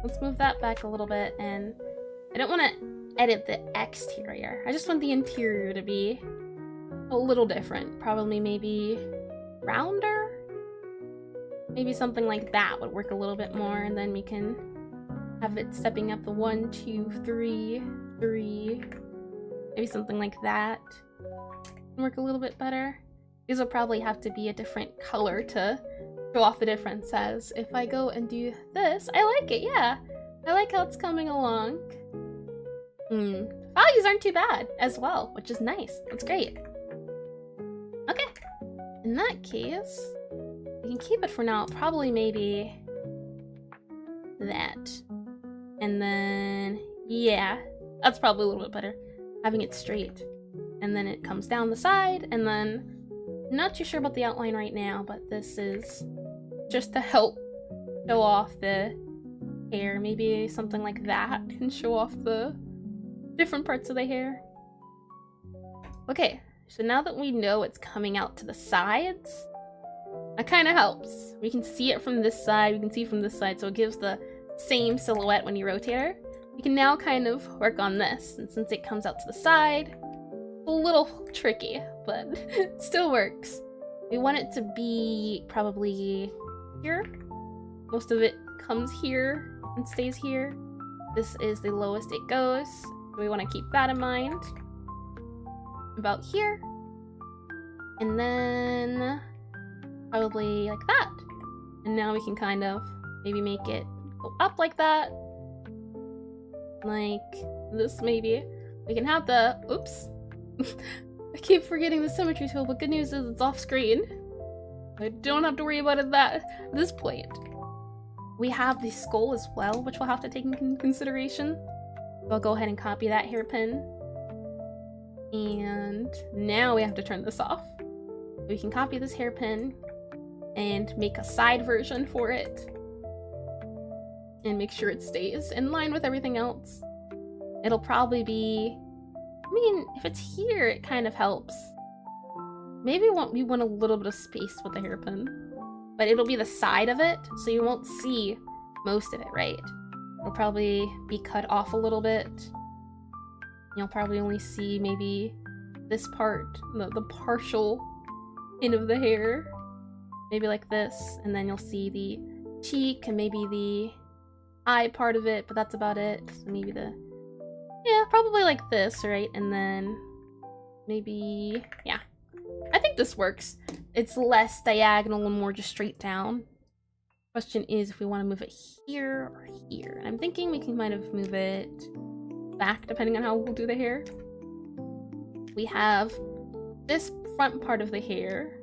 Let's move that back a little bit, and I don't want to edit the exterior. I just want the interior to be a little different. Probably maybe rounder? Maybe something like that would work a little bit more, and then we can have it stepping up the 1, 2, 3, 3. Maybe something like that. Work a little bit better. These will probably have to be a different color to show off the difference. As if I go and do this, I like it, yeah. I like how it's coming along. Values aren't too bad as well, which is nice. That's great. Okay. In that case, we can keep it for now. Probably maybe that. And then, yeah, that's probably a little bit better. Having it straight. And then it comes down the side, and then, not too sure about the outline right now, but this is just to help show off the hair. Maybe something like that can show off the different parts of the hair. Okay, so now that we know it's coming out to the sides, that kind of helps. We can see it from this side, we can see it from this side, so it gives the same silhouette when you rotate her. We can now kind of work on this, and since it comes out to the side, a little tricky, but it still works. We want it to be probably here. Most of it comes here and stays here. This is the lowest it goes. We want to keep that in mind. About here. And then probably like that. And now we can kind of maybe make it go up like that. Like this maybe. We can have the, oops. I keep forgetting the symmetry tool, but good news is it's off screen. I don't have to worry about it at this point. We have the skull as well, which we'll have to take into consideration. So I'll go ahead and copy that hairpin. And now we have to turn this off. We can copy this hairpin and make a side version for it. And make sure it stays in line with everything else. It'll probably be... I mean, if it's here, it kind of helps. Maybe we want a little bit of space with the hairpin. But it'll be the side of it, so you won't see most of it, right? It'll probably be cut off a little bit. You'll probably only see maybe this part, the partial end of the hair. Maybe like this, and then you'll see the cheek and maybe the eye part of it, but that's about it. So maybe yeah, probably like this, right? And then maybe, yeah. I think this works. It's less diagonal and more just straight down. Question is if we want to move it here or here. And I'm thinking we can kind of move it back depending on how we'll do the hair. We have this front part of the hair,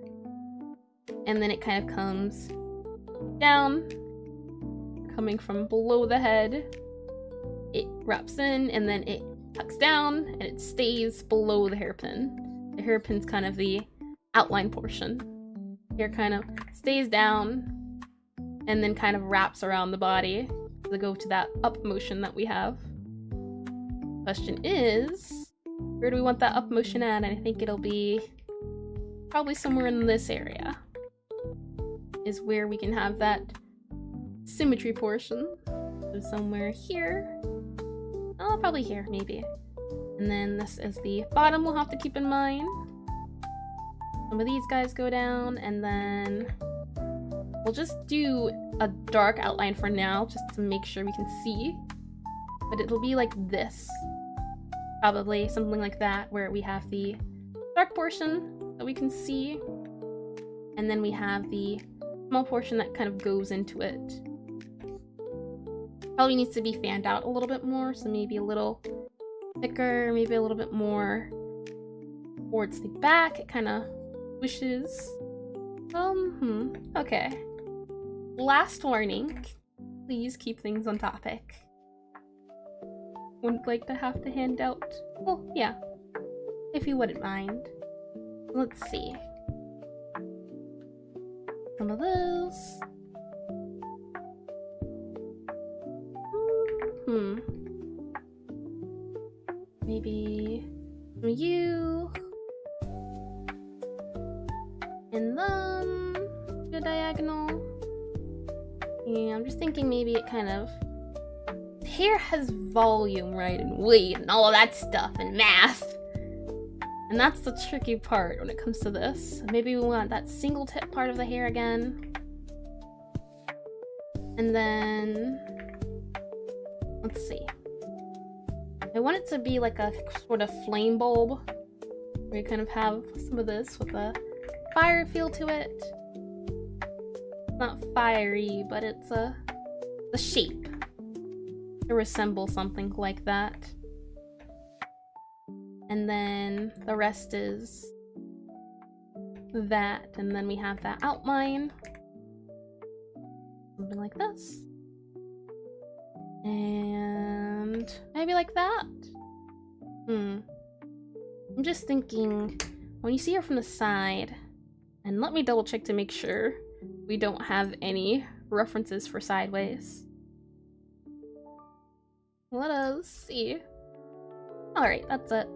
and then it kind of comes down, coming from below the head. It wraps in, and then it tucks down, and it stays below the hairpin. The hairpin's kind of the outline portion. Hair kind of stays down, and then kind of wraps around the body to go to that up motion that we have. Question is, where do we want that up motion at? And I think it'll be probably somewhere in this area is where we can have that symmetry portion. So somewhere here. Oh, probably here, maybe. And then this is the bottom we'll have to keep in mind. Some of these guys go down, and then we'll just do a dark outline for now, just to make sure we can see. But it'll be like this. Probably something like that, where we have the dark portion that we can see, and then we have the small portion that kind of goes into it. Probably needs to be fanned out a little bit more, so maybe a little thicker, maybe a little bit more towards the back. It kind of wishes. Okay. Last warning. Please keep things on topic. Wouldn't like to have to hand out. Well, yeah. If you wouldn't mind. Let's see. Some of those. Maybe some of you. And then the diagonal. Yeah, I'm just thinking maybe it kind of... Hair has volume, right? And weight and all of that stuff and math. And that's the tricky part when it comes to this. Maybe we want that single tip part of the hair again. And then... Let's see. I want it to be like a sort of flame bulb. Where you kind of have some of this with a fire feel to it. It's not fiery, but it's the shape. To resemble something like that. And then the rest is that. And then we have that outline. Something like this. And maybe like that. I'm just thinking, when you see her from the side, and let me double check to make sure we don't have any references for sideways. Let us see. Alright, that's it.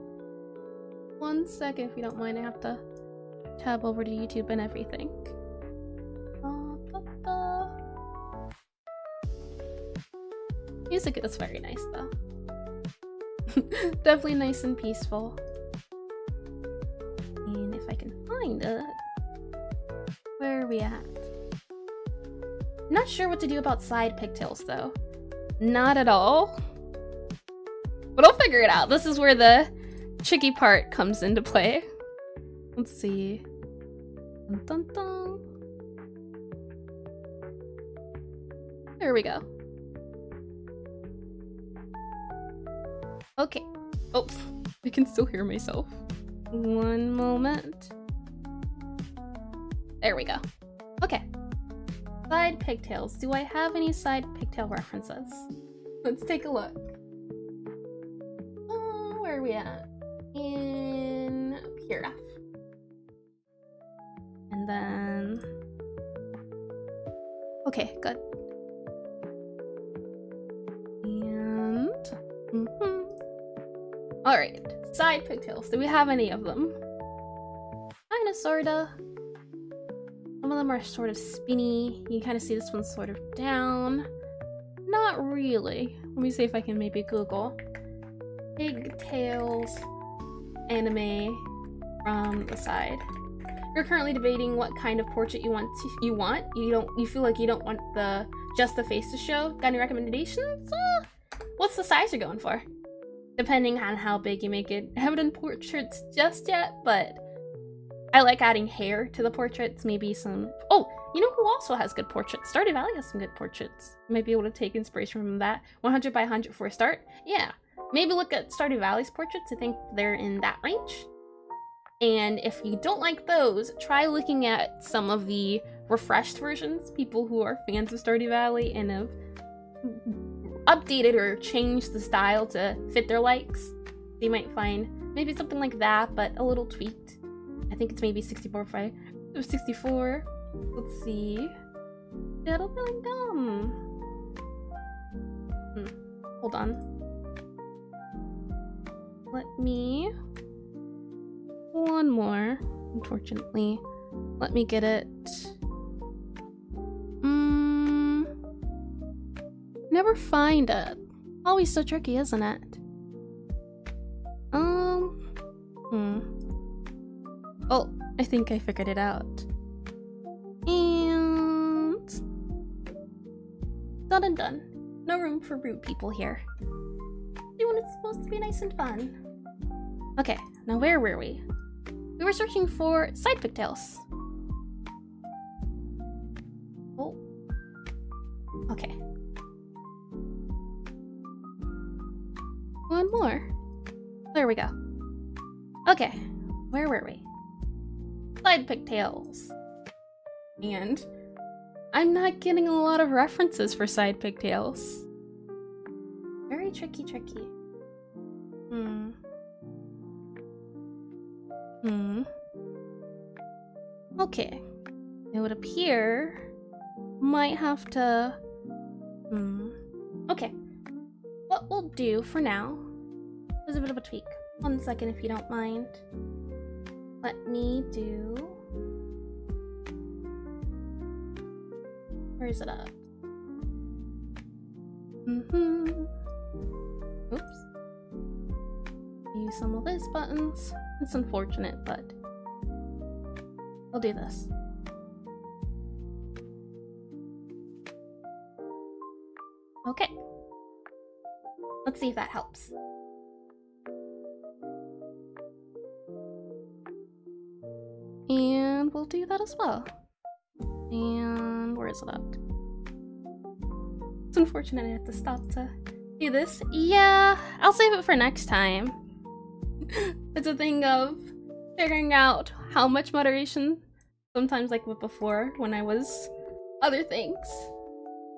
1 second if you don't mind, I have to tab over to YouTube and everything. Music is very nice though. Definitely nice and peaceful. And if I can find it, where are we at? I'm not sure what to do about side pigtails though. Not at all. But I'll figure it out. This is where the tricky part comes into play. Let's see. Dun, dun, dun. There we go. Okay. Oh, I can still hear myself. One moment. There we go. Okay. Side pigtails. Do I have any side pigtail references? Let's take a look. Where are we at? In Puref. And then... Okay, good. And... Alright, side pigtails. Do we have any of them? Kinda, sorta. Some of them are sort of spinny. You can kind of see this one's sort of down. Not really. Let me see if I can maybe Google pigtails anime from the side. You're currently debating what kind of portrait you want. You feel like you don't want just the face to show. Got any recommendations? What's the size you're going for? Depending on how big you make it. I haven't done portraits just yet, but I like adding hair to the portraits. Maybe some... Oh, you know who also has good portraits? Stardew Valley has some good portraits. You might be able to take inspiration from that. 100 by 100 for a start. Yeah. Maybe look at Stardew Valley's portraits. I think they're in that range. And if you don't like those, try looking at some of the refreshed versions. People who are fans of Stardew Valley and have updated or changed the style to fit their likes. You might find maybe something like that, but a little tweaked. I think it's maybe 64. Let's see. Little feeling dumb. Hold on. Let me... One more, unfortunately. Let me get it. Never find it. Always so tricky, isn't it? Oh, I think I figured it out. And... done and done. No room for rude people here. See when it's supposed to be nice and fun. Okay, now where were we? We were searching for side pigtails. Oh. Okay. One more. There we go. Okay, where were we? Side pigtails. And I'm not getting a lot of references for side pigtails. Very tricky. Okay. It would appear might have to... Okay. What we'll do for now is a bit of a tweak. 1 second if you don't mind. Let me do... Where is it at? Oops. Use some of these buttons. It's unfortunate, but I'll do this. Okay. Let's see if that helps. And we'll do that as well. And where is it at? It's unfortunate I have to stop to do this. Yeah, I'll save it for next time. It's a thing of figuring out how much moderation, sometimes like with before when I was other things.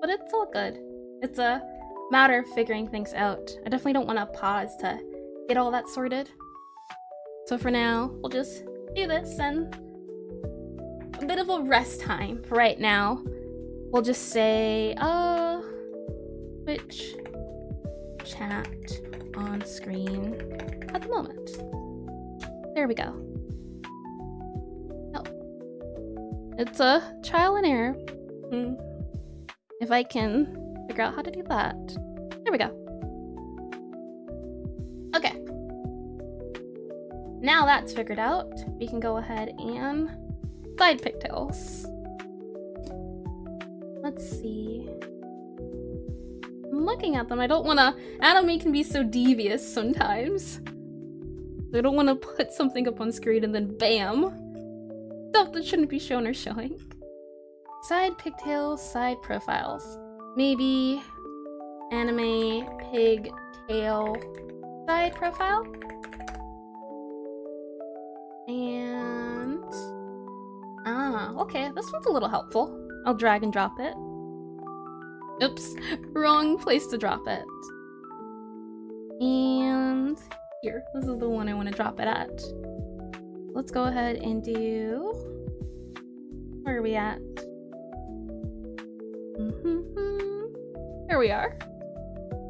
But it's all good. It's a matter of figuring things out. I definitely don't want to pause to get all that sorted. So for now, we'll just do this and a bit of a rest time for right now. We'll just say, Twitch chat on screen at the moment. There we go. Oh. It's a trial and error. If I can figure out how to do that. There we go. Okay. Now that's figured out, we can go ahead and side pigtails. Let's see. I'm looking at them. I don't want to... Anime can be so devious sometimes. I don't want to put something up on screen and then BAM! Stuff that shouldn't be shown or showing. Side pigtails, side profiles. Maybe anime pigtail side profile? And... okay, this one's a little helpful. I'll drag and drop it. Oops, wrong place to drop it. And here, this is the one I want to drop it at. Let's go ahead and do... Where are we at? Here we are.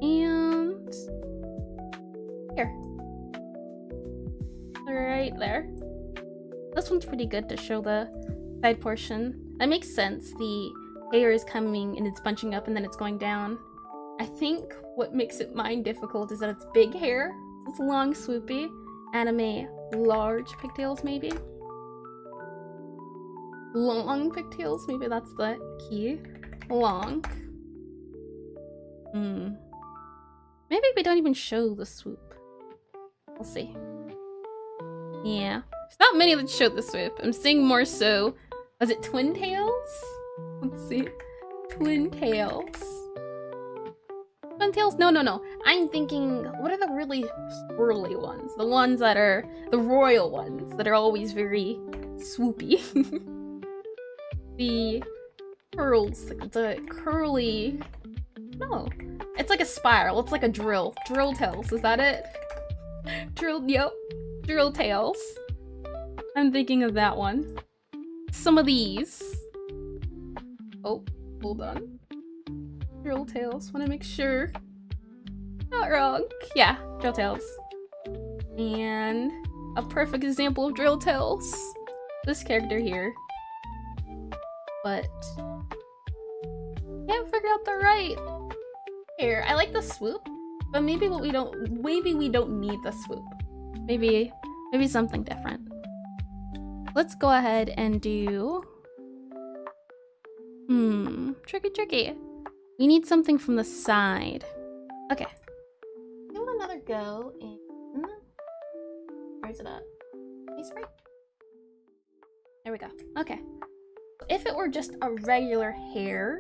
And... here. Right there. This one's pretty good to show the side portion. That makes sense. The hair is coming and it's bunching up and then it's going down. I think what makes it mine difficult is that it's big hair. It's long, swoopy. Anime large pigtails, maybe. Long pigtails, maybe that's the key. Long. Maybe we don't even show the swoop. We'll see. Yeah. There's not many that show the swoop. I'm seeing more so... Was it twin tails? Let's see. Twin tails. Twin tails? No. I'm thinking, what are the really swirly ones? The ones that are the royal ones that are always very swoopy. The curls, the curly... No. It's like a spiral. It's like a drill. Drill tails. Is that it? Yep. Drill tails. I'm thinking of that one. Some of these. Oh, Hold on. Drill tails. Want to make sure. Not wrong. Yeah, drill tails. And a perfect example of drill tails. This character here. But can't figure out the right hair. I like the swoop, but maybe we don't need the swoop. Maybe something different. Let's go ahead and do tricky. We need something from the side. Okay. Give it another go in where's it at? Aseprite? There we go. Okay. If it were just a regular hair,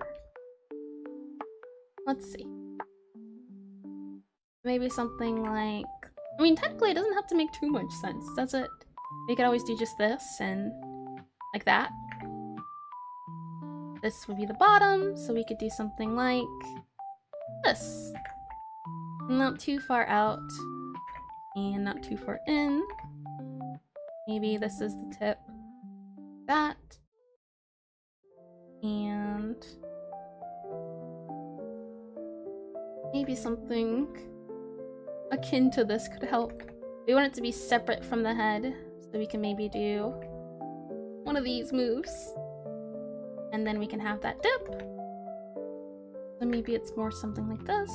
let's see. Maybe something like, I mean, technically it doesn't have to make too much sense, does it? We could always do just this and like that. This would be the bottom, so we could do something like this. Not too far out and not too far in. Maybe this is the tip. That. And maybe something akin to this could help. We want it to be separate from the head, so we can maybe do one of these moves. And then we can have that dip. So maybe it's more something like this.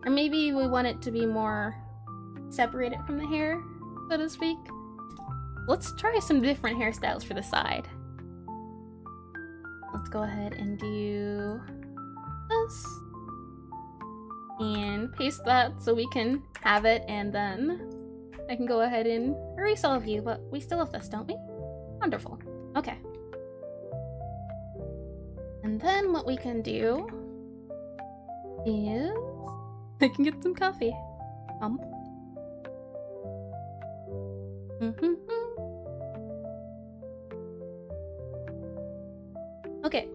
Or maybe we want it to be more separated from the hair, so to speak. Let's try some different hairstyles for the side. Let's go ahead and do this. And paste that so we can have it, and then I can go ahead and erase all of you, but we still have this, don't we? Wonderful. Okay. And then what we can do is I can get some coffee. Okay.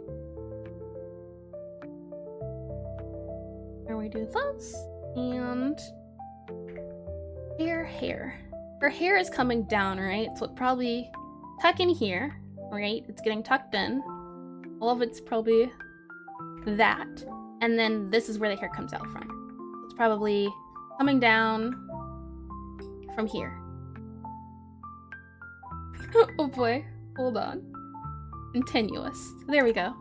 And we do this, and hair. Her hair is coming down, right? So it probably tuck in here, right? It's getting tucked in. All of it's probably that. And then this is where the hair comes out from. It's probably coming down from here. Oh boy, hold on. Continuous. There we go.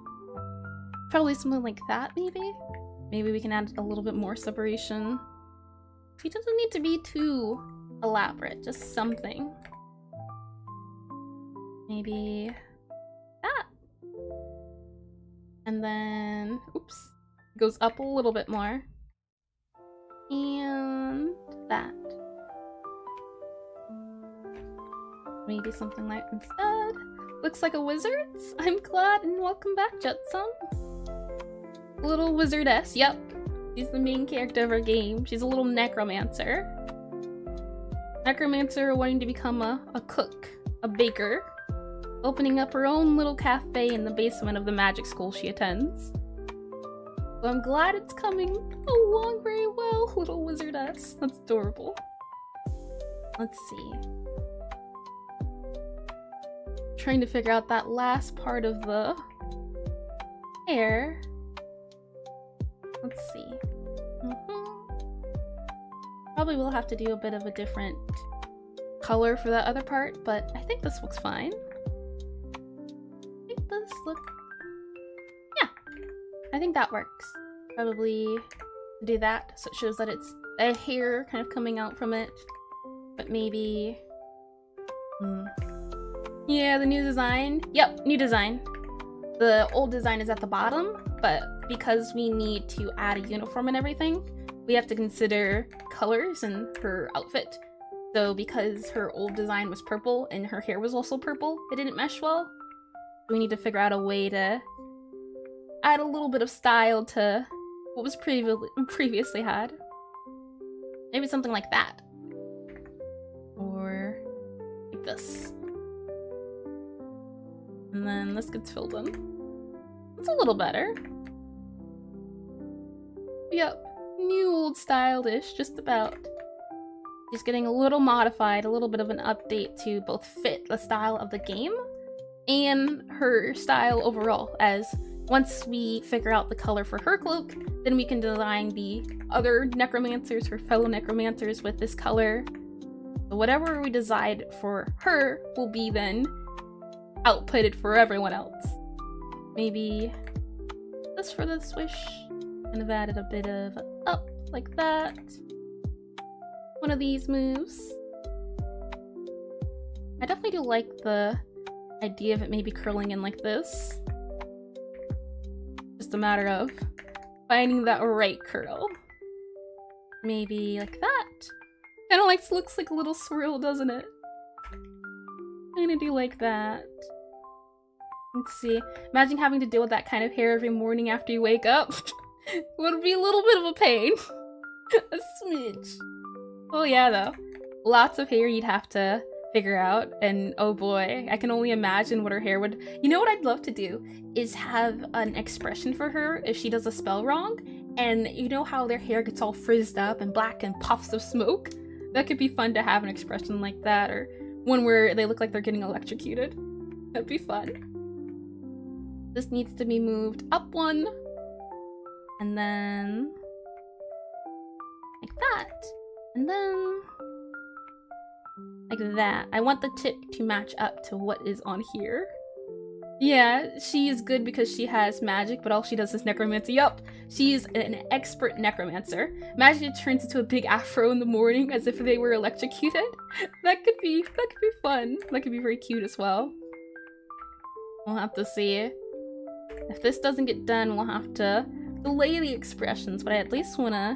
Probably something like that, maybe? Maybe we can add a little bit more separation. It doesn't need to be too elaborate, just something. Maybe that. And then, oops, goes up a little bit more. And that. Maybe something like instead. Looks like a wizard's. I'm glad, and welcome back, Jetson. Little wizardess, yep. She's the main character of our game. She's a little necromancer. Necromancer wanting to become a cook, a baker. Opening up her own little cafe in the basement of the magic school she attends. So I'm glad it's coming along very well, little wizardess. That's adorable. Let's see. Trying to figure out that last part of the hair. Let's see. Probably will have to do a bit of a different color for that other part, but I think this looks fine. Yeah, I think that works. Probably do that so it shows that it's a hair kind of coming out from it, but maybe yeah, the new design. Yep, new design. The old design is at the bottom, but because we need to add a uniform and everything, we have to consider colors in her outfit. So because her old design was purple and her hair was also purple, it didn't mesh well. We need to figure out a way to add a little bit of style to what was previously had. Maybe something like that. Or like this. And then this gets filled in. It's a little better. Yep, new old style-ish, just about. Just getting a little modified, a little bit of an update to both fit the style of the game and her style overall, as once we figure out the color for her cloak, then we can design the other necromancers, her fellow necromancers, with this color. So whatever we decide for her will be then outputted for everyone else. Maybe this for the swish. And I've added a bit of up like that. One of these moves. I definitely do like the idea of it maybe curling in like this. Just a matter of finding that right curl. Maybe like that. Kind of like looks like a little swirl, doesn't it? Kinda do like that. Let's see. Imagine having to deal with that kind of hair every morning after you wake up. Would be a little bit of a pain. A smidge. Oh yeah, though. Lots of hair you'd have to figure out, and oh boy, I can only imagine what her hair would— You know what I'd love to do? Is have an expression for her if she does a spell wrong, and you know how their hair gets all frizzed up and black and puffs of smoke? That could be fun to have an expression like that, or one where they look like they're getting electrocuted. That'd be fun. This needs to be moved up one, and then like that, and then like that. I want the tip to match up to what is on here. Yeah, she is good because she has magic, but all she does is necromancy. Yup, she's an expert necromancer. Imagine it turns into a big afro in the morning as if they were electrocuted. That could be fun. That could be very cute as well. We'll have to see. If this doesn't get done, we'll have to delay the expressions, but I at least wanna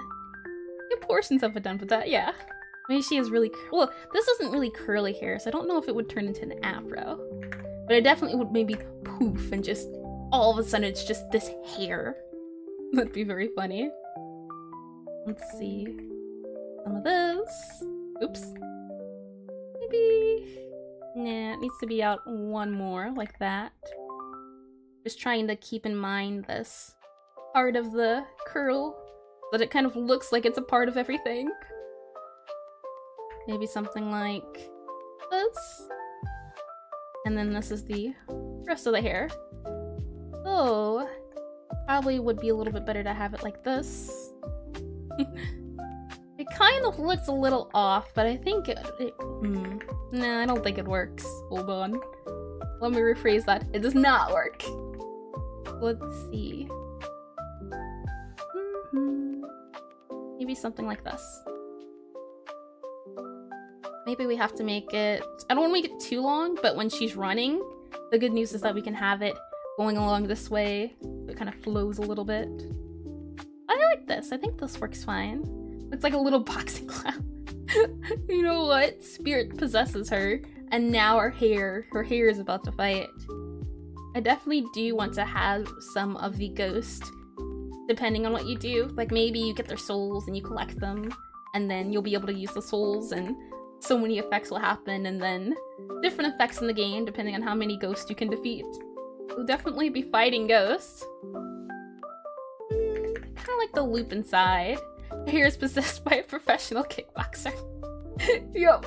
get portions of it done with that, yeah. Maybe she has really— well, this isn't really curly hair, so I don't know if it would turn into an afro. But it definitely would maybe poof and just all of a sudden it's just this hair. That'd be very funny. Let's see. Some of this. Oops. Maybe— nah, it needs to be out one more, like that. Just trying to keep in mind this part of the curl, that it kind of looks like it's a part of everything. Maybe something like this. And then this is the rest of the hair. So, probably would be a little bit better to have it like this. It kind of looks a little off, but I think nah, I don't think it works. Hold on. Let me rephrase that. It does not work. Let's see. Maybe something like this. Maybe we have to make it— I don't want to make it too long, but when she's running, the good news is that we can have it going along this way. It kind of flows a little bit. I like this. I think this works fine. It's like a little boxing clap. You know what? Spirit possesses her, and now her hair is about to fight. I definitely do want to have some of the ghost, depending on what you do. Like maybe you get their souls and you collect them, and then you'll be able to use the souls, and so many effects will happen, and then different effects in the game depending on how many ghosts you can defeat. We'll definitely be fighting ghosts. Kind of like the loop inside. Hair is possessed by a professional kickboxer. Yup.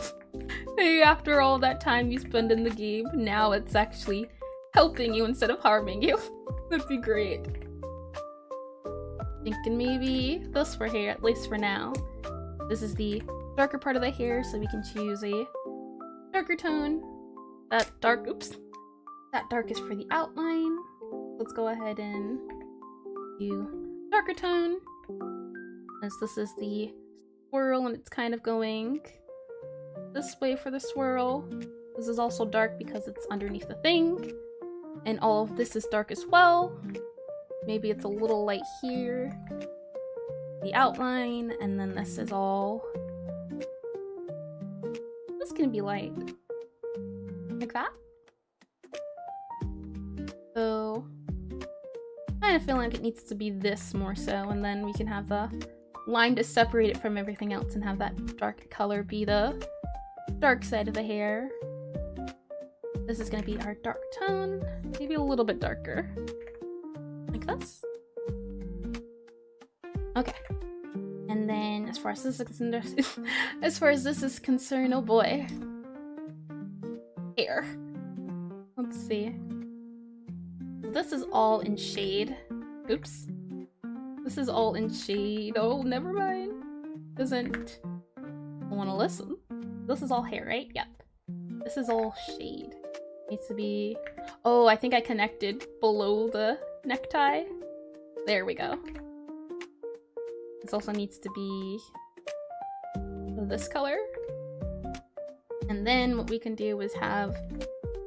Hey, after all that time you spend in the game, now it's actually helping you instead of harming you. That'd be great. Thinking maybe this for hair, at least for now. This is the darker part of the hair, so we can choose a darker tone. That dark is for the outline. Let's go ahead and do darker tone. As this is the swirl, and it's kind of going this way for the swirl. This is also dark because it's underneath the thing. And all of this is dark as well. Maybe it's a little light here. The outline, and then this is all— this can be light. Like that. So, I kind of feel like it needs to be this more so, and then we can have the line to separate it from everything else and have that dark color be the dark side of the hair. This is going to be our dark tone, maybe a little bit darker. Like this. Okay. And then as far as this is concerned, oh boy. Hair. Let's see. this is all in shade. Oops. This is all in shade. Oh, never mind. Doesn't want to listen. This is all hair, right? Yep. This is all shade. Needs to be... Oh, I think I connected below the necktie. There we go. This also needs to be this color. And then what we can do is have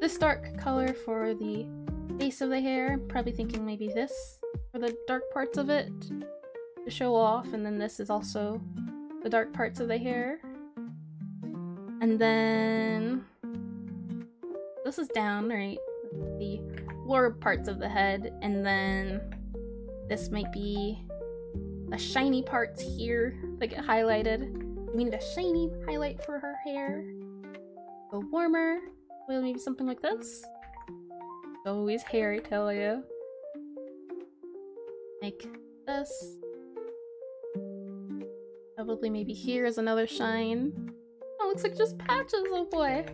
this dark color for the base of the hair. I'm probably thinking maybe this for the dark parts of it to show off. And then this is also the dark parts of the hair. And then this is down, right? The lower parts of the head. And then this might be the shiny parts here that get highlighted. We need a shiny highlight for her hair. Go warmer. Well, maybe something like this. Always hair, I tell you. Like this. Probably maybe here is another shine. Oh, looks like just patches, oh boy.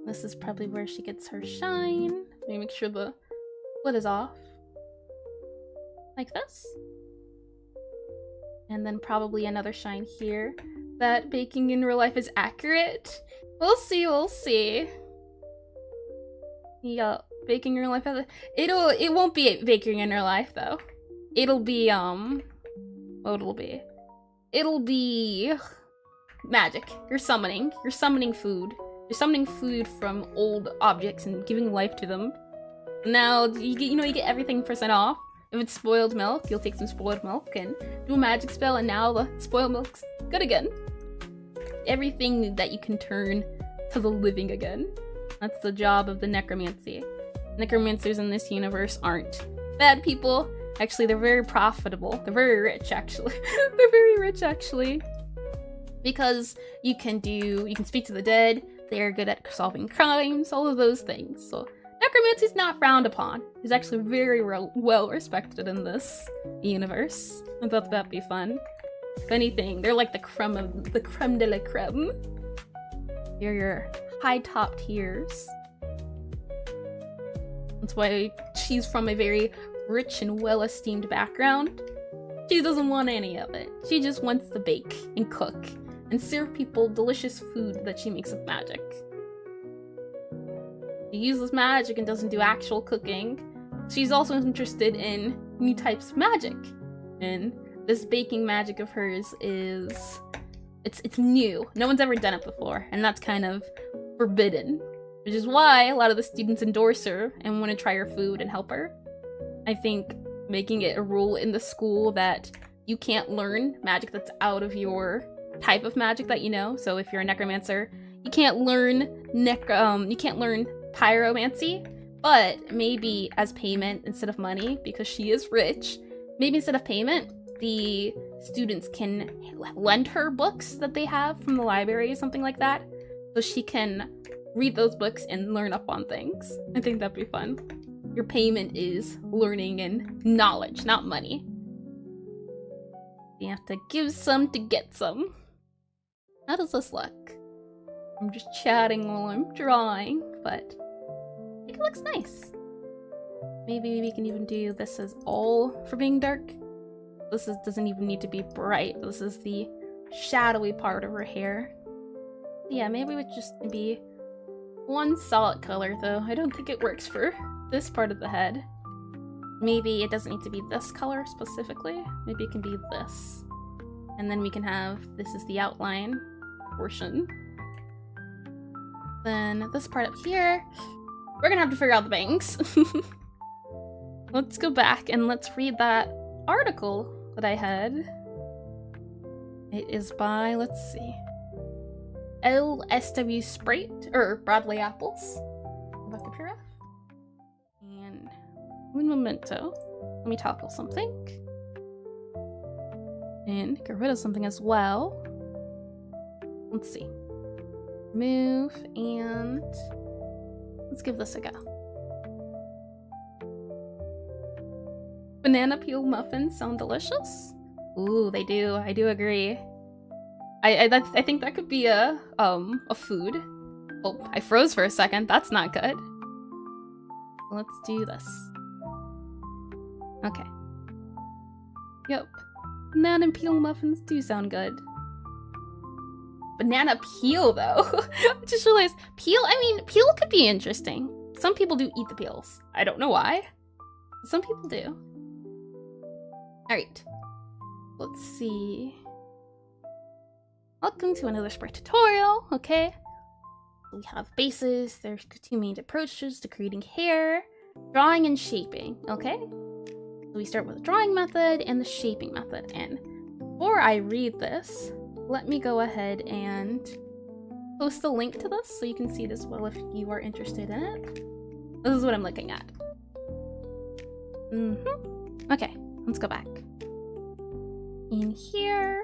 This is probably where she gets her shine. Let me make sure the split is off. Like this. And then probably another shine here. That baking in real life is accurate. We'll see, we'll see. Yeah, baking in real life has it won't be baking in real life though. It'll be what it'll be. It'll be magic. You're summoning food. You're summoning food from old objects and giving life to them. Now you get everything % off. If it's spoiled milk, you'll take some spoiled milk and do a magic spell, and now the spoiled milk's good again. Everything that you can turn to the living again. That's the job of the necromancy. Necromancers in this universe aren't bad people. Actually, they're very profitable. They're very rich, actually. They're very rich, actually. Because you can speak to the dead, they're good at solving crimes, all of those things. So necromancy is not frowned upon. It's actually very well respected in this universe. I thought that'd be fun. If anything, they're like the creme de la creme. You're your high top tiers. That's why she's from a very rich and well-esteemed background. She doesn't want any of it. She just wants to bake and cook and serve people delicious food that she makes with magic. She uses magic and doesn't do actual cooking. She's also interested in new types of magic. And this baking magic of hers is... It's new. No one's ever done it before, and that's kind of forbidden. Which is why a lot of the students endorse her and want to try her food and help her. I think making it a rule in the school that you can't learn magic that's out of your type of magic that you know. So if you're a necromancer, you can't learn pyromancy, but maybe as payment instead of money, because she is rich, maybe instead of payment, the students can lend her books that they have from the library or something like that, so she can read those books and learn up on things. I think that'd be fun. Your payment is learning and knowledge, not money. You have to give some to get some. How does this look? I'm just chatting while I'm drawing, but I think it looks nice. Maybe we can even do this as all for being dark. Doesn't even need to be bright. This is the shadowy part of her hair. Yeah, maybe it would just be one solid color though. I don't think it works for this part of the head. Maybe it doesn't need to be this color specifically. Maybe it can be this. And then we can have, this is the outline portion. Then this part up here, we're gonna have to figure out the bangs. Let's go back and let's read that article that I had. It is by, let's see, LSW Sprite, or Broadway Apples. About the giraffe. And un momento. Let me toggle something. And get rid of something as well. Let's see. Move, and let's give this a go. Banana peel muffins sound delicious? Ooh, they do. I do agree. I think that could be a food. Oh, I froze for a second. That's not good. Let's do this. Okay. Yep. Banana and peel muffins do sound good. Banana peel, though. I just realized peel. I mean, peel could be interesting. Some people do eat the peels. I don't know why. Some people do. Alright. Let's see. Welcome to another Sprite tutorial, okay? We have bases. There's two main approaches to creating hair. Drawing and shaping, okay? So we start with the drawing method and the shaping method. And before I read this, let me go ahead and post a link to this so you can see this well if you are interested in it. This is what I'm looking at. Okay, let's go back. In here,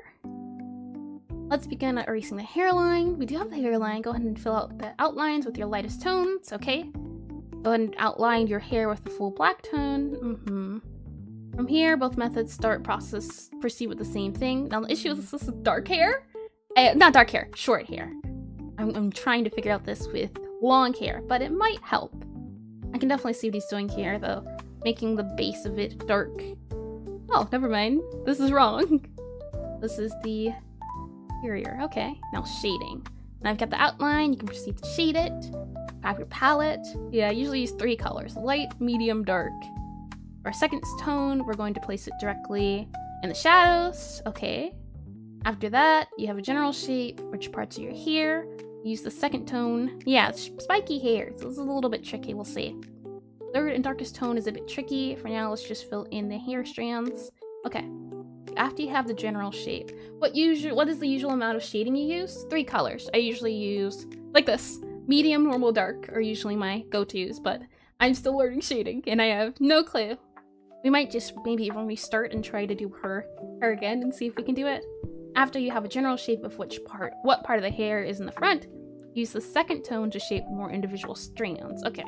let's begin at erasing the hairline. We do have the hairline. Go ahead and fill out the outlines with your lightest tones, okay? Go ahead and outline your hair with the full black tone. From here, both methods proceed with the same thing. Now the issue is this is dark hair. Not dark hair, short hair. I'm trying to figure out this with long hair, but it might help. I can definitely see what he's doing here, though. Making the base of it dark. Oh, never mind. This is wrong. This is the interior. Okay, now shading. Now I've got the outline. You can proceed to shade it. Grab your palette. Yeah, I usually use 3 colors. Light, medium, dark. For our second tone, we're going to place it directly in the shadows. Okay. After that, you have a general shape, which parts of your hair. Use the second tone. Yeah, it's spiky hair, so this is a little bit tricky, we'll see. Third and darkest tone is a bit tricky. For now, let's just fill in the hair strands. Okay. After you have the general shape, what is the usual amount of shading you use? 3 colors. I usually use, like this. Medium, normal, dark are usually my go-tos, but I'm still learning shading, and I have no clue. We might just maybe even restart and try to do her again and see if we can do it. After you have a general shape of what part of the hair is in the front, use the second tone to shape more individual strands. Okay.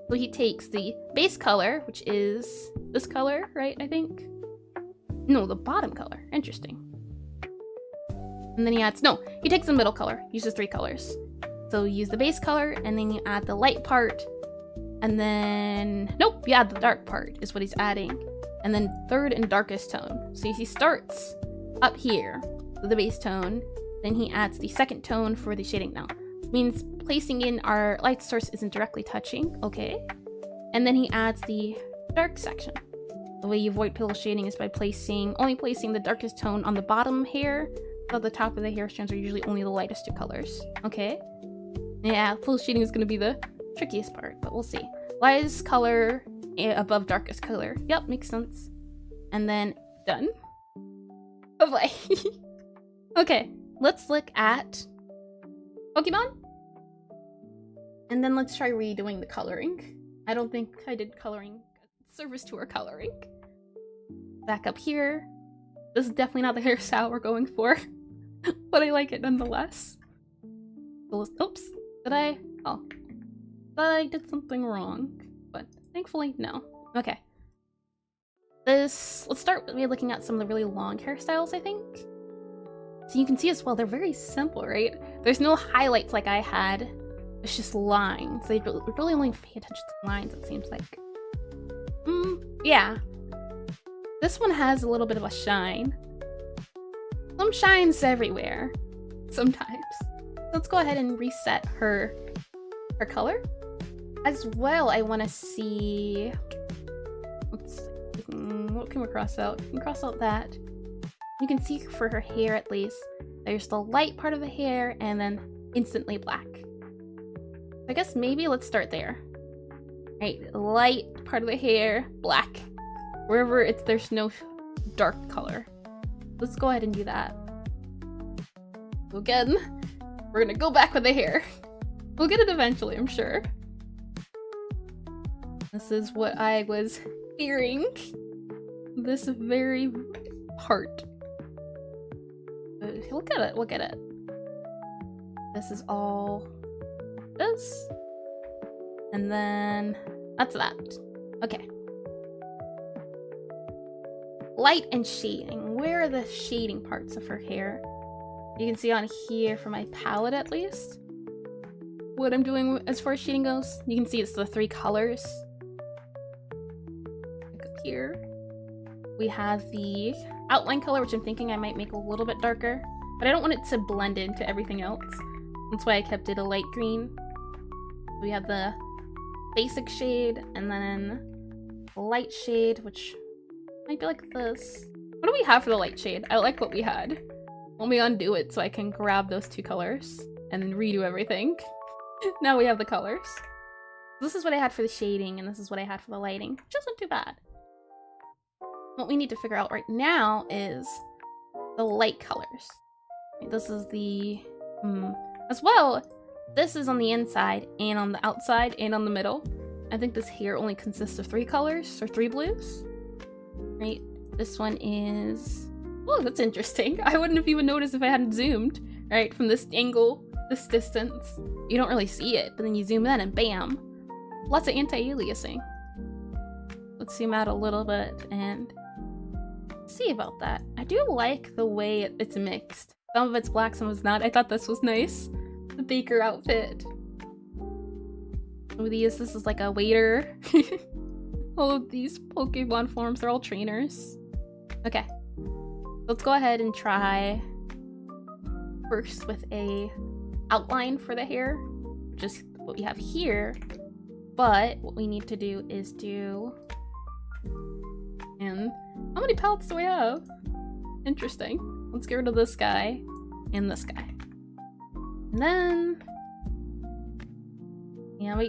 So he takes the base color, which is this color, right, I think? No, the bottom color. Interesting. And then he takes the middle color, uses 3 colors. So you use the base color, and then you add the light part, and then, nope, you add the dark part is what he's adding. And then third and darkest tone. So he starts up here with the base tone, then he adds the second tone for the shading now. It means placing in our light source isn't directly touching, okay? And then he adds the dark section. The way you avoid pillow shading is by only placing the darkest tone on the bottom hair, so the top of the hair strands are usually only the lightest 2 colors, okay? Yeah, pillow shading is going to be the trickiest part, but we'll see. Lightest color above darkest color. Yep, makes sense. And then done. Oh boy. Okay, let's look at Pokemon. And then let's try redoing the coloring. I don't think I did coloring service to our coloring. Back up here. This is definitely not the hairstyle we're going for, but I like it nonetheless. Oops, did I? Oh, thought I did something wrong, but thankfully no. Okay. Let's start with looking at some of the really long hairstyles, I think. So you can see as well, they're very simple, right? There's no highlights like I had. It's just lines. They really only pay attention to lines, it seems like. Yeah. This one has a little bit of a shine. Some shines everywhere. Sometimes. Let's go ahead and reset her color. As well, I want to see... Let's see. What can we cross out? We can cross out that. You can see for her hair, at least, there's the light part of the hair and then instantly black. I guess maybe let's start there. Right, light part of the hair, black. Wherever there's no dark color. Let's go ahead and do that. Again, we're gonna go back with the hair. We'll get it eventually, I'm sure. This is what I was fearing. This very part. Look at it, look at it. This is all this. And then that's that. Okay. Light and shading. Where are the shading parts of her hair? You can see on here for my palette at least. What I'm doing as far as shading goes. You can see it's the 3 colors. here. We have the outline color, which I'm thinking I might make a little bit darker, but I don't want it to blend into everything else. That's why I kept it a light green. We have the basic shade, and then light shade, which might be like this. What do we have for the light shade? I like what we had. Let me undo it so I can grab those two colors and then redo everything. Now we have the colors. This is what I had for the shading, and this is what I had for the lighting, which isn't too bad. What we need to figure out right now is the light colors. This is the, as well, this is on the inside and on the outside and on the middle. I think this here only consists of 3 colors or 3 blues. Right, this one is, oh, that's interesting. I wouldn't have even noticed if I hadn't zoomed, right? From this angle, this distance, you don't really see it, but then you zoom in and bam, lots of anti-aliasing. Let's zoom out a little bit and see about that. I do like the way it's mixed. Some of it's black, some of it's not. I thought this was nice. The baker outfit. Some of these, this is like a waiter. All of these Pokemon forms, they're all trainers. Okay. Let's go ahead and try first with a outline for the hair. Just what we have here. But what we need to do is do... And how many palettes do we have? Interesting. Let's get rid of this guy and this guy. And then... Yeah,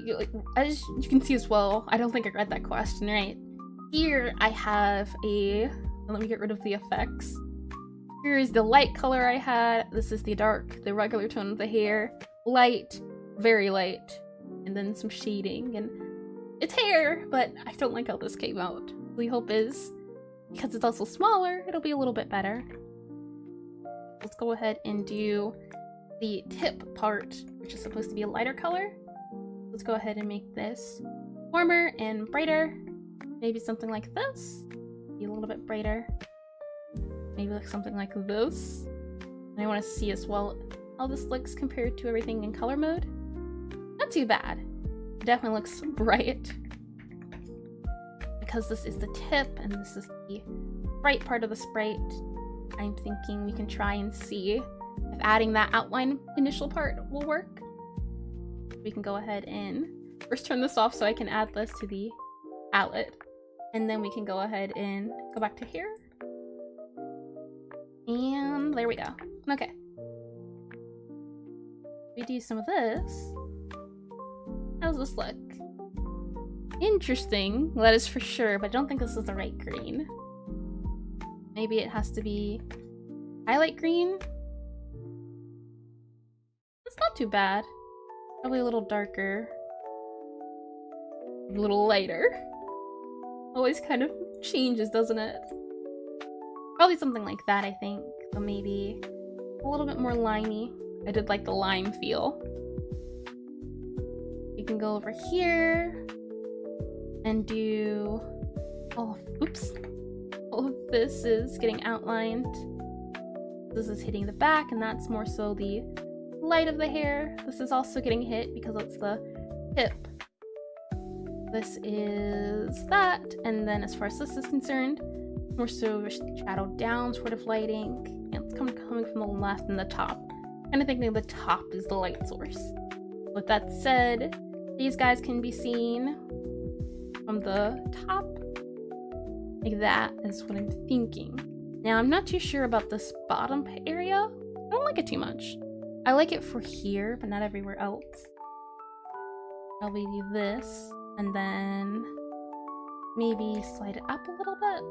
as you can see as well, I don't think I read that question right. Here I have a... Let me get rid of the effects. Here is the light color I had. This is the dark, the regular tone of the hair. Light, very light. And then some shading. And it's hair, but I don't like how this came out. The hope is, because it's also smaller, it'll be a little bit better. Let's go ahead and do the tip part, which is supposed to be a lighter color. Let's go ahead and make this warmer and brighter. Maybe something like this. Be a little bit brighter. Maybe like something like this. And I want to see as well how this looks compared to everything in color mode. Not too bad. It definitely looks bright. Because this is the tip and this is the bright part of the sprite, I'm thinking we can try and see if adding that outline initial part will work. We can go ahead and first turn this off so I can add this to the palette. And then we can go ahead and go back to here. And there we go. Okay. We do some of this. How does this look? Interesting, that is for sure, but I don't think this is the right green. Maybe it has to be highlight green? It's not too bad. Probably a little darker. A little lighter. Always kind of changes, doesn't it? Probably something like that, I think. So maybe a little bit more limey. I did like the lime feel. You can go over here and do all of this is getting outlined. This is hitting the back, and that's more so the light of the hair. This is also getting hit because it's the tip. This is that, and then as far as this is concerned, more so shadow down sort of lighting. And it's coming from the left and the top. Kind of thinking the top is the light source. With that said, these guys can be seen from the top. Like that is what I'm thinking. Now, I'm not too sure about this bottom area. I don't like it too much. I like it for here, but not everywhere else. Probably do this, and then maybe slide it up a little bit.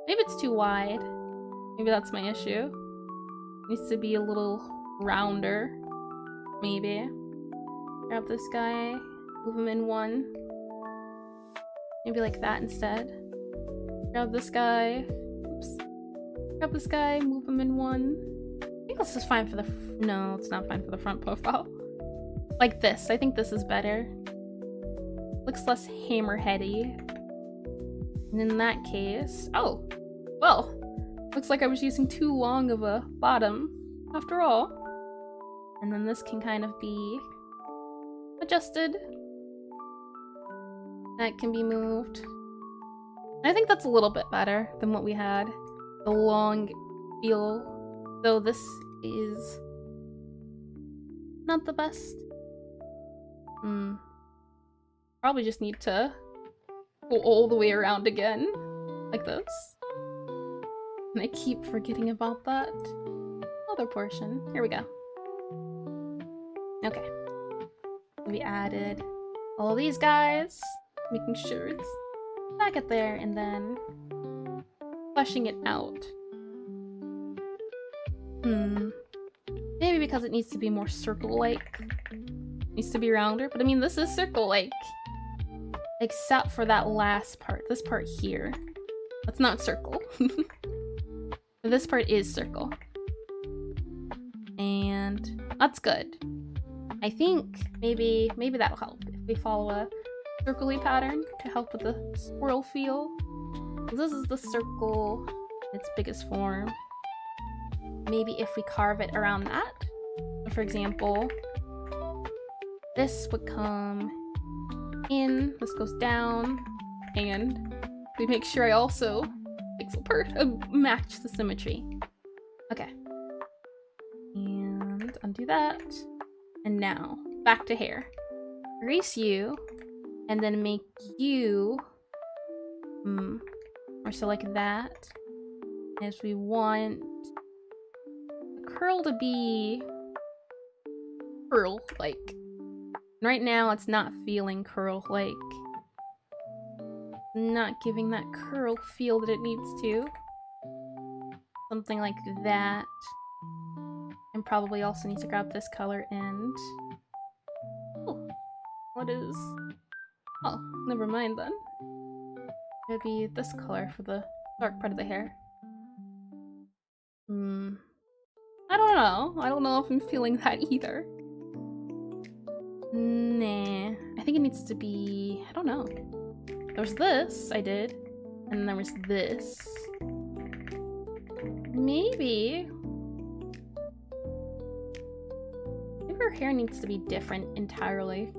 Maybe it's too wide. Maybe that's my issue. It needs to be a little rounder. Maybe. Grab this guy, move him in one. Maybe like that instead. Grab this guy. Oops. Grab this guy, move him in one. I think this is fine for the no, it's not fine for the front profile. Like this. I think this is better. Looks less hammerheady. And in that case... Oh! Well, looks like I was using too long of a bottom, after all. And then this can kind of be adjusted. That can be moved. I think that's a little bit better than what we had. The long feel, though this is not the best. Probably just need to go all the way around again, like this. And I keep forgetting about that other portion. Here we go. Okay. We added all these guys, making sure it's back at there, and then fleshing it out. Maybe because it needs to be more circle-like. Needs to be rounder, but I mean, this is circle-like. Except for that last part. This part here. That's not circle. This part is circle. And that's good. I think maybe that'll help if we follow a circle-y pattern to help with the swirl feel. This is the circle in its biggest form. Maybe if we carve it around that. So for example, this would come in, this goes down, and we make sure I also match the symmetry. Okay. And undo that. And now, back to hair. Erase you, and then make you or so like that. As we want the curl to be curl-like. Right now, it's not feeling curl-like. Not giving that curl feel that it needs to. Something like that. And probably also need to grab this color and... Oh, what is... Oh, never mind then. It'd be this color for the dark part of the hair. I don't know. I don't know if I'm feeling that either. Nah. I think it needs to be... I don't know. There's this, I did. And then there was this. Maybe her hair needs to be different entirely.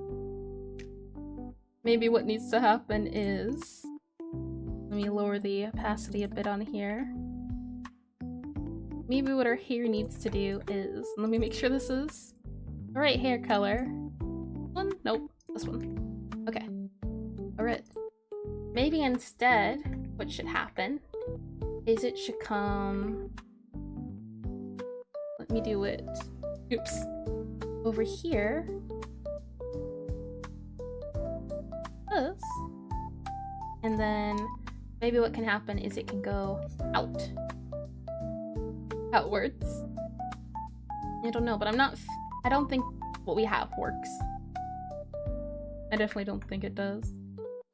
Maybe what needs to happen is... Let me lower the opacity a bit on here. Maybe what her hair needs to do is... Let me make sure this is the right hair color. One? Nope. This one. Okay. Alright. Maybe instead, what should happen is it should come... Let me do it. Oops. Over here. This. And then maybe what can happen is it can go out. Outwards. I don't know, but I don't think what we have works. I definitely don't think it does.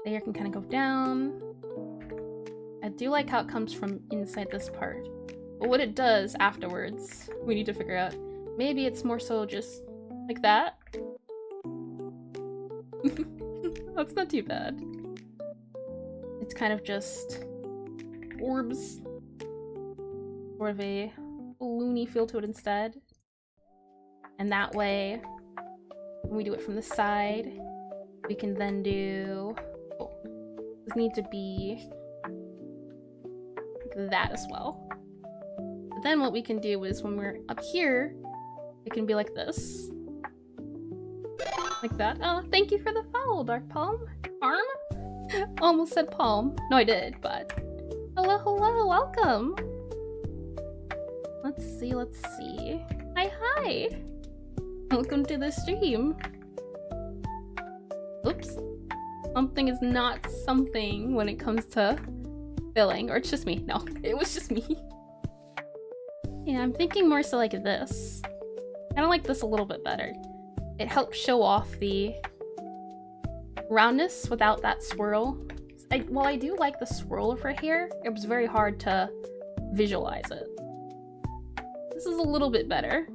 The hair can kind of go down. I do like how it comes from inside this part. But what it does afterwards, we need to figure out. Maybe it's more so just like that. That's not too bad. It's kind of just orbs. Sort of a balloony feel to it instead. And that way, when we do it from the side, we can then do... Oh, this needs to be like that as well. But then what we can do is when we're up here, it can be like this. Like that. Oh, thank you for the follow, Dark Palm. Arm? Almost said palm. No, I did, but... Hello, hello, welcome! Let's see, let's see. Hi, hi! Welcome to the stream. Oops. Something is not something when it comes to filling. Or it's just me. No, it was just me. Yeah, I'm thinking more so like this. I don't like this a little bit better. It helps show off the roundness without that swirl. While I do like the swirl of her hair, it was very hard to visualize it. This is a little bit better.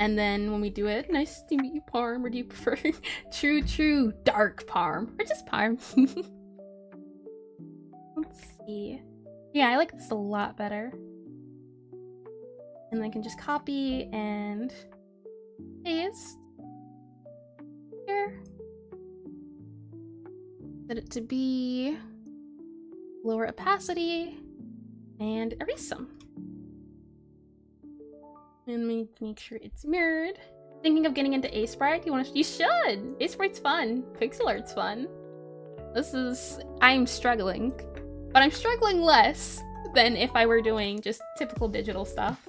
And then when we do it, nice to meet you, Parm, or do you prefer true dark Parm? Or just Parm? Let's see. Yeah, I like this a lot better. And I can just copy and paste here. Set it to be lower opacity and erase some. And make sure it's mirrored. Thinking of getting into Aseprite? You should! Aseprite's fun. Pixelart's fun. I'm struggling. But I'm struggling less than if I were doing just typical digital stuff.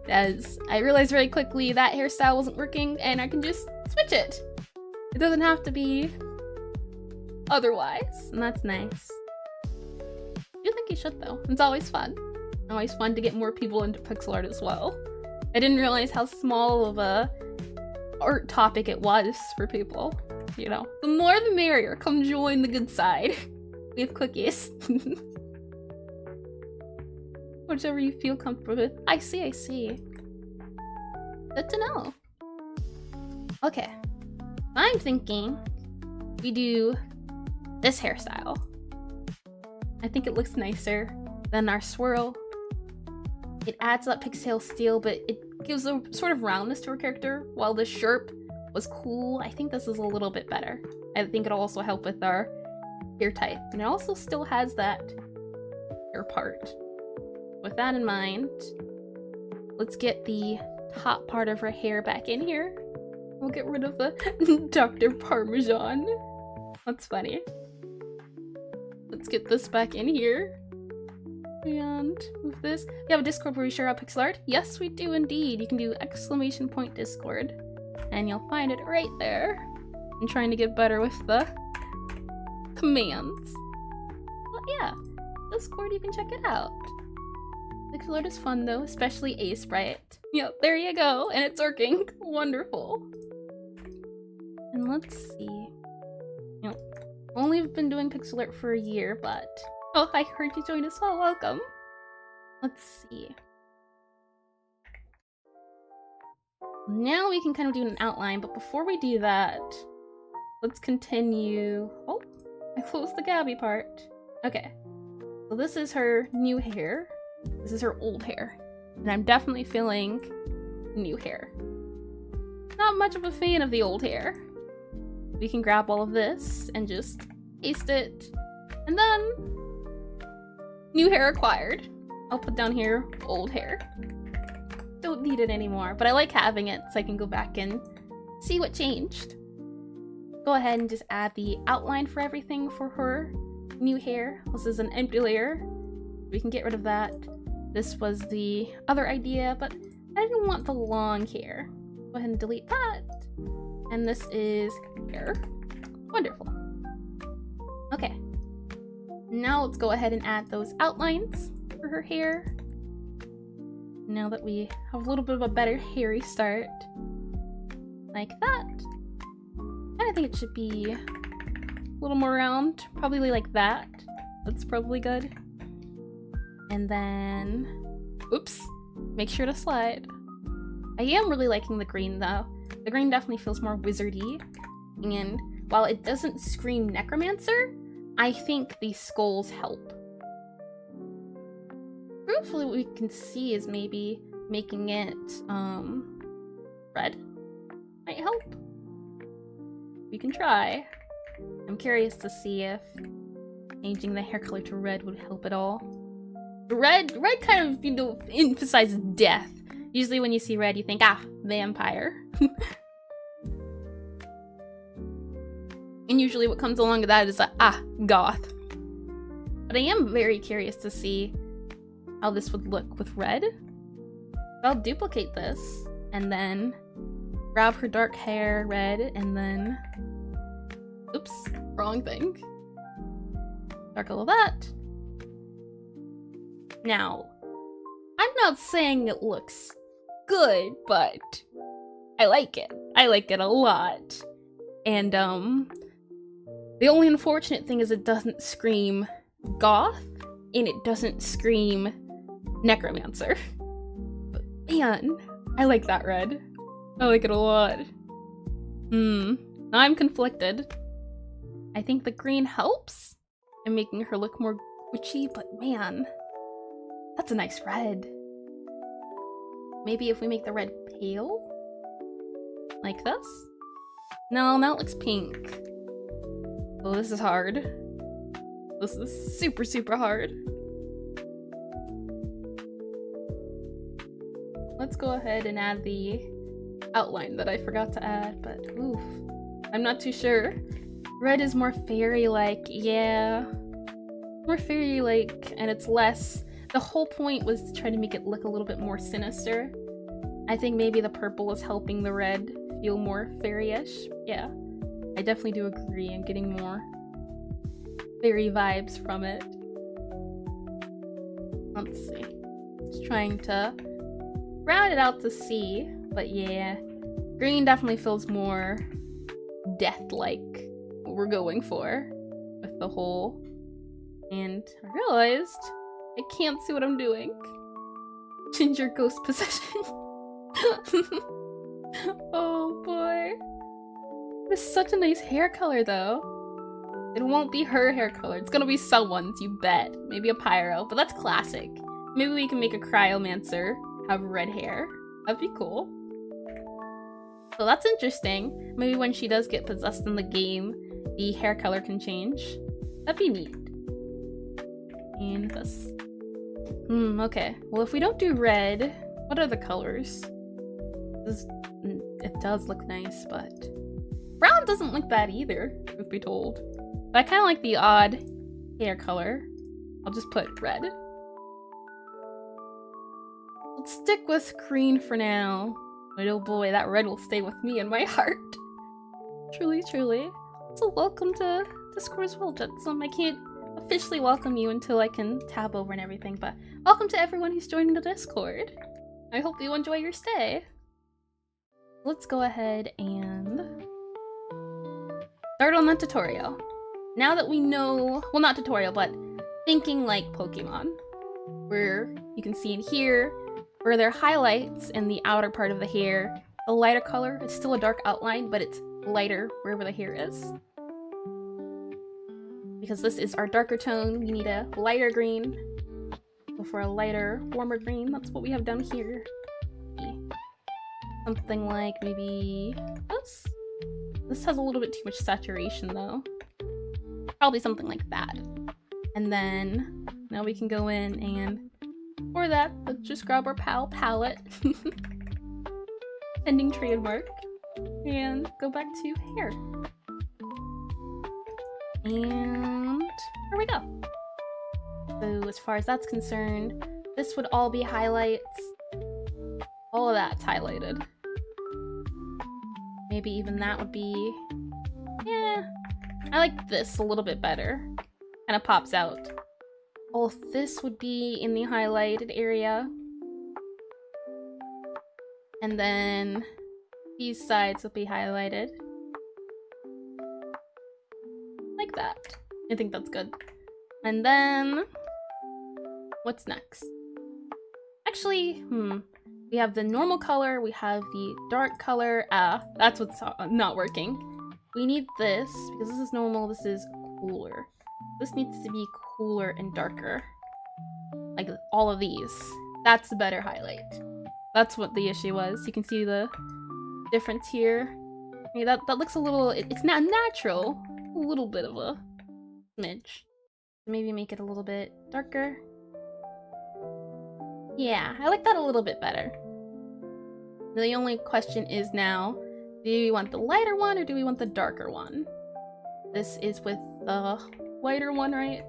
As I realized very quickly that hairstyle wasn't working and I can just switch it. It doesn't have to be otherwise, and that's nice. I do think you should though. It's always fun. Always fun to get more people into pixel art as well. I didn't realize how small of a art topic it was for people. You know, the more the merrier. Come join the good side. We have cookies. Whichever you feel comfortable with. I see. Good to know. Okay. I'm thinking we do this hairstyle. I think it looks nicer than our swirl. It adds that pixel steel, but it gives a sort of roundness to her character. While the sherp was cool, I think this is a little bit better. I think it'll also help with our hair type. And it also still has that hair part. With that in mind, let's get the top part of her hair back in here. We'll get rid of the Dr. Parmesan. That's funny. Let's get this back in here. And move this. You have a Discord where we share out pixel art? Yes, we do indeed. You can do !Discord. And you'll find it right there. I'm trying to get better with the commands. But yeah, Discord, you can check it out. Pixel art is fun though, especially Aseprite. Yep, there you go, and it's working. Wonderful. And let's see. Yep. Only been doing pixel art for a year, but oh, I heard you joined as well. Welcome. Let's see. Now we can kind of do an outline, but before we do that, let's continue. Oh, I closed the Gabby part. Okay. So this is her new hair. This is her old hair. And I'm definitely feeling new hair. Not much of a fan of the old hair. We can grab all of this and just paste it. And then new hair acquired. I'll put down here old hair. Don't need it anymore, but I like having it so I can go back and see what changed. Go ahead and just add the outline for everything for her new hair. This is an empty layer. We can get rid of that. This was the other idea, but I didn't want the long hair. Go ahead and delete that. And this is hair. Wonderful. Okay. Now let's go ahead and add those outlines for her hair. Now that we have a little bit of a better hairy start. Like that. And I think it should be a little more round. Probably like that. That's probably good. And then, oops, make sure to slide. I am really liking the green though. The green definitely feels more wizardy. And while it doesn't scream necromancer, I think these skulls help. Hopefully what we can see is maybe making it red might help. We can try. I'm curious to see if changing the hair color to red would help at all. Red kind of, you know, emphasizes death. Usually when you see red, you think, ah, vampire. And usually what comes along with that is like, ah, goth. But I am very curious to see how this would look with red. I'll duplicate this and then grab her dark hair, red, and then, oops, wrong thing. Dark all of that. Now, I'm not saying it looks good, but I like it. I like it a lot. And the only unfortunate thing is it doesn't scream goth, and it doesn't scream necromancer. But man, I like that red. I like it a lot. I'm conflicted. I think the green helps in making her look more witchy, but man, that's a nice red. Maybe if we make the red pale? Like this? No, that looks pink. Oh, this is hard. This is super, super hard. Let's go ahead and add the outline that I forgot to add, but oof. I'm not too sure. Red is more fairy-like, yeah. More fairy-like, and it's less... The whole point was to try to make it look a little bit more sinister. I think maybe the purple is helping the red feel more fairy-ish. Yeah, I definitely do agree. I'm getting more fairy vibes from it. Let's see. Just trying to round it out to see, but yeah. Green definitely feels more death-like, what we're going for with the whole. And I realized I can't see what I'm doing. Ginger ghost possession. Oh boy. This is such a nice hair color though. It won't be her hair color. It's gonna be someone's, you bet. Maybe a pyro, but that's classic. Maybe we can make a cryomancer have red hair. That'd be cool. So that's interesting. Maybe when she does get possessed in the game, the hair color can change. That'd be neat. And this. Okay. Well, if we don't do red, what are the colors? It does look nice, but brown doesn't look bad either, truth be told. But I kind of like the odd hair color. I'll just put red. Let's stick with green for now. But oh boy, that red will stay with me in my heart. Truly, truly. So welcome to Discord as well, Jetsam. I can't officially welcome you until I can tab over and everything, but welcome to everyone who's joining the Discord. I hope you enjoy your stay. Let's go ahead and start on the tutorial. Now that we know, well, not tutorial, but thinking like Pokemon, where you can see in here where there are highlights in the outer part of the hair. The lighter color is still a dark outline, but it's lighter wherever the hair is. Because this is our darker tone, we need a lighter green. So for a lighter, warmer green, that's what we have down here. Something like maybe this? This has a little bit too much saturation though. Probably something like that. And then now we can go in and for that, let's just grab our palette. Pending trademark. And go back to hair. And here we go. So as far as that's concerned, this would all be highlights. All of that's highlighted. Maybe even that would be... Yeah. I like this a little bit better. Kind of pops out. All of this would be in the highlighted area. And then these sides will be highlighted. Like that. I think that's good. And then... what's next? Actually, we have the normal color, we have the dark color. That's what's not working. We need this, because this is normal, this is cooler. This needs to be cooler and darker. Like all of these. That's the better highlight. That's what the issue was. You can see the difference here. I mean, that looks a little, it's not natural. A little bit of a smidge. Maybe make it a little bit darker. Yeah, I like that a little bit better. The only question is now, do we want the lighter one or do we want the darker one? This is with the lighter one, right?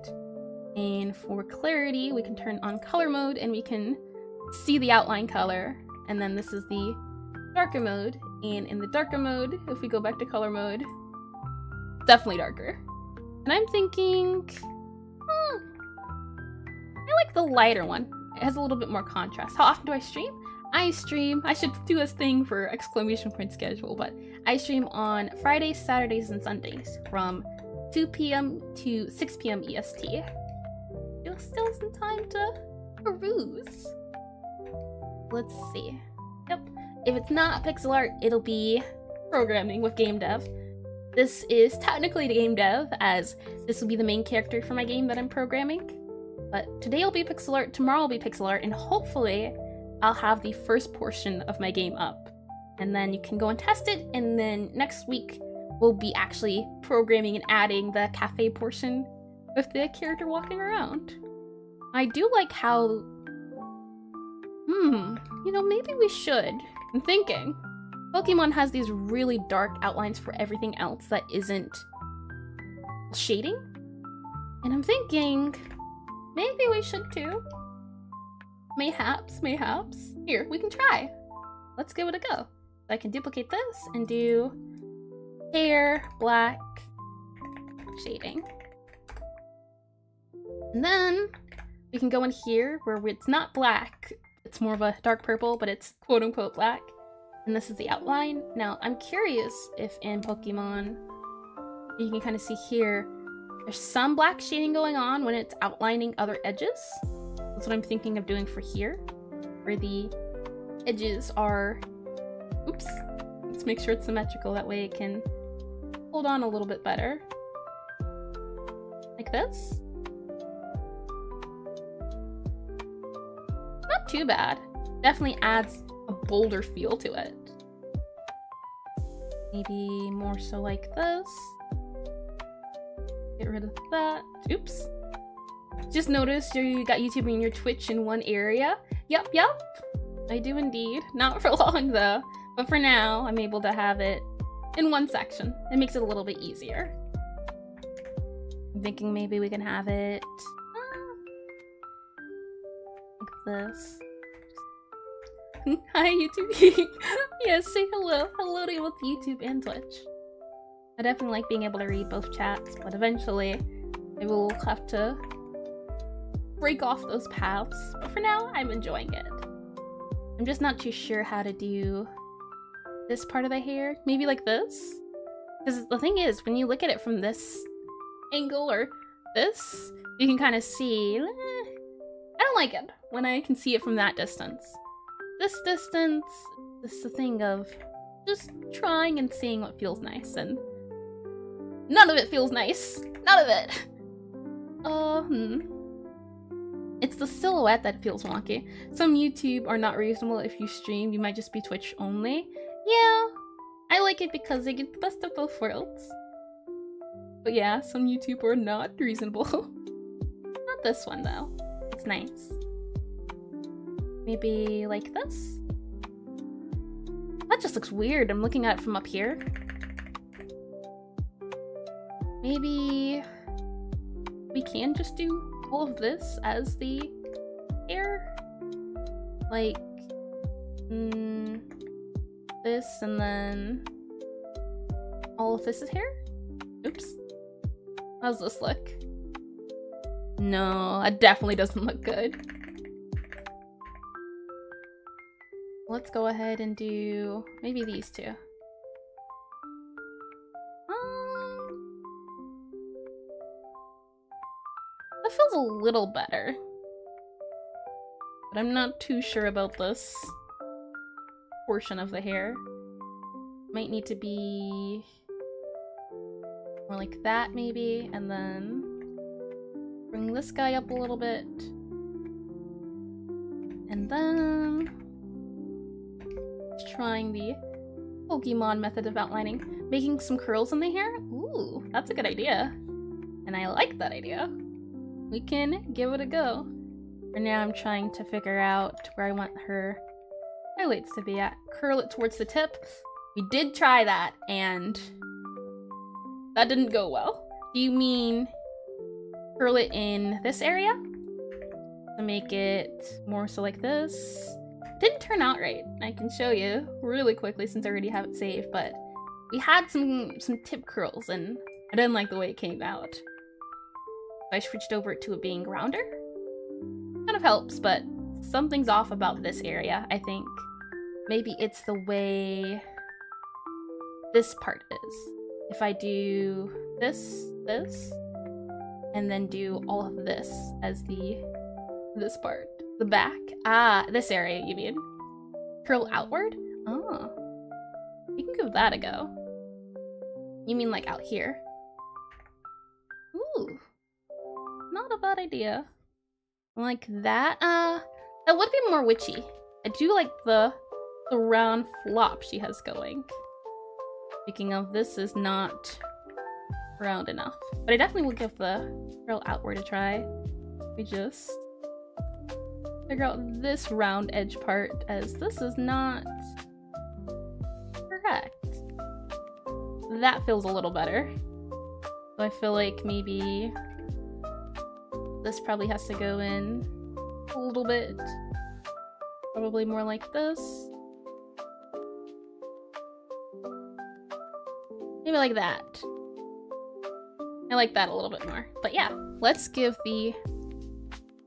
And for clarity, we can turn on color mode and we can see the outline color. And then this is the darker mode. And in the darker mode, if we go back to color mode, definitely darker. And I'm thinking, I like the lighter one. It has a little bit more contrast. How often do I stream? I should do this thing for exclamation point schedule, but I stream on Fridays, Saturdays, and Sundays from 2 p.m. to 6 p.m. EST. There's still some time to peruse. Let's see. Yep. If it's not pixel art, it'll be programming with game dev. This is technically the game dev, as this will be the main character for my game that I'm programming. But today will be pixel art, tomorrow will be pixel art, and hopefully I'll have the first portion of my game up. And then you can go and test it, and then next week we'll be actually programming and adding the cafe portion with the character walking around. I do like how, you know, maybe we should. I'm thinking. Pokemon has these really dark outlines for everything else that isn't shading. And I'm thinking, maybe we should too. Mayhaps. Here, we can try. Let's give it a go. I can duplicate this and do hair, black, shading. And then we can go in here where it's not black. It's more of a dark purple, but it's quote-unquote black. And this is the outline. Now, I'm curious if in Pokemon, you can kind of see here, there's some black shading going on when it's outlining other edges. That's what I'm thinking of doing for here, where the edges are, oops, let's make sure it's symmetrical, that way it can hold on a little bit better. Like this. Not too bad. Definitely adds a bolder feel to it. Maybe more so like this. Get rid of that. Oops. Just noticed you got YouTube and your Twitch in one area. Yep. I do indeed. Not for long though. But for now, I'm able to have it in one section. It makes it a little bit easier. I'm thinking maybe we can have it like this. Hi YouTube. Yes, say hello. Hello to both YouTube and Twitch. I definitely like being able to read both chats, but eventually I will have to break off those paths. But for now, I'm enjoying it. I'm just not too sure how to do this part of the hair. Maybe like this? Because the thing is, when you look at it from this angle or this, you can kind of see, I don't like it when I can see it from that distance. This distance, this is the thing of just trying and seeing what feels nice, and none of it feels nice. None of it. It's the silhouette that feels wonky. Some YouTube are not reasonable if you stream. You might just be Twitch only. Yeah, I like it because they get the best of both worlds. But yeah, some YouTube are not reasonable. Not this one though. It's nice. Maybe like this? That just looks weird. I'm looking at it from up here. Maybe we can just do all of this as the hair? Like, this and then all of this is hair? Oops. How's this look? No, that definitely doesn't look good. Let's go ahead and do maybe these two. That feels a little better. But I'm not too sure about this portion of the hair. Might need to be more like that maybe, and then bring this guy up a little bit. And then trying the Pokemon method of outlining. Making some curls in the hair? Ooh, that's a good idea. And I like that idea. We can give it a go. For now, I'm trying to figure out where I want her highlights to be at. Curl it towards the tip. We did try that, and that didn't go well. Do you mean curl it in this area? To make it more so like this? Didn't turn out right. I can show you really quickly since I already have it saved, but we had some tip curls and I didn't like the way it came out. I switched over to it being rounder. Kind of helps, but something's off about this area, I think. Maybe it's the way this part is. If I do this, and then do all of this as this part. The back? Ah, this area, you mean? Curl outward? Oh. You can give that a go. You mean like out here? Ooh. Not a bad idea. Like that? That would be more witchy. I do like the round flop she has going. Speaking of, this is not round enough. But I definitely will give the curl outward a try. We just figure out this round edge part, as this is not correct. That feels a little better. So I feel like maybe this probably has to go in a little bit. Probably more like this. Maybe like that. I like that a little bit more. But yeah, let's give the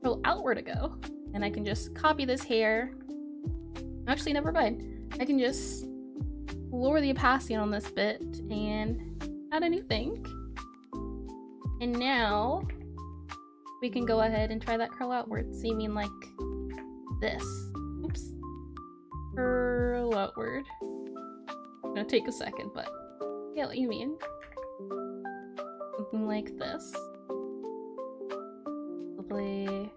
curl outward a go. And I can just copy this hair. Actually, never mind. I can just lower the opacity on this bit and add a new thing. And now we can go ahead and try that curl outward. So you mean like this. Oops. Curl outward. It's gonna take a second, but I get what you mean. Something like this. Probably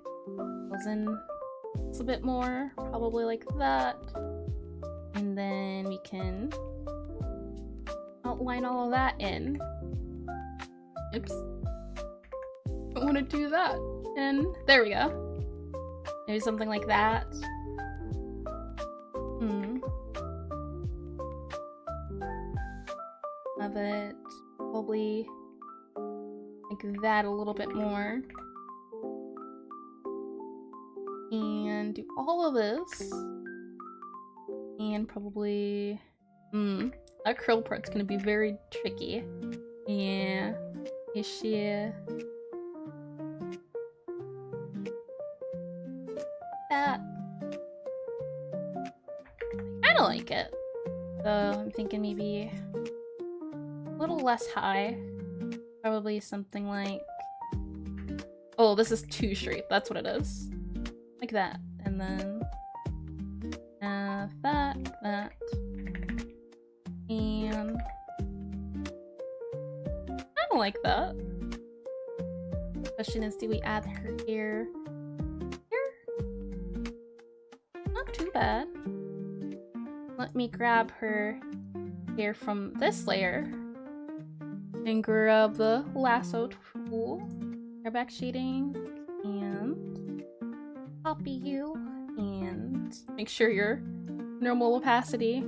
goes in a bit more, probably like that. And then we can outline all of that in. Oops. Don't want to do that. And there we go. Maybe something like that. Have it probably like that a little bit more. And do all of this. And probably... that curl part's gonna be very tricky. Yeah. Yeah. That. I kinda like it. So I'm thinking maybe a little less high. Probably something like... Oh, this is too straight. That's what it is. Like that. And then... that. And... I don't like that. The question is, do we add her hair here? Not too bad. Let me grab her hair from this layer and grab the lasso tool, hair back shading, and copy you, and make sure you're normal opacity,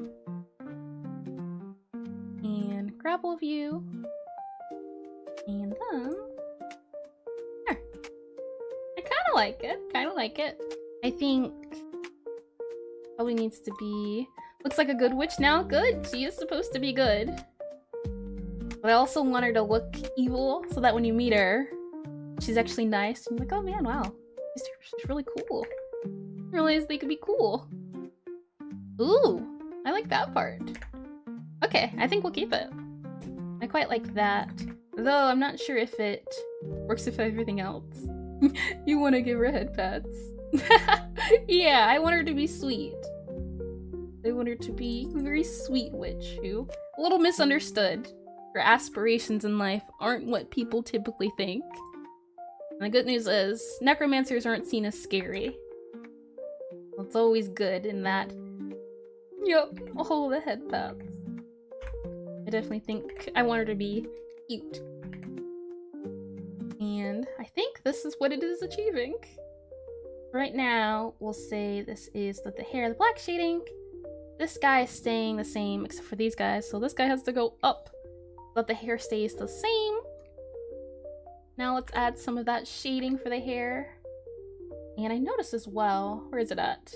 and grab all of you, and then there. I kind of like it. I think probably needs to be, looks like a good witch now. Good, she is supposed to be good. But I also want her to look evil, so that when you meet her, she's actually nice. And you're like, oh man, wow, she's really cool. I didn't realize they could be cool. Ooh, I like that part. Okay, I think we'll keep it. I quite like that. Though I'm not sure if it works with everything else. You want to give her head pats. Yeah, I want her to be sweet. I want her to be a very sweet witch who, a little misunderstood. Her aspirations in life aren't what people typically think. And the good news is, necromancers aren't seen as scary. It's always good in that. Yep, all the head pats. I definitely think I want her to be cute. And I think this is what it is achieving. Right now, we'll say this is the hair, the black shading. This guy is staying the same except for these guys, so this guy has to go up. But the hair stays the same. Now let's add some of that shading for the hair. And I noticed as well, where is it at?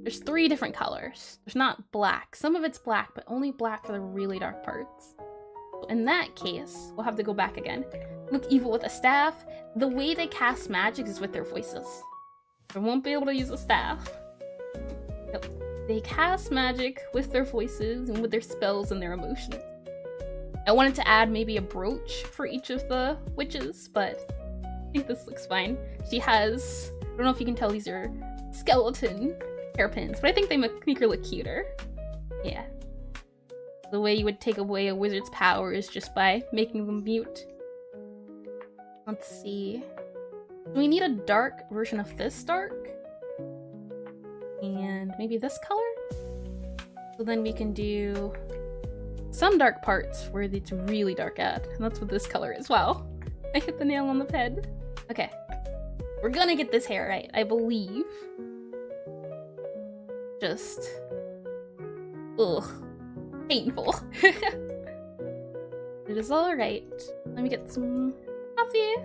There's 3 different colors. There's not black. Some of it's black, but only black for the really dark parts. So in that case, we'll have to go back again. Look evil with a staff. The way they cast magic is with their voices. They won't be able to use a staff. Nope. They cast magic with their voices and with their spells and their emotions. I wanted to add maybe a brooch for each of the witches, but I think this looks fine. She has, I don't know if you can tell, these are skeleton hairpins, but I think they make her look cuter. Yeah. The way you would take away a wizard's power is just by making them mute. Let's see. We need a dark version of this dark. And maybe this color? So then we can do some dark parts where it's really dark at, and that's what this color is. Wow, I hit the nail on the head. Okay, we're gonna get this hair right, I believe. Just, ugh, painful. It is all right. Let me get some coffee.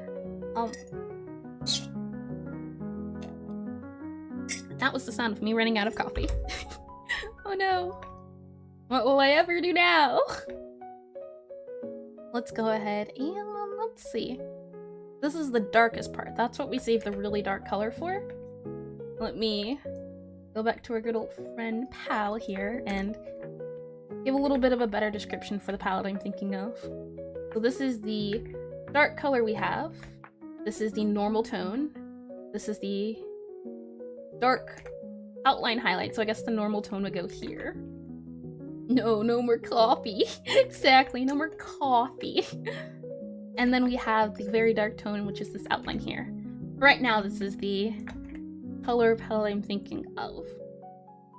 That was the sound of me running out of coffee. Oh no. What will I ever do now? Let's go ahead and let's see. This is the darkest part. That's what we save the really dark color for. Let me go back to our good old friend pal here and give a little bit of a better description for the palette I'm thinking of. So this is the dark color we have. This is the normal tone. This is the dark outline highlight, so I guess the normal tone would go here. No more coffee. Exactly, no more coffee. And then we have the very dark tone, which is this outline here. Right now, this is the color palette I'm thinking of.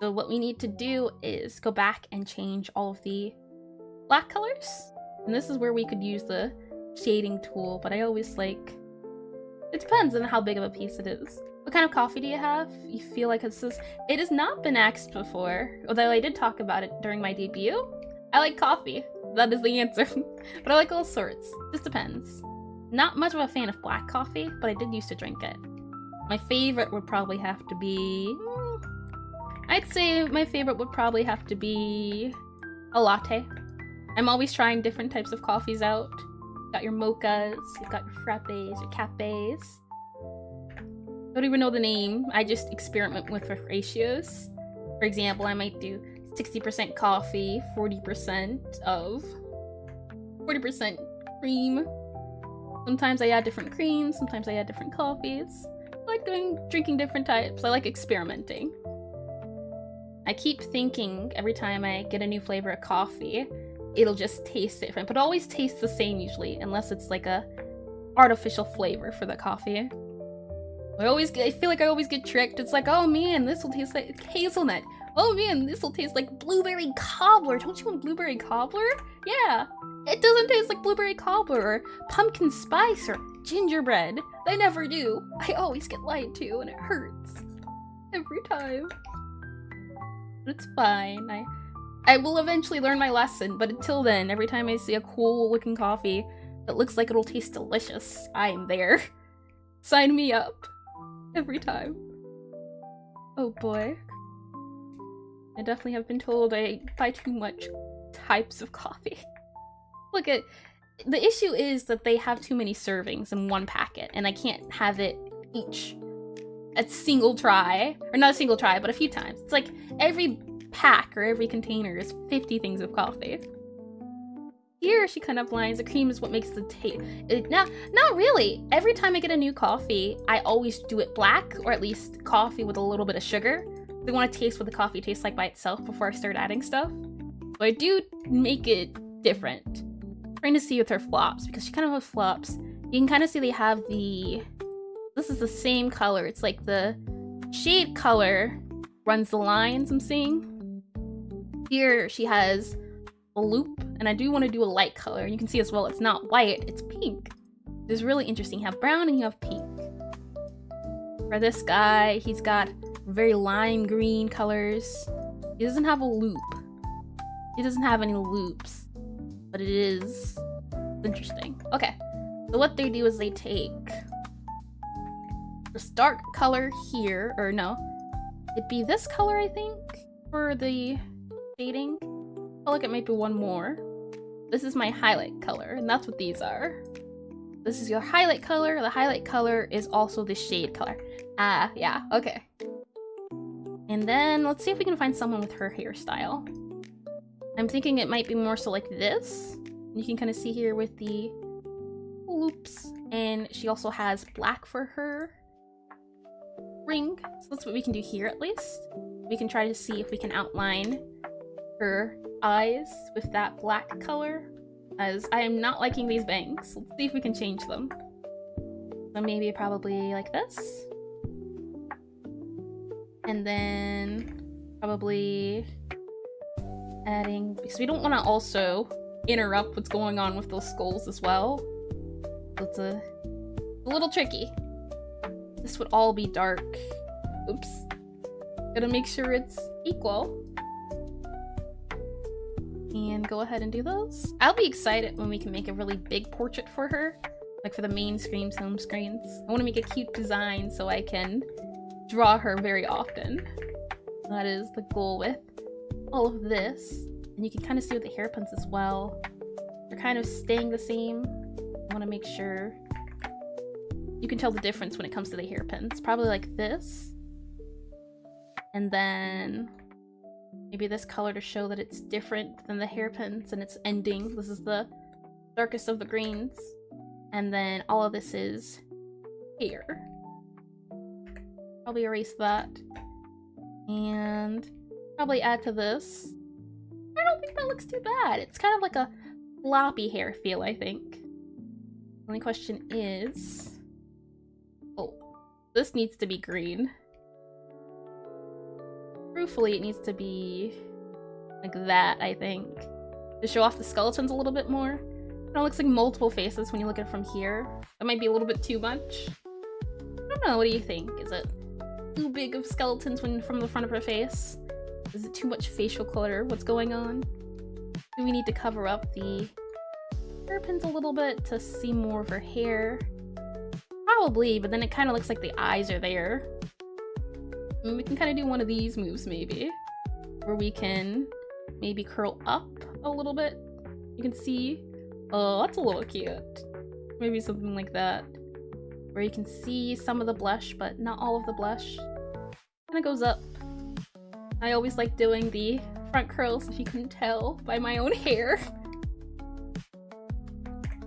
So what we need to do is go back and change all of the black colors. And this is where we could use the shading tool, but I always like... It depends on how big of a piece it is. What kind of coffee do you have? You feel like it's this... It has not been asked before, although I did talk about it during my debut. I like coffee. That is the answer. But I like all sorts. Just depends. Not much of a fan of black coffee, but I did used to drink it. My favorite would probably have to be... I'd say my favorite would probably have to be a latte. I'm always trying different types of coffees out. You've got your mochas, you've got your frappes, your cafes. Don't even know the name. I just experiment with ratios. For example, I might do 60% coffee, 40% cream. Sometimes I add different creams, sometimes I add different coffees. I like drinking different types. I like experimenting. I keep thinking every time I get a new flavor of coffee, it'll just taste different, but it always tastes the same usually, unless it's like a artificial flavor for the coffee. I feel like I always get tricked. It's like, oh man, this will taste like hazelnut. Oh man, this will taste like blueberry cobbler. Don't you want blueberry cobbler? Yeah, it doesn't taste like blueberry cobbler or pumpkin spice or gingerbread. They never do. I always get lied to and it hurts. Every time. But it's fine. I will eventually learn my lesson, but until then, every time I see a cool looking coffee that looks like it'll taste delicious, I am there. Sign me up. Every time. Oh boy. I definitely have been told I buy too much types of coffee. Look, the issue is that they have too many servings in one packet, and I can't have it each a single try. Or not a single try, but a few times. It's like every pack or every container is 50 things of coffee. Here she kind of lines the cream is what makes the taste. Not really. Every time I get a new coffee, I always do it black, or at least coffee with a little bit of sugar. I want to taste what the coffee tastes like by itself before I start adding stuff. So I do make it different. I'm trying to see with her flops, because she kind of has flops. You can kind of see they have the... This is the same color. It's like the shade color runs the lines I'm seeing. Here she has a loop, and I do want to do a light color. And you can see as well, it's not white, it's pink. It's really interesting. You have brown and you have pink. For this guy, he's got very lime green colors. He doesn't have a loop. He doesn't have any loops, but it is interesting. Okay, so what they do is they take this dark color here, or no, it'd be this color, I think, for the shading. I feel like it might be one more. This is my highlight color, and that's what these are. This is your highlight color. The highlight color is also the shade color. Ah, yeah, okay. And then let's see if we can find someone with her hairstyle. I'm thinking it might be more so like this. You can kind of see here with the loops. And she also has black for her ring. So that's what we can do here at least. We can try to see if we can outline her eyes with that black color, as I am not liking these bangs. Let's see if we can change them. So maybe probably like this. And then probably adding, because we don't want to also interrupt what's going on with those skulls as well. So it's a little tricky. This would all be dark. Oops. Gotta make sure it's equal. And go ahead and do those. I'll be excited when we can make a really big portrait for her. Like for the main screens, home screens. I want to make a cute design so I can draw her very often. That is the goal with all of this. And you can kind of see with the hairpins as well. They're kind of staying the same. I want to make sure you can tell the difference when it comes to the hairpins. Probably like this. And then maybe this color to show that it's different than the hairpins and it's ending. This is the darkest of the greens. And then all of this is hair. Probably erase that. And probably add to this. I don't think that looks too bad. It's kind of like a floppy hair feel, I think. Only question is... oh, this needs to be green. Truthfully, it needs to be like that, I think. To show off the skeletons a little bit more. It looks like multiple faces when you look at it from here. That might be a little bit too much. I don't know, what do you think? Is it too big of skeletons from the front of her face? Is it too much facial color? What's going on? Do we need to cover up the hairpins a little bit to see more of her hair? Probably, but then it kind of looks like the eyes are there. And we can kind of do one of these moves maybe, where we can maybe curl up a little bit. You can see, oh, that's a little cute. Maybe something like that, where you can see some of the blush, but not all of the blush. Kind of goes up. I always like doing the front curls, if you couldn't tell by my own hair.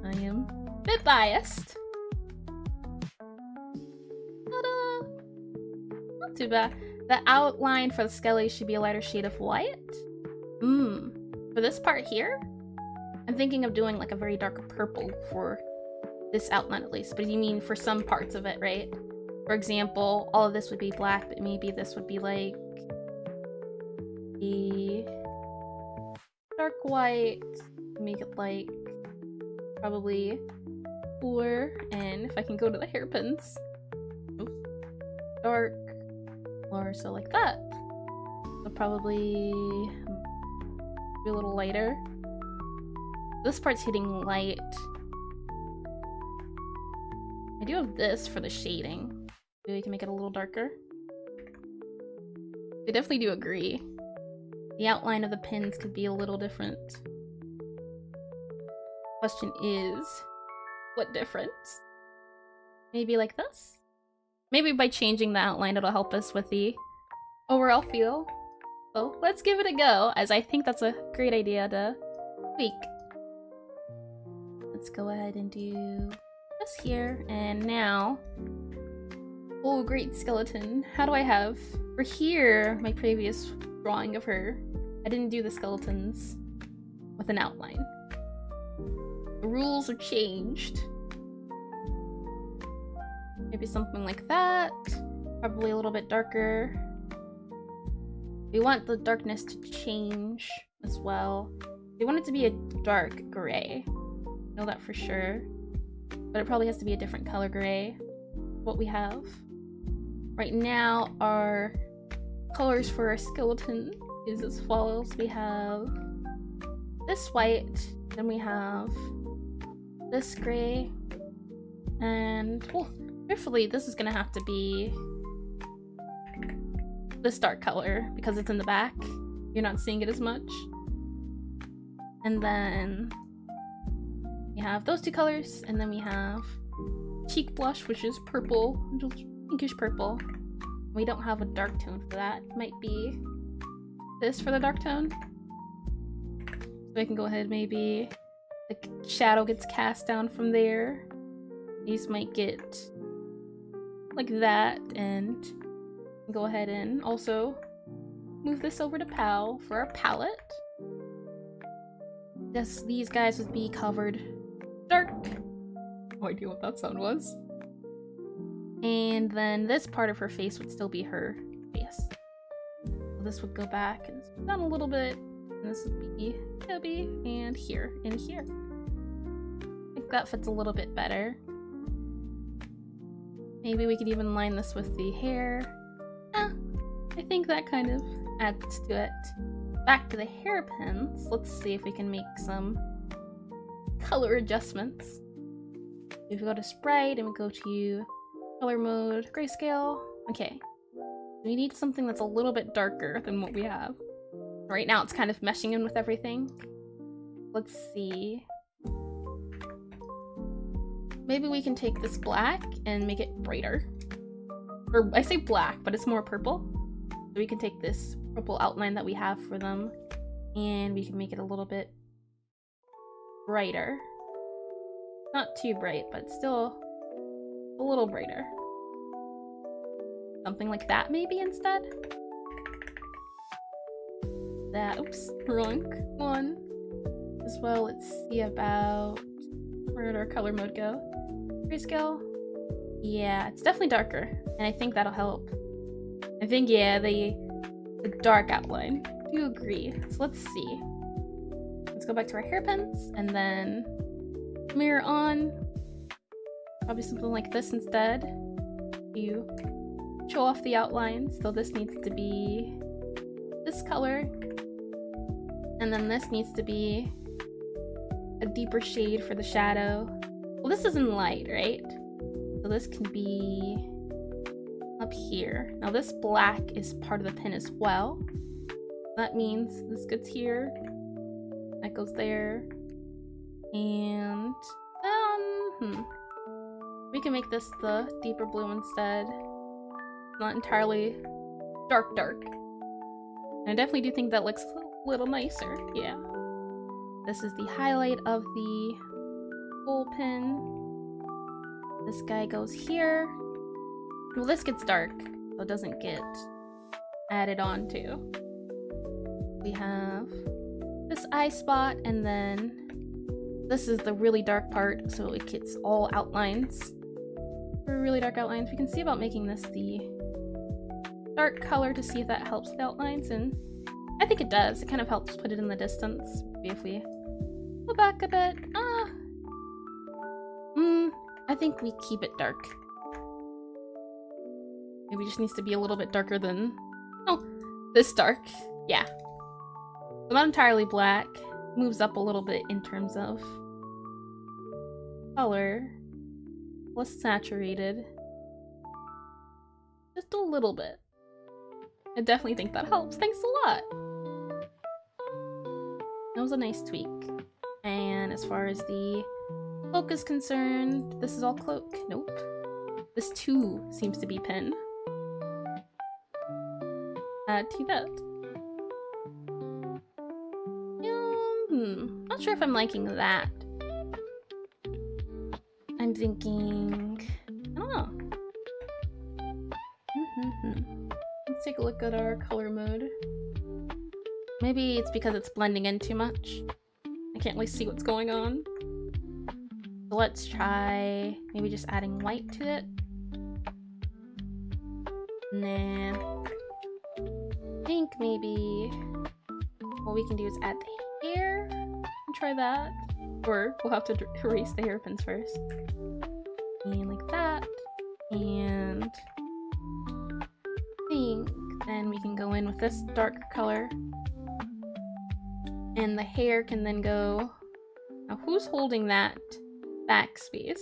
I am a bit biased. Not too bad. The outline for the skelly should be a lighter shade of white. For this part here, I'm thinking of doing like a very dark purple for this outline at least, but you mean for some parts of it, right? For example, all of this would be black, but maybe this would be like a dark white, make it like probably cooler, and if I can go to the hairpins, dark, or so like that. So probably be a little lighter. This part's hitting light. I do have this for the shading. Maybe we can make it a little darker. I definitely do agree. The outline of the pins could be a little different. Question is, what difference? Maybe like this? Maybe by changing the outline it'll help us with the overall feel. So let's give it a go, as I think that's a great idea to tweak. Let's go ahead and do this here, and now... oh, great skeleton. How do I have... for here, my previous drawing of her, I didn't do the skeletons with an outline. The rules are changed. Maybe something like that. Probably a little bit darker. We want the darkness to change as well. We want it to be a dark gray. Know that for sure. But it probably has to be a different color gray. What we have. Right now, our colors for our skeleton is as follows. We have this white, then we have this gray, and oh, carefully, this is gonna have to be this dark color because it's in the back. You're not seeing it as much. And then we have those two colors, and then we have cheek blush, which is purple, just pinkish purple. We don't have a dark tone for that. It might be this for the dark tone. So I can go ahead, maybe the shadow gets cast down from there. These might get like that, and go ahead and also move this over to PAL for our palette. These guys would be covered dark. No idea what that sound was. And then this part of her face would still be her face. So this would go back and down a little bit. And this would be Toby, and here, and here. I think that fits a little bit better. Maybe we could even line this with the hair. I think that kind of adds to it. Back to the hairpins. Let's see if we can make some color adjustments. If we go to sprite and we go to color mode, grayscale. Okay. We need something that's a little bit darker than what we have. Right now it's kind of meshing in with everything. Let's see. Maybe we can take this black and make it brighter. Or I say black, but it's more purple. So we can take this purple outline that we have for them and we can make it a little bit brighter. Not too bright, but still a little brighter. Something like that maybe instead? That, oops, wrong one. As well, let's see about, where did our color mode go? Grayscale? Yeah, it's definitely darker, and I think that'll help. I think, yeah, the dark outline. I do agree. So let's see. Let's go back to our hairpins, and then mirror on. Probably something like this instead. You show off the outlines, so this needs to be this color. And then this needs to be a deeper shade for the shadow. Well, this is in light, right? So this can be up here. Now this black is part of the pin as well. That means this goes here, that goes there, and we can make this the deeper blue instead. Not entirely dark. And I definitely do think that looks a little nicer, yeah. This is the highlight of the full pin. This guy goes here. Well, this gets dark, so it doesn't get added on to. We have this eye spot, and then this is the really dark part, so it gets all outlines. For really dark outlines, we can see about making this the dark color to see if that helps with outlines, and I think it does. It kind of helps put it in the distance. Maybe if we go back a bit. I think we keep it dark. Maybe it just needs to be a little bit darker than, this dark. Yeah. So not entirely black. Moves up a little bit in terms of color. Less saturated. Just a little bit. I definitely think that helps. Thanks a lot. That was a nice tweak. And as far as the cloak is concerned, this is all cloak. Nope. This too seems to be pin. Add to that. Not sure if I'm liking that. I'm thinking, I don't know. Let's take a look at our color mode. Maybe it's because it's blending in too much. I can't really see what's going on. So let's try maybe just adding white to it. Nah. I think maybe what we can do is add the hair and try that. Or we'll have to erase the hairpins first. And like that. And I think then we can go in with this dark color. And the hair can then go... Now who's holding that backspace?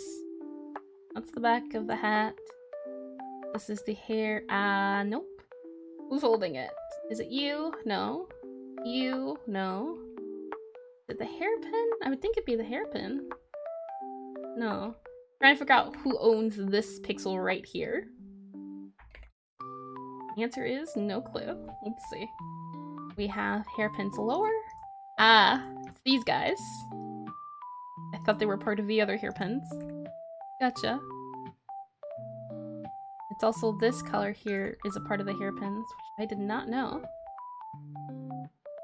That's the back of the hat. This is the hair. Nope. Who's holding it? Is it you? No. You? No. Is it the hairpin? I would think it'd be the hairpin. No. Trying to figure out who owns this pixel right here. The answer is no clue. Let's see. We have hairpins lower. It's these guys. I thought they were part of the other hairpins. Gotcha. It's also this color here is a part of the hairpins, which I did not know.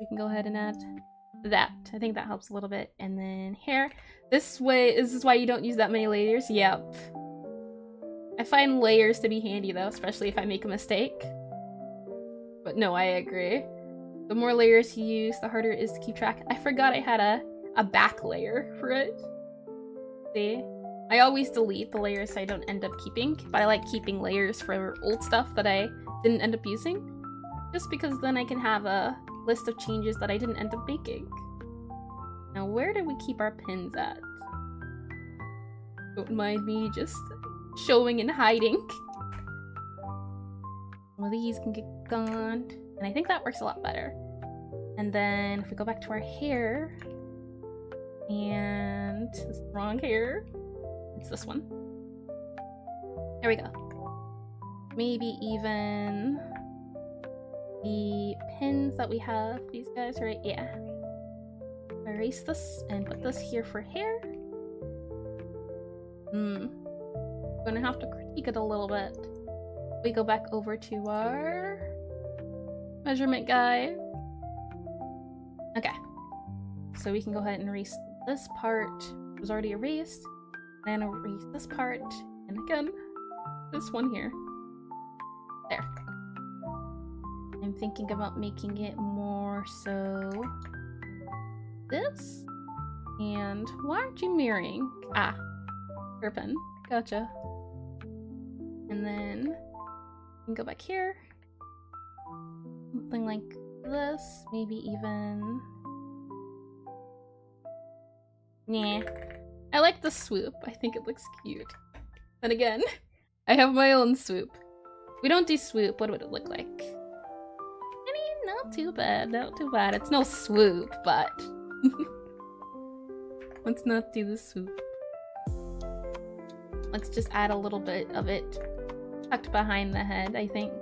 We can go ahead and add that. I think that helps a little bit. And then hair. This is why you don't use that many layers? Yep. I find layers to be handy though, especially if I make a mistake. But no, I agree. The more layers you use, the harder it is to keep track. I forgot I had a back layer for it. See? I always delete the layers I don't end up keeping, but I like keeping layers for old stuff that I didn't end up using. Just because then I can have a list of changes that I didn't end up making. Now, where did we keep our pins at? Don't mind me just showing and hiding. Some of these can get gone. And I think that works a lot better. And then if we go back to our hair, and it's the wrong hair, it's this one. There we go. Maybe even the pins that we have, these guys, right? Yeah. Erase this and put this here for hair. Gonna have to critique it a little bit. We go back over to our measurement guy. Okay. So we can go ahead and erase this part. It was already erased. And erase this part. And again, this one here. There. I'm thinking about making it more so this. And why aren't you mirroring? Ah, hairpin. Gotcha. And then we can go back here. Something like this. Maybe even. Nah. I like the swoop. I think it looks cute. And again, I have my own swoop. If we don't do swoop, what would it look like? I mean, not too bad. Not too bad. It's no swoop, but let's not do the swoop. Let's just add a little bit of it tucked behind the head, I think.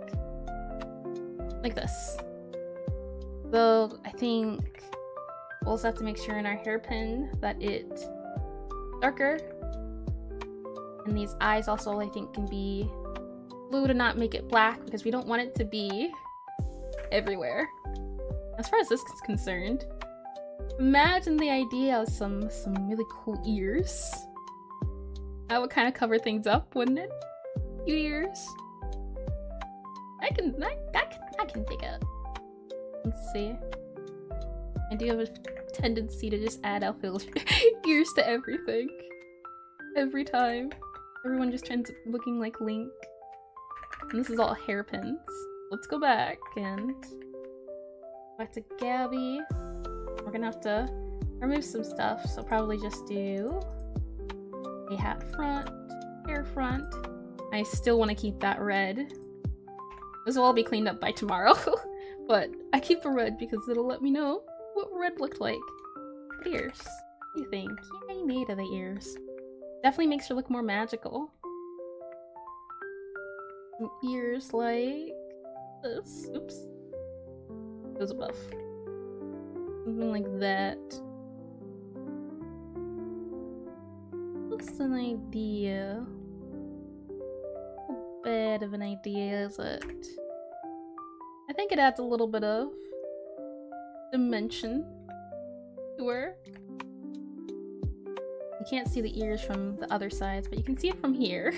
Like this. So I think we'll also have to make sure in our hairpin that it's darker. And these eyes also, I think, can be blue to not make it black because we don't want it to be everywhere. As far as this is concerned, imagine the idea of some really cool ears. That would kind of cover things up, wouldn't it? Ears. I can dig it. Let's see. I do have a tendency to just add outfield ears to everything. Every time. Everyone just ends up looking like Link. And this is all hairpins. Let's go back and back to Gabby. We're gonna have to remove some stuff, so probably just do a hat front, hair front. I still want to keep that red. This will all be cleaned up by tomorrow. But I keep the red because it'll let me know what red looked like. Ears. What do you think? Yay, made of the ears. Definitely makes her look more magical. Some ears like this. Oops. Goes above. Something like that. What's an idea? How bad of an idea is it? I think it adds a little bit of dimension to her. You can't see the ears from the other sides, but you can see it from here.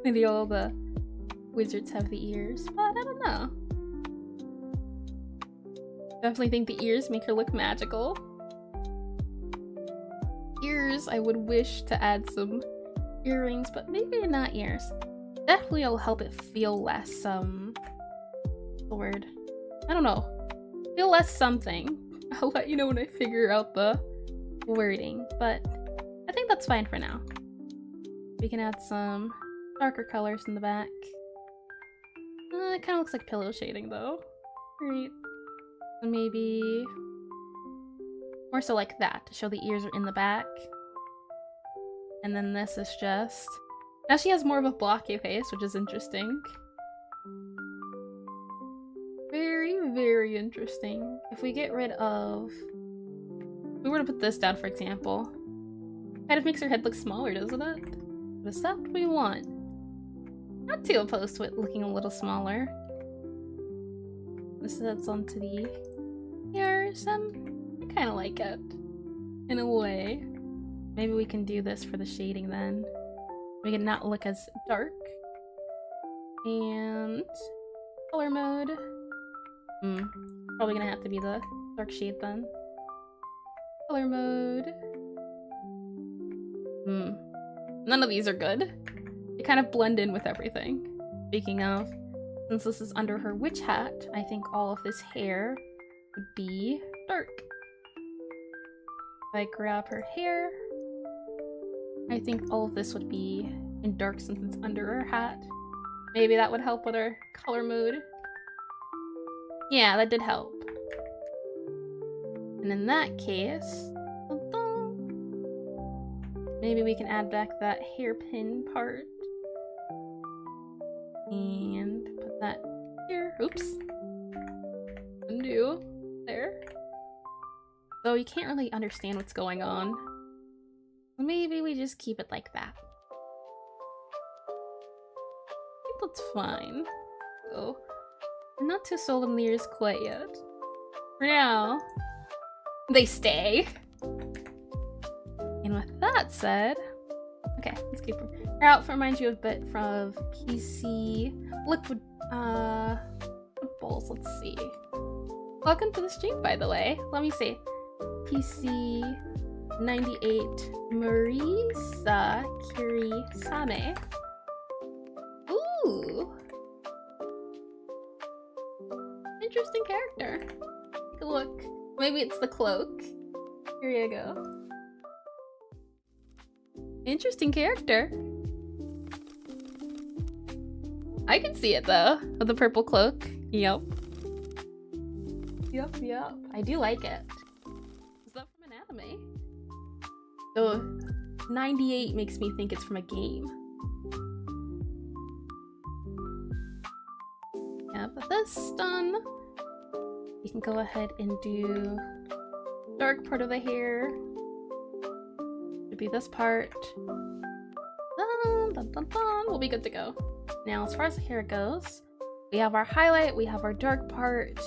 Maybe all the wizards have the ears, but I don't know. Definitely think the ears make her look magical. Ears, I would wish to add some earrings, but maybe not ears. Definitely it'll help it feel less, what's the word? I don't know. Feel less something. I'll let you know when I figure out the wording, but I think that's fine for now. We can add some darker colors in the back. It kind of looks like pillow shading though. Right. So maybe more so like that to show the ears are in the back. And then this is just... Now she has more of a blocky face, which is interesting. Very, very interesting. If we get rid of... If we were to put this down, for example, kind of makes her head look smaller, doesn't it? But is that what we want? Not too opposed to it looking a little smaller. This adds onto the ears, and I kind of like it. In a way. Maybe we can do this for the shading then. Make it not look as dark. And color mode. Probably gonna have to be the dark shade then. Color mode. None of these are good. They kind of blend in with everything. Speaking of, since this is under her witch hat, I think all of this hair would be dark. If I grab her hair, I think all of this would be in dark since it's under her hat. Maybe that would help with her color mode. Yeah, that did help. And in that case, maybe we can add back that hairpin part. And put that here. Oops. Undo. There. So you can't really understand what's going on. Maybe we just keep it like that. I think that's fine. So, I'm not too sold on the ears quite yet. For now, they stay. And with that said, okay, let's keep her outfit. Reminds you a bit from PC liquid bowls. Let's see. Welcome to the stream, by the way. Let me see. PC 98 Marisa Kirisame. Ooh. Interesting character. Take a look. Maybe it's the cloak. Here you go. Interesting character. I can see it though, with the purple cloak. Yep. Yep. I do like it. Is that from an anime? So 98 makes me think it's from a game. Yeah, but this done. You can go ahead and do dark part of the hair. Should be this part. Dun, dun, dun, dun. We'll be good to go. Now, as far as the hair goes, we have our highlight, we have our dark part.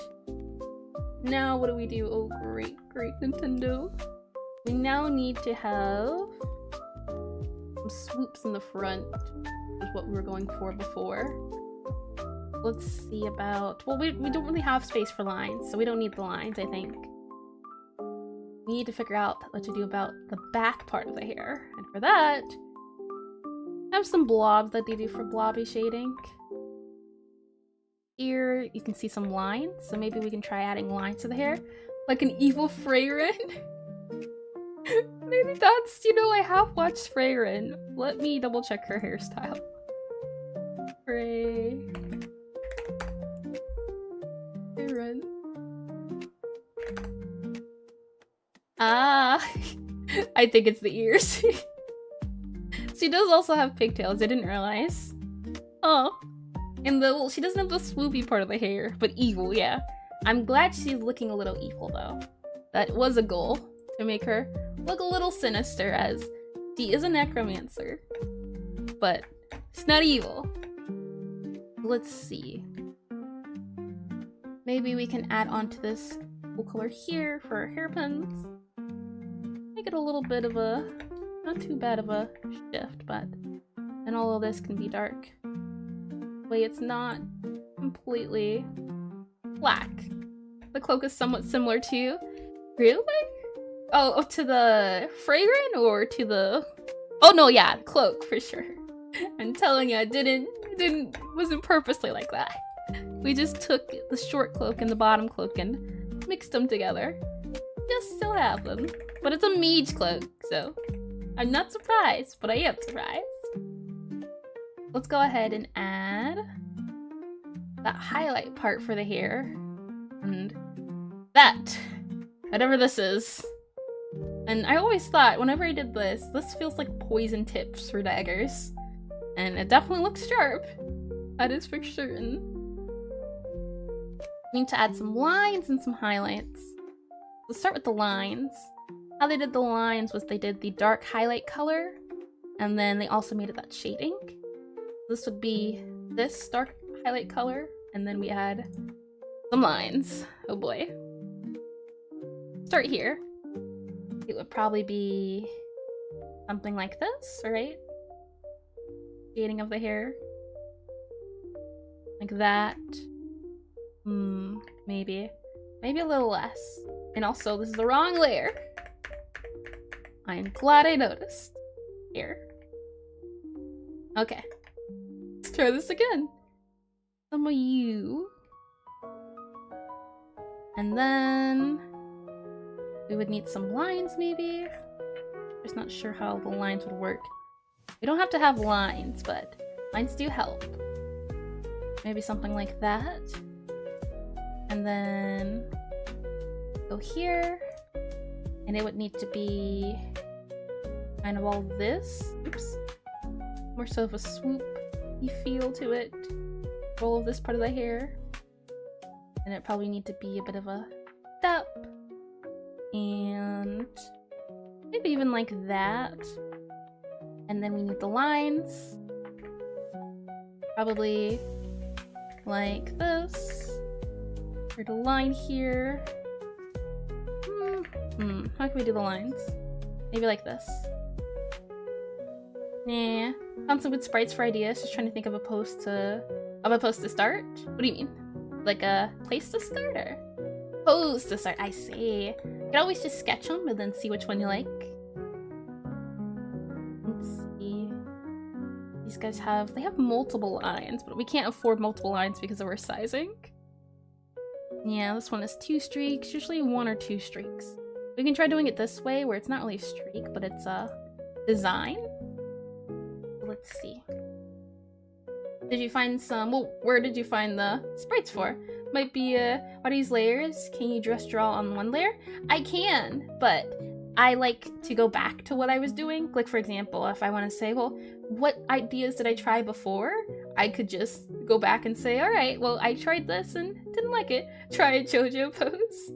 Now, what do we do? Oh, great Nintendo. We now need to have some swoops in the front, which is what we were going for before. Let's see about... Well, we don't really have space for lines, so we don't need the lines, I think. We need to figure out what to do about the back part of the hair. And for that, I have some blobs that they do for blobby shading. Here, you can see some lines, so maybe we can try adding lines to the hair. Like an evil Freyrin. Maybe that's, you know, I have watched Freyrin. Let me double check her hairstyle. Freyrin. Ah, I think it's the ears. She does also have pigtails, I didn't realize. Oh, and she doesn't have the swoopy part of the hair, but evil, yeah. I'm glad she's looking a little evil though. That was a goal, to make her look a little sinister, as she is a necromancer. But she's not evil. Let's see. Maybe we can add on to this cool color here for our hairpins. Make it a little bit of a, not too bad of a shift, but then all of this can be dark. Wait, it's not completely black. The cloak is somewhat similar to... Really? Oh, to the Freyrin or to the... Oh no, yeah, cloak for sure. I'm telling you, it wasn't purposely like that. We just took the short cloak and the bottom cloak and mixed them together. Just still have them. But it's a mage cloak, so I'm not surprised, but I am surprised. Let's go ahead and add that highlight part for the hair. And that, whatever this is. And I always thought, whenever I did this feels like poison tips for daggers. And it definitely looks sharp. That is for certain. We need to add some lines and some highlights. Let's start with the lines. How they did the lines was they did the dark highlight color, and then they also made it that shading. This would be this dark highlight color, and then we add some lines. Oh boy. Start here. It would probably be something like this, right? Shading of the hair. Like that. Maybe. Maybe a little less. And also, this is the wrong layer. I'm glad I noticed. Here. Okay. Let's try this again. Some of you. And then we would need some lines, maybe. Just not sure how the lines would work. We don't have to have lines, but lines do help. Maybe something like that. And then go here. And it would need to be kind of all this. Oops. More so of a swoop-y feel to it. All of this part of the hair. And it probably need to be a bit of a step. And maybe even like that. And then we need the lines. Probably like this. Or the line here. How can we do the lines? Maybe like this. Nah. Found some good sprites for ideas. Just trying to think of a post to start. What do you mean? Like a place to start or pose to start? I see. You can always just sketch them and then see which one you like. Let's see. These guys have multiple lines, but we can't afford multiple lines because of our sizing. Yeah, this one is 2 streaks, usually 1 or 2 streaks. We can try doing it this way where it's not really a streak, but it's a design. Let's see. Did you find some? Well, where did you find the sprites for? Might be are these layers? Can you just draw on one layer? I can, but I like to go back to what I was doing. Like for example, if I want to say, well, what ideas did I try before? I could just go back and say, all right, well, I tried this and didn't like it. Try a JoJo pose.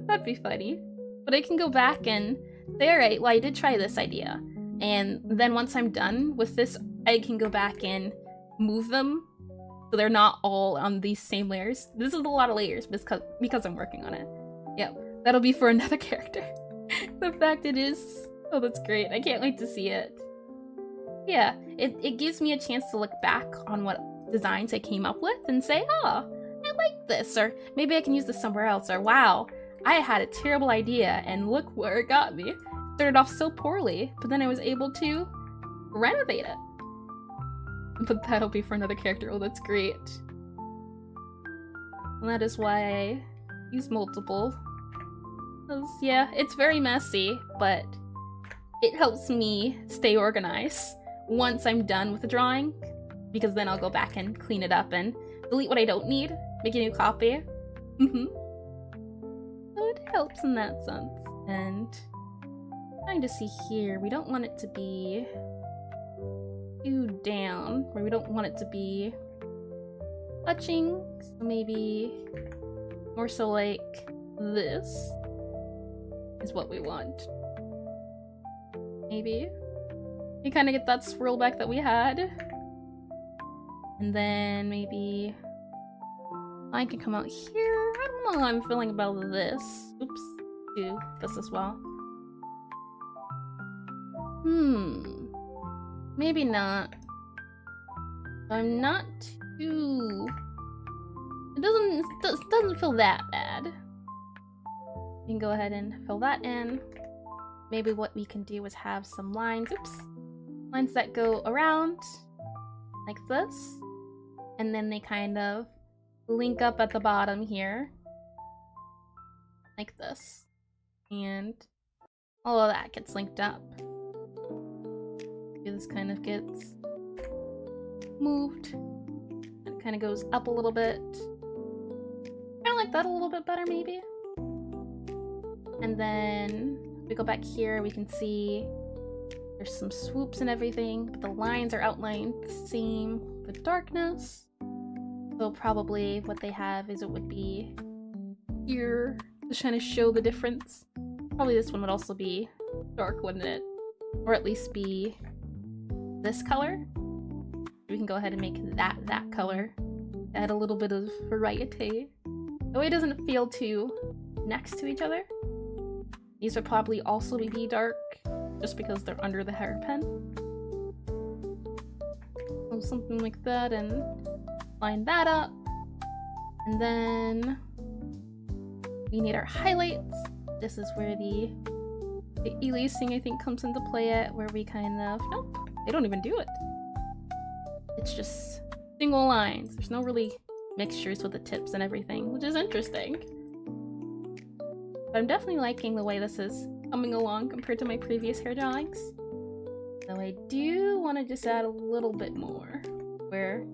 That'd be funny. But I can go back and say, all right, well, I did try this idea. And then once I'm done with this, I can go back and move them so they're not all on these same layers. This is a lot of layers because I'm working on it. Yep, that'll be for another character. The fact it is, oh, that's great. I can't wait to see it. Yeah, it gives me a chance to look back on what designs I came up with and say, oh, I like this, or maybe I can use this somewhere else, or wow, I had a terrible idea and look where it got me. Started off so poorly, but then I was able to renovate it. But that'll be for another character. Oh, that's great. And that is why I use multiple. Yeah, it's very messy, but it helps me stay organized once I'm done with the drawing, because then I'll go back and clean it up and delete what I don't need, make a new copy. So it helps in that sense. And trying to see here, we don't want it to be too down, or we don't want it to be touching, so maybe more so like this is what we want. Maybe you kind of get that swirl back that we had, and then maybe I can come out here. I don't know how I'm feeling about this. Oops, do this as well. Maybe not. I'm not too... It doesn't feel that bad. We can go ahead and fill that in. Maybe what we can do is have some lines. Oops. Lines that go around like this. And then they kind of link up at the bottom here. Like this. And all of that gets linked up. This kind of gets moved and it kind of goes up a little bit. Kind of like that a little bit better maybe. And then we go back here, we can see there's some swoops and everything, but the lines are outlined the same with darkness. So probably what they have is it would be here to kind of show the difference. Probably this one would also be dark, wouldn't it? Or at least be this color. We can go ahead and make that color. Add a little bit of variety. That way it doesn't feel too next to each other. These would probably also be dark, just because they're under the hairpin. So something like that, and line that up. And then We need our highlights. This is where the aliasing, I think, comes into play at, where we kind of... Nope, they don't even do it. It's just single lines. There's no really mixtures with the tips and everything, which is interesting. But I'm definitely liking the way this is coming along compared to my previous hair drawings. So I do want to just add a little bit more, where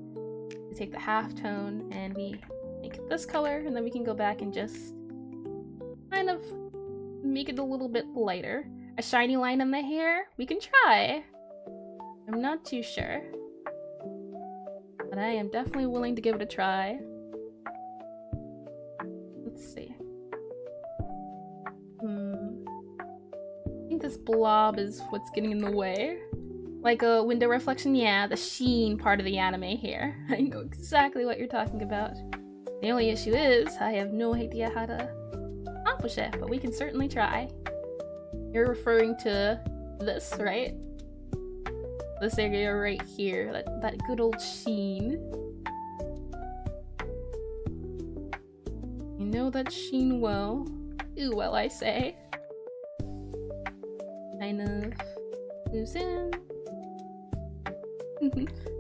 we take the halftone and we make it this color, and then we can go back and just kind of make it a little bit lighter. A shiny line in the hair? We can try. I'm not too sure. But I am definitely willing to give it a try. Let's see. I think this blob is what's getting in the way. Like a window reflection? Yeah, the sheen part of the anime here. I know exactly what you're talking about. The only issue is, I have no idea how to accomplish it, but we can certainly try. You're referring to this, right? This area right here, that good old sheen. You know that sheen well. Ooh, well, I say. Kind of moves in.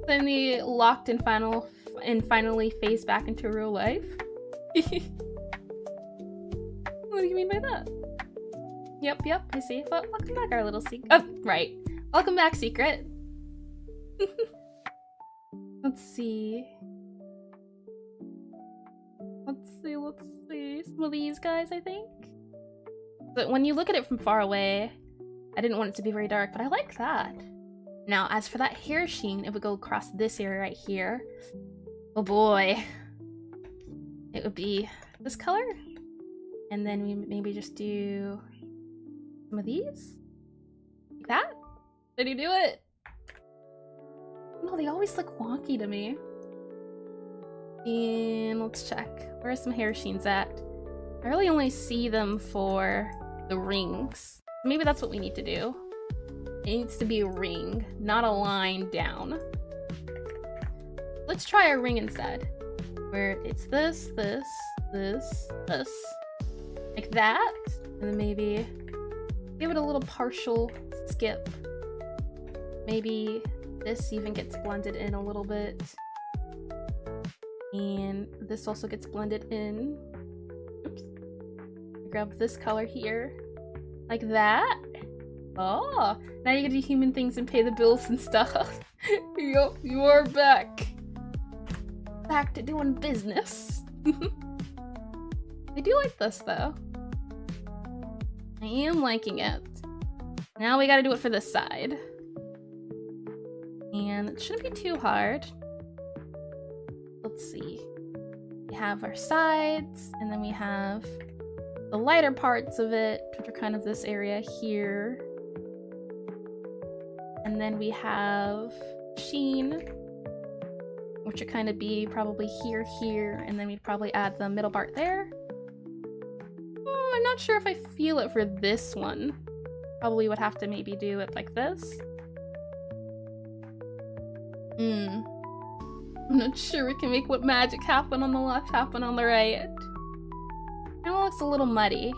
Then they locked and finally phase back into real life. What do you mean by that? Yep, I see. Well, welcome back, our little secret. Oh, right. Welcome back, secret. Let's see. Let's see. Some of these guys, I think. But when you look at it from far away, I didn't want it to be very dark, but I like that. Now, as for that hair sheen, it would go across this area right here. Oh boy. It would be this color. And then we maybe just do some of these. Like that? Did you do it? No, they always look wonky to me. And let's check. Where are some hair sheens at? I really only see them for the rings. Maybe that's what we need to do. It needs to be a ring, not a line down. Let's try a ring instead. Where it's this. Like that. And then maybe give it a little partial skip. Maybe this even gets blended in a little bit. And this also gets blended in. Oops. Grab this color here. Like that. Oh, now you get to do human things and pay the bills and stuff. Yup, you are back. Back to doing business. I do like this though. I am liking it. Now we gotta do it for this side. And it shouldn't be too hard. Let's see. We have our sides, and then we have the lighter parts of it, which are kind of this area here. And then we have sheen, which would kind of be probably here, and then we'd probably add the middle part there. Oh, I'm not sure if I feel it for this one. Probably would have to maybe do it like this. I'm not sure we can make what magic happen on the left happen on the right. It looks a little muddy.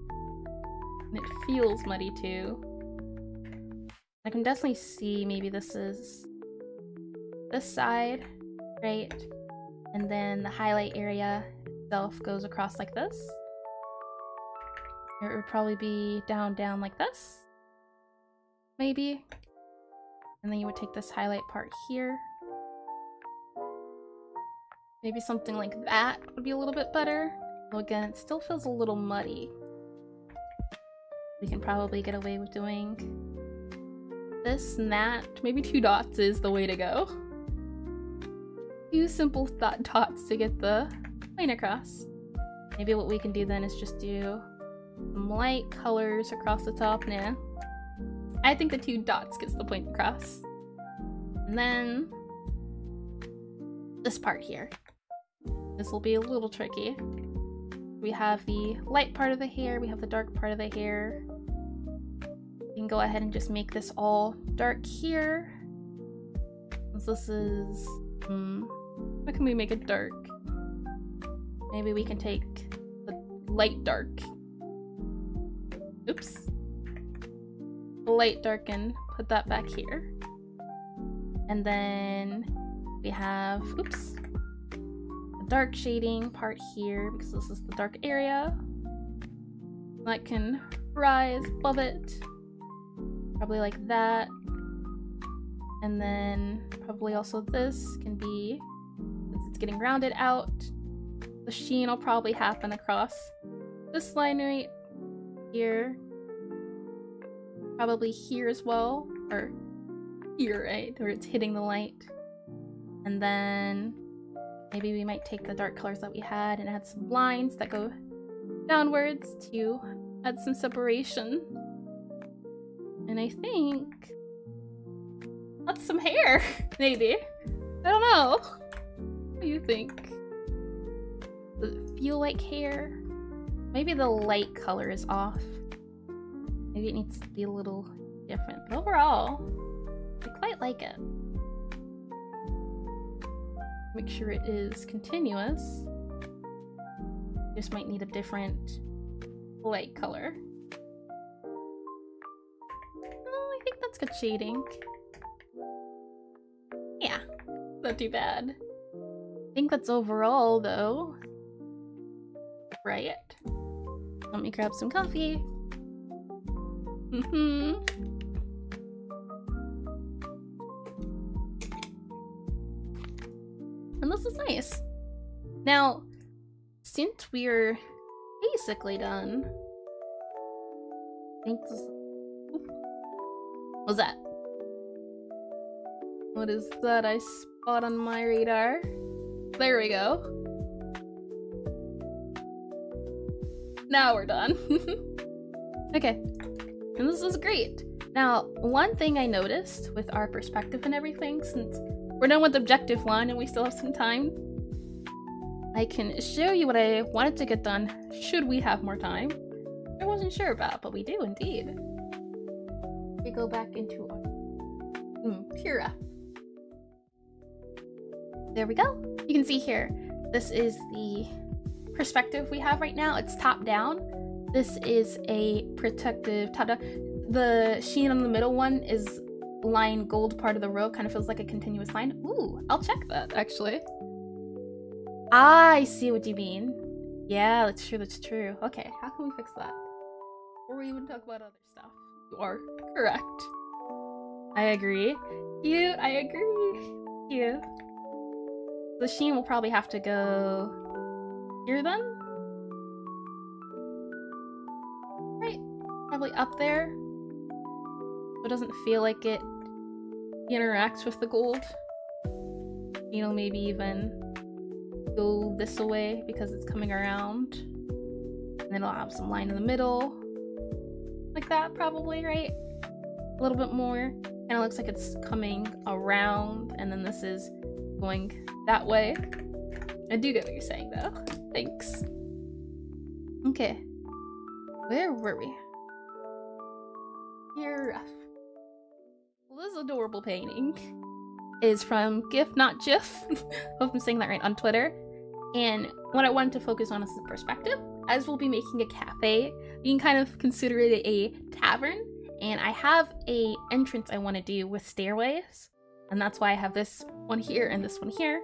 And it feels muddy too. I can definitely see maybe this is this side, right? And then the highlight area itself goes across like this. It would probably be down like this. Maybe. And then you would take this highlight part here. Maybe something like that would be a little bit better. Well, again, it still feels a little muddy. We can probably get away with doing this and that. Maybe 2 dots is the way to go. 2 simple dots to get the line across. Maybe what we can do then is just do some light colors across the top. Nah. I think the 2 dots gets the point across. And then this part here. This will be a little tricky. We have the light part of the hair, we have the dark part of the hair. We can go ahead and just make this all dark here. Since this is... how can we make it dark? Maybe we can take the light dark. Oops. Light darken, put that back here. And then we have, oops, the dark shading part here because this is the dark area. That can rise above it. Probably like that. And then probably also this can be, since it's getting rounded out, the sheen will probably happen across this line right here. Probably here as well, or here, right, where it's hitting the light. And then maybe we might take the dark colors that we had and add some lines that go downwards to add some separation. And I think that's some hair, maybe. I don't know. What do you think? Does it feel like hair? Maybe the light color is off. Maybe it needs to be a little different. But overall, I quite like it. Make sure it is continuous. Just might need a different light color. Oh, I think that's good shading. Yeah, not too bad. I think that's overall though. Right. Let me grab some coffee. And this is nice. Now, since we're basically done, I think this. What's that? What is that I spot on my radar? There we go. Now we're done. Okay. And this is great. Now, one thing I noticed with our perspective and everything, since we're done with objective 1 and we still have some time, I can show you what I wanted to get done should we have more time. I wasn't sure about, but we do indeed. We go back into Pura. There we go. You can see here, this is the perspective we have right now. It's top down. This is a protective top down. The sheen on the middle one is line gold part of the row, kind of feels like a continuous line. Ooh, I'll check that actually. I see what you mean. Yeah, that's true, that's true. Okay, how can we fix that? Or we even talk about other stuff. You are correct. I agree. Cute, I agree. Cute. The sheen will probably have to go here then? Right, probably up there. So it doesn't feel like it interacts with the gold. You know, maybe even go this way because it's coming around. And then I'll have some line in the middle. Like that, probably, right? A little bit more. Kind of looks like it's coming around, and then this is going that way. I do get what you're saying, though. Thanks. Okay. Where were we? Here. Well, this adorable painting is from GIF, not GIF. Hope I'm saying that right, on Twitter. And what I wanted to focus on is the perspective. As we'll be making a cafe, you can kind of consider it a tavern. And I have a entrance I want to do with stairways. And that's why I have this one here and this one here.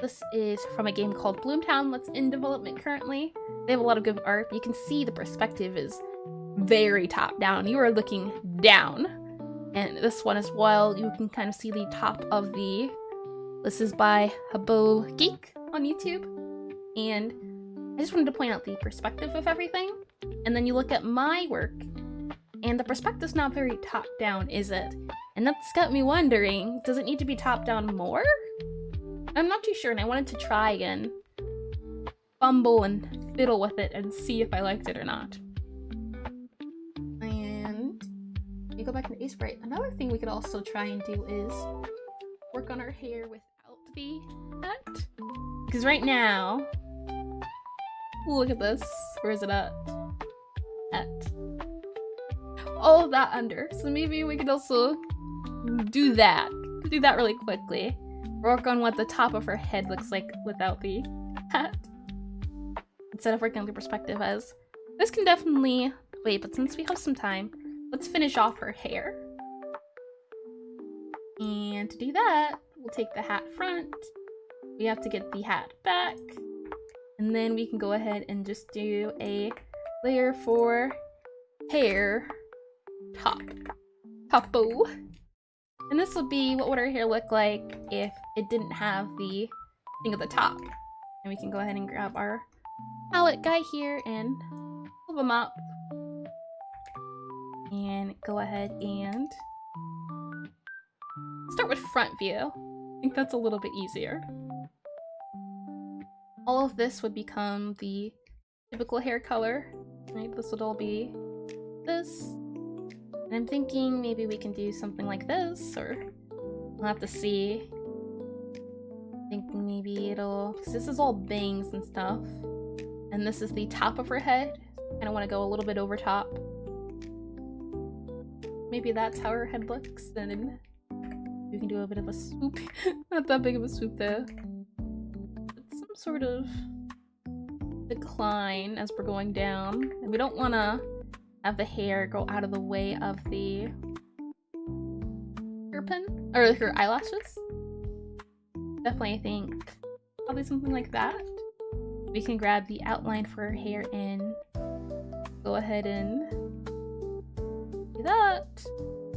This is from a game called Bloomtown that's in development currently. They have a lot of good art. You can see the perspective is very top down. You are looking down. And this one as well, you can kind of see the top of the... This is by Habo Geek on YouTube. And I just wanted to point out the perspective of everything. And then you look at my work, and the perspective's not very top down, is it? And that's got me wondering, does it need to be top down more? I'm not too sure, and I wanted to try and fumble and fiddle with it and see if I liked it or not. And we go back into Aseprite. Another thing we could also try and do is work on our hair without the hat. Because right now, look at this. Where is it at? All of that under. So maybe we could also do that. Do that really quickly. Work on what the top of her head looks like without the hat. instead of working on the perspective, as this can definitely wait, but since we have some time, let's finish off her hair. And to do that, we'll take the hat front. We have to get the hat back. And then we can go ahead and just do a layer for hair topo. And this would be, what would our hair look like if it didn't have the thing at the top. And we can go ahead and grab our palette guy here and flip him up. And go ahead and start with front view. I think that's a little bit easier. All of this would become the typical hair color, right? This would all be this. And I'm thinking maybe we can do something like this, or we'll have to see. I think maybe it'll, because this is all bangs and stuff. And this is the top of her head. I don't want to go a little bit over top. Maybe that's how her head looks, and we can do a bit of a swoop. Not that big of a swoop though. Some sort of decline as we're going down. And we don't want to have the hair go out of the way of the hairpin, or her eyelashes. Definitely, I think probably something like that. We can grab the outline for her hair and go ahead and do that.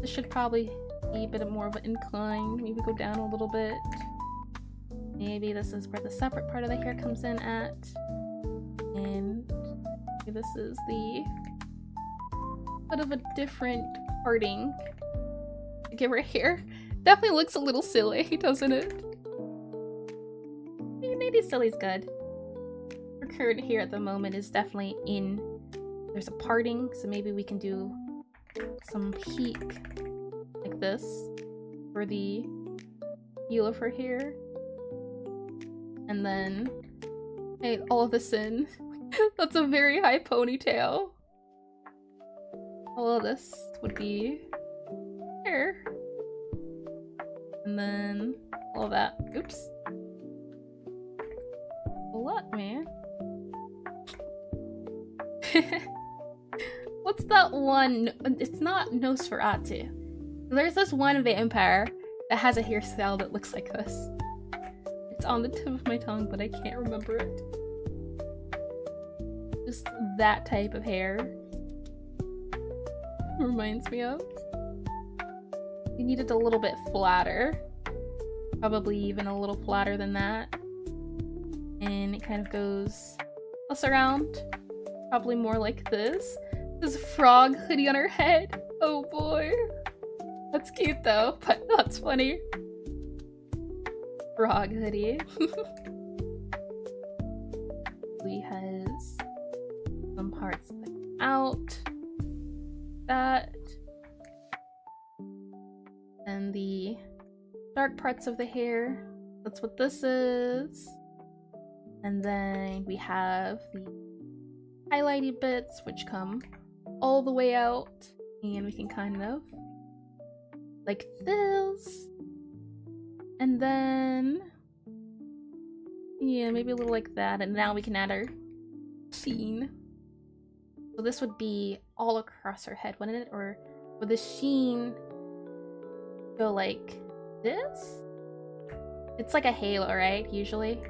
This should probably be a bit more of an incline. Maybe go down a little bit. Maybe this is where the separate part of the hair comes in at. And maybe this is the bit of a different parting. Give her hair. Definitely looks a little silly, doesn't it? Maybe silly's good. Her current hair at the moment is definitely in. There's a parting, so maybe we can do some peak like this for the heel of her hair. And then all of this in. That's a very high ponytail. All of this would be hair. And then all of that. Oops. What, man? What's that one? It's not Nosferatu. There's this one vampire that has a hairstyle that looks like this. It's on the tip of my tongue, but I can't remember it. Just that type of hair. Reminds me of. We need it a little bit flatter. Probably even a little flatter than that. And it kind of goes us around. Probably more like this. This frog hoodie on her head. Oh boy. That's cute though, but that's funny. Frog hoodie. He has some parts out. That. And the dark parts of the hair. That's what this is. And then we have the highlighty bits, which come all the way out. And we can kind of like this. And then, yeah, maybe a little like that. And now we can add our sheen. So this would be all across her head, wouldn't it? Or would the sheen go like this? It's like a halo, right? Usually.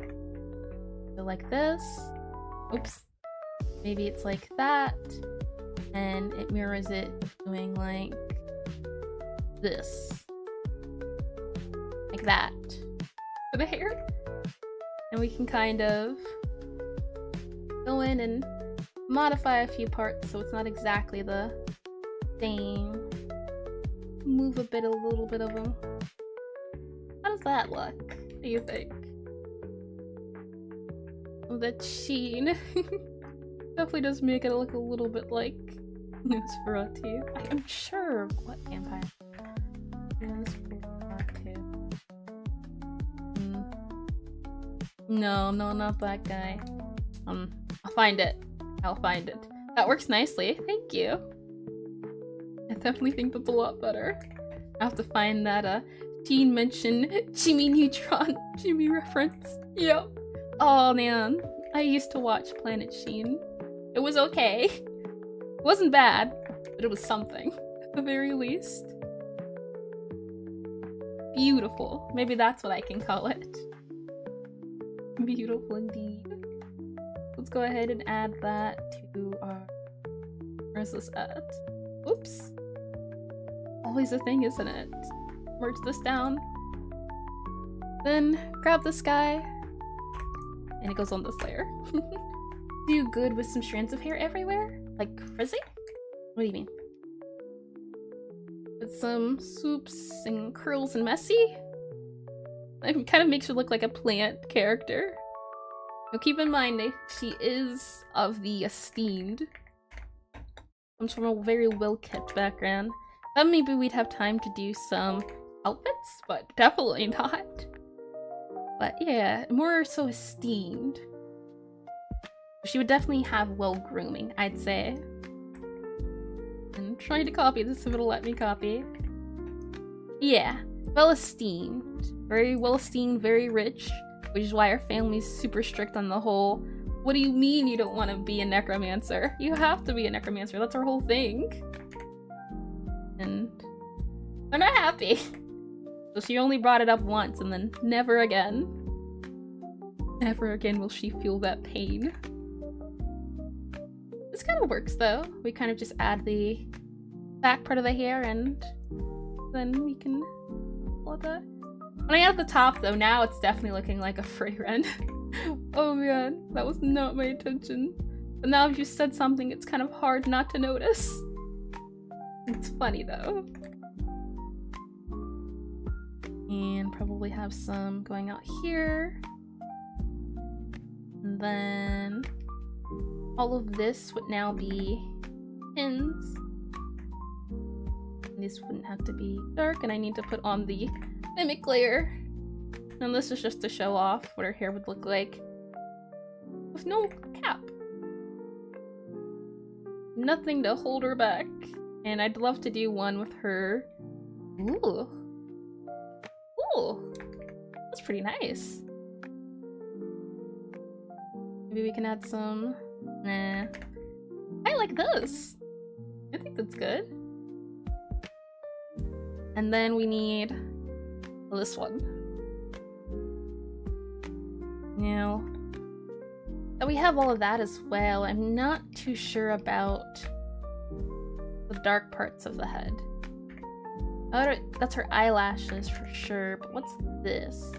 So like this. Oops. Maybe it's like that. And it mirrors it doing like this. Like that. For the hair. And we can kind of go in and modify a few parts so it's not exactly the same. Move a little bit of them. How does that look? What do you think? Oh, that sheen. Definitely does make it look a little bit like Nosferatu. I'm sure what vampire? Nosferatu. No, not that guy. I'll find it. I'll find it. That works nicely. Thank you. I definitely think that's a lot better. I have to find that Teen mentioned Jimmy Neutron. Jimmy reference. Yep. Oh man. I used to watch Planet Sheen. It was okay. It wasn't bad, but it was something, at the very least. Beautiful. Maybe that's what I can call it. Beautiful indeed. Let's go ahead and add that to our... Where's this at? Oops. Always a thing, isn't it? Merge this down. Then grab this guy. And it goes on this layer. Do good with some strands of hair everywhere? Like frizzy? What do you mean? With some swoops and curls and messy? It kind of makes her look like a plant character. Now keep in mind, she is of the esteemed. Comes from a very well-kept background. Thought maybe we'd have time to do some outfits, but definitely not. But yeah, more so esteemed. She would definitely have well grooming, I'd say. I'm trying to copy this if it'll let me copy. Yeah, well esteemed. Very well esteemed, very rich. Which is why our family's super strict on the whole, what do you mean you don't want to be a necromancer? You have to be a necromancer, that's our whole thing. And they're not happy. So she only brought it up once and then never again. Never again will she feel that pain. This kind of works though. We kind of just add the back part of the hair and then we can pull that. When I add the top though, now it's definitely looking like a fray wren. Oh man, that was not my intention. But now if you said something, it's kind of hard not to notice. It's funny though. And probably have some going out here. And then all of this would now be pins. And this wouldn't have to be dark, and I need to put on the mimic layer. And this is just to show off what her hair would look like with no cap. Nothing to hold her back. And I'd love to do one with her. Ooh. Ooh. That's pretty nice. Maybe we can add some... Nah. I like this. I think that's good. And then we need this one. Now that we have all of that as well, I'm not too sure about the dark parts of the head. That's her eyelashes for sure, but what's this?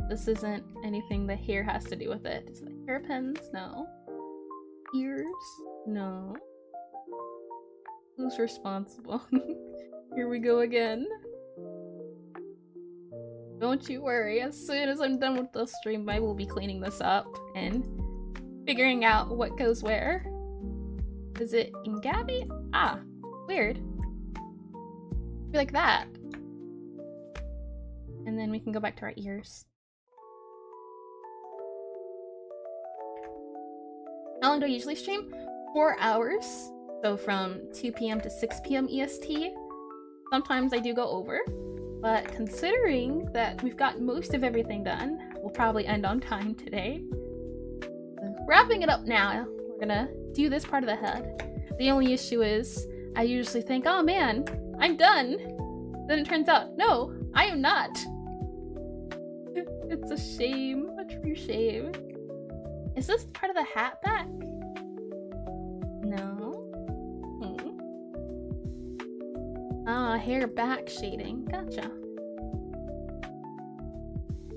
This isn't anything the hair has to do with it. Is it hairpins? No. Ears? No. Who's responsible? Here we go again. Don't you worry, as soon as I'm done with this stream, I will be cleaning this up and figuring out what goes where. Is it in Gabby? Ah, weird. Like that. And then we can go back to our ears. How long do I usually stream? 4 hours. So from 2 p.m. to 6 p.m. EST. Sometimes I do go over. But considering that we've got most of everything done, we'll probably end on time today. So wrapping it up now, we're gonna do this part of the head. The only issue is, I usually think, oh man, I'm done. Then it turns out, no, I am not. It's a shame, a true shame. Is this part of the hat back? No. Ah, hair back shading. Gotcha.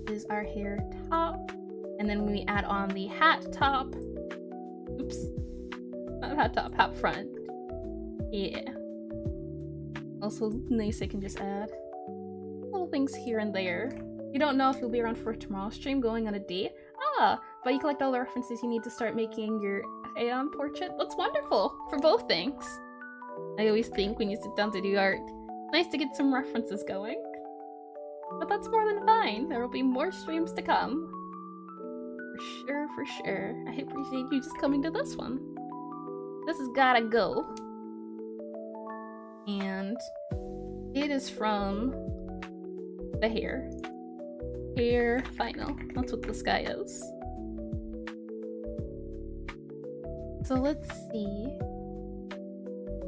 This is our hair top. And then we add on the hat top. Oops. Not hat top, hat front. Yeah. Also nice I can just add little things here and there. You don't know if you'll be around for tomorrow's stream going on a date. Ah, but you collect all the references you need to start making your Aeon portrait. That's wonderful for both things. I always think when you sit down to do art, it's nice to get some references going. But that's more than fine. There will be more streams to come. For sure, for sure. I appreciate you just coming to this one. This has gotta go. And it is from the hair. Hair final. That's what this guy is. So let's see.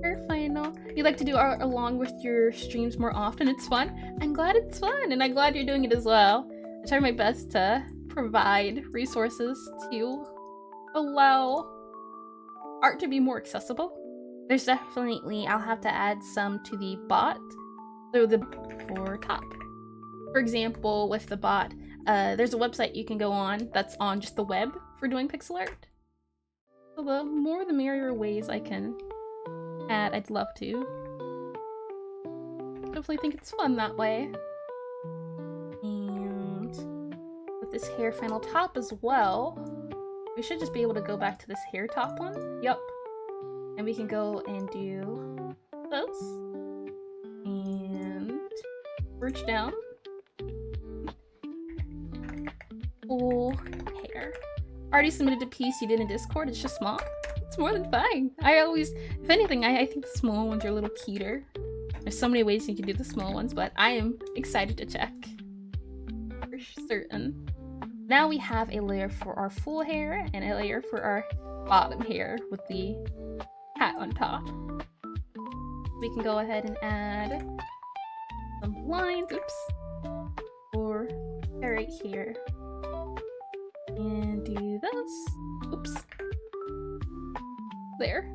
Hair final. You like to do art along with your streams more often. It's fun. I'm glad it's fun, and I'm glad you're doing it as well. I try my best to provide resources to allow art to be more accessible. There's definitely, I'll have to add some to the bot for top. For example, with the bot, there's a website you can go on that's on just the web for doing pixel art. So the more the merrier ways I can add, I'd love to. Definitely think it's fun that way. And with this hair final top as well, we should just be able to go back to this hair top one. Yup. And we can go and do those. And reach down. Full hair. Already submitted a piece you did in Discord. It's just small. It's more than fine. I always, if anything, I think the small ones are a little cuter. There's so many ways you can do the small ones, but I am excited to check. For certain. Now we have a layer for our full hair and a layer for our bottom hair with the hat on top. We can go ahead and add some lines, oops, for right here. And do those. Oops. There.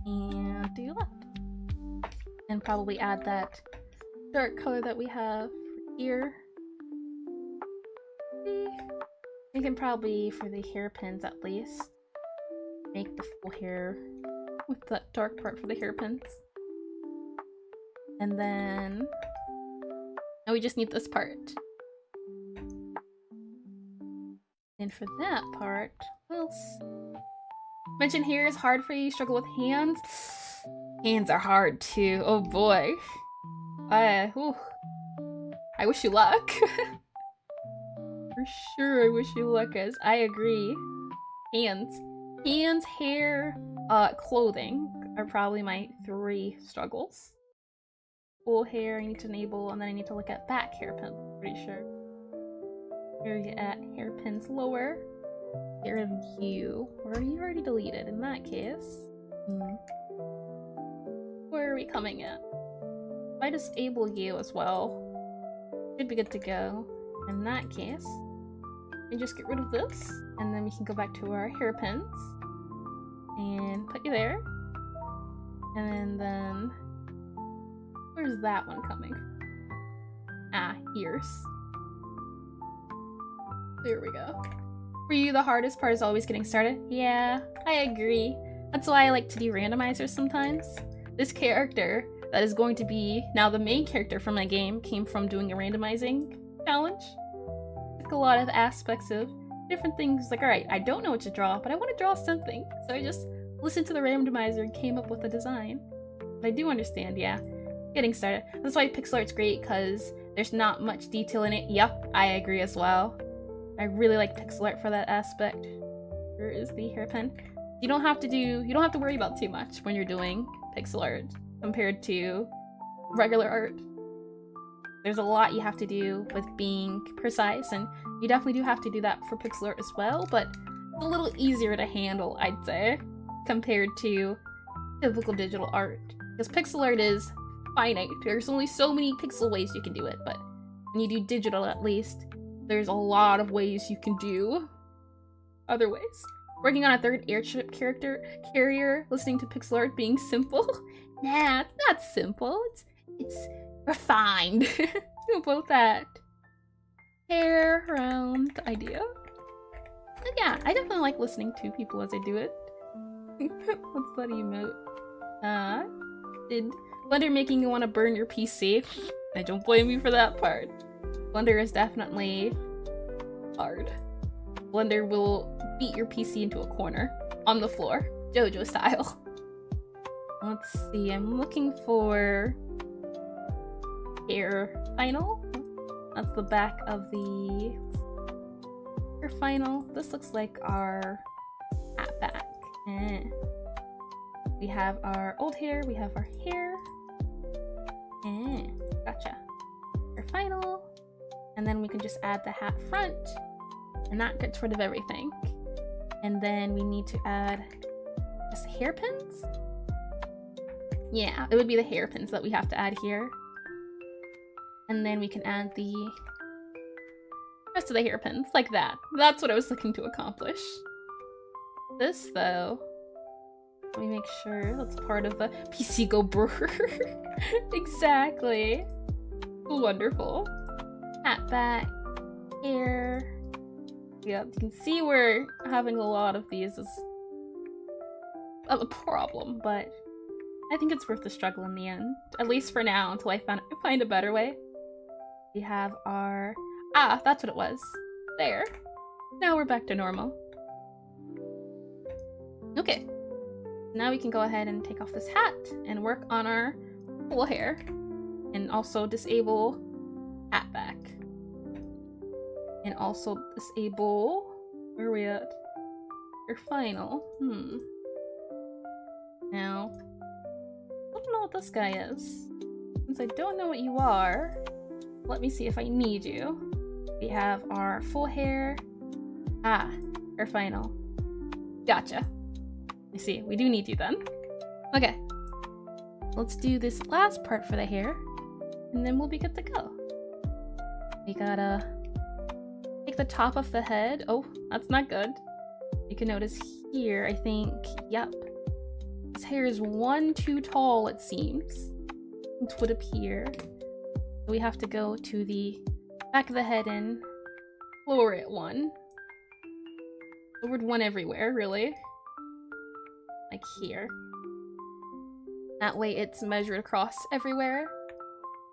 And do that. And probably add that dark color that we have here. We can probably, for the hairpins at least, make the full hair with that dark part for the hairpins. And then now we just need this part. And for that part, what else? Mention hair is hard for you, struggle with hands. Hands are hard too, oh boy. I wish you luck. For sure, I wish you luck, as I agree. Hands, hair, clothing are probably my 3 struggles. Full hair, I need to enable, and then I need to look at back hairpins, pretty sure. Here you at hairpins lower. Hair view. Or are you already deleted in that case? Where are we coming at? If I disable you as well, should be good to go. In that case, and just get rid of this, and then we can go back to our hairpins and put you there. And then where's that one coming? Ah, ears. There we go. For you, the hardest part is always getting started. Yeah, I agree. That's why I like to do randomizers sometimes. This character that is going to be now the main character for my game came from doing a randomizing challenge. A lot of aspects of different things, like, alright, I don't know what to draw, but I want to draw something. So I just listened to the randomizer and came up with a design. But I do understand, yeah, getting started. That's why pixel art's great, because there's not much detail in it. Yep, I agree as well. I really like pixel art for that aspect. Where is the hairpin? You don't have to worry about too much when you're doing pixel art compared to regular art. There's a lot you have to do with being precise, and you definitely do have to do that for pixel art as well, but it's a little easier to handle, I'd say, compared to typical digital art. Because pixel art is finite. There's only so many pixel ways you can do it, but when you do digital, at least, there's a lot of ways you can do other ways. Working on a 3rd airship carrier, listening to pixel art being simple. Nah, it's not simple. It's refined. About that. Hair around the idea. But yeah, I definitely like listening to people as I do it. What's that emote? Did Blender making you want to burn your PC? I don't blame you for that part. Blender is definitely hard. Blender will beat your PC into a corner on the floor, JoJo style. Let's see, I'm looking for hair final. That's the back of the hair final. This looks like our hat back. We have our old hair, we have our hair. Gotcha. Hair final. And then we can just add the hat front, and that gets rid of everything. And then we need to add just hairpins? Yeah, it would be the hairpins that we have to add here. And then we can add the rest of the hairpins, like that. That's what I was looking to accomplish. This, though, let me make sure that's part of the PC Go Brewer. Exactly. Wonderful. Hat back, hair. Yeah, you can see we're having a lot of these is a problem, but I think it's worth the struggle in the end. At least for now, until I find a better way. We have our... Ah, that's what it was. There. Now we're back to normal. Okay. Now we can go ahead and take off this hat and work on our full hair. And also disable hat back. And also disable... Where are we at? Your final. Now... I don't know what this guy is. Since I don't know what you are, let me see if I need you. We have our full hair. Ah, our final. Gotcha. I see, we do need you then. Okay. Let's do this last part for the hair, and then we'll be good to go. We gotta take the top of the head. Oh, that's not good. You can notice here, I think, yep. This hair is one too tall, it seems. It would appear. So we have to go to the back of the head and lower it one. Lowered one everywhere, really. Like here. That way it's measured across everywhere.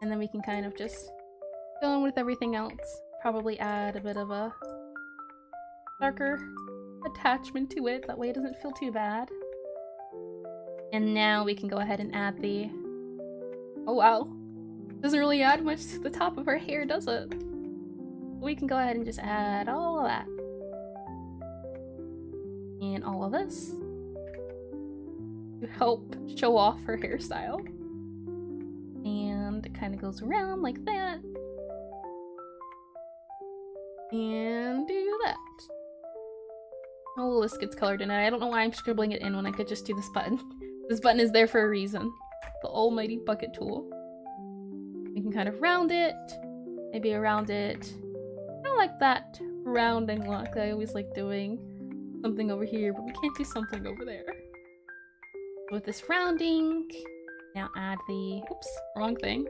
And then we can kind of just go in with everything else. Probably add a bit of a darker attachment to it. That way it doesn't feel too bad. And now we can go ahead and add the... Oh wow. Doesn't really add much to the top of her hair, does it? We can go ahead and just add all of that. And all of this. To help show off her hairstyle. And it kind of goes around like that. And do that. Oh, this gets colored in it. I don't know why I'm scribbling it in when I could just do this button. This button is there for a reason. The almighty bucket tool. We can kind of round it. Maybe around it. I don't like that rounding look. I always like doing something over here, but we can't do something over there. With this rounding, now add the... Oops, wrong thing.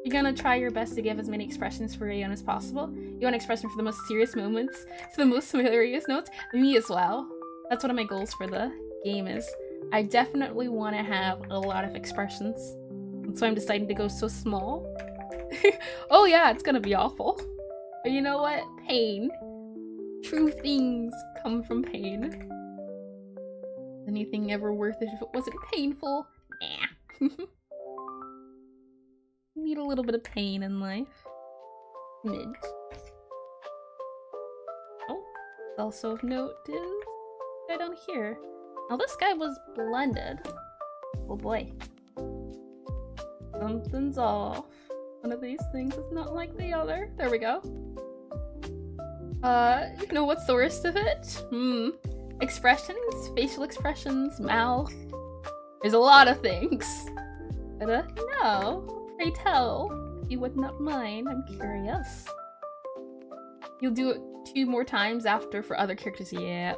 You're gonna try your best to give as many expressions for Rayon as possible. You want expression for the most serious moments, to the most hilarious notes? Me as well. That's one of my goals for the game is I definitely want to have a lot of expressions. And so I'm deciding to go so small. Oh yeah, it's gonna be awful. But you know what? Pain. True things come from pain. Anything ever worth it if it wasn't painful? Nah. Need a little bit of pain in life. Mid. Oh, also of note is right down here. Now this guy was blended. Oh boy. Something's off. One of these things is not like the other. There we go. You know what's the worst of it? Expressions, facial expressions, mouth. There's a lot of things. But no, pray tell, if you would not mind, I'm curious. You'll do it 2 more times after for other characters. Yep.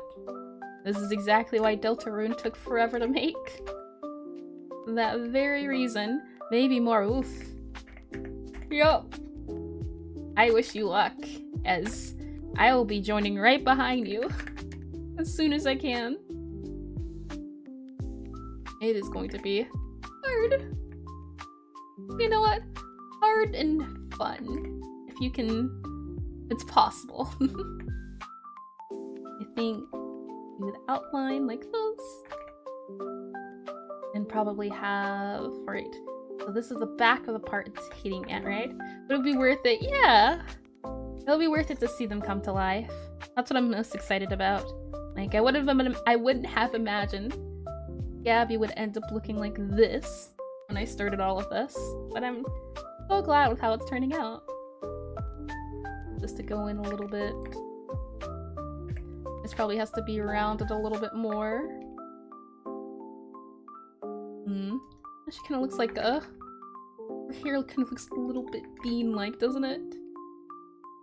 This is exactly why Deltarune took forever to make. For that very reason, maybe more. Oof. Yup. I wish you luck, as I will be joining right behind you as soon as I can. It is going to be hard. You know what? Hard and fun. If you can, it's possible. I think you would outline like this. And probably have, right, so this is the back of the part it's hitting at, right? But it'll be worth it, yeah. It'll be worth it to see them come to life. That's what I'm most excited about. Like, I wouldn't have imagined Gabby would end up looking like this when I started all of this. But I'm so glad with how it's turning out. Just to go in a little bit. This probably has to be rounded a little bit more. She kind of looks like her hair kind of looks a little bit bean-like, doesn't it?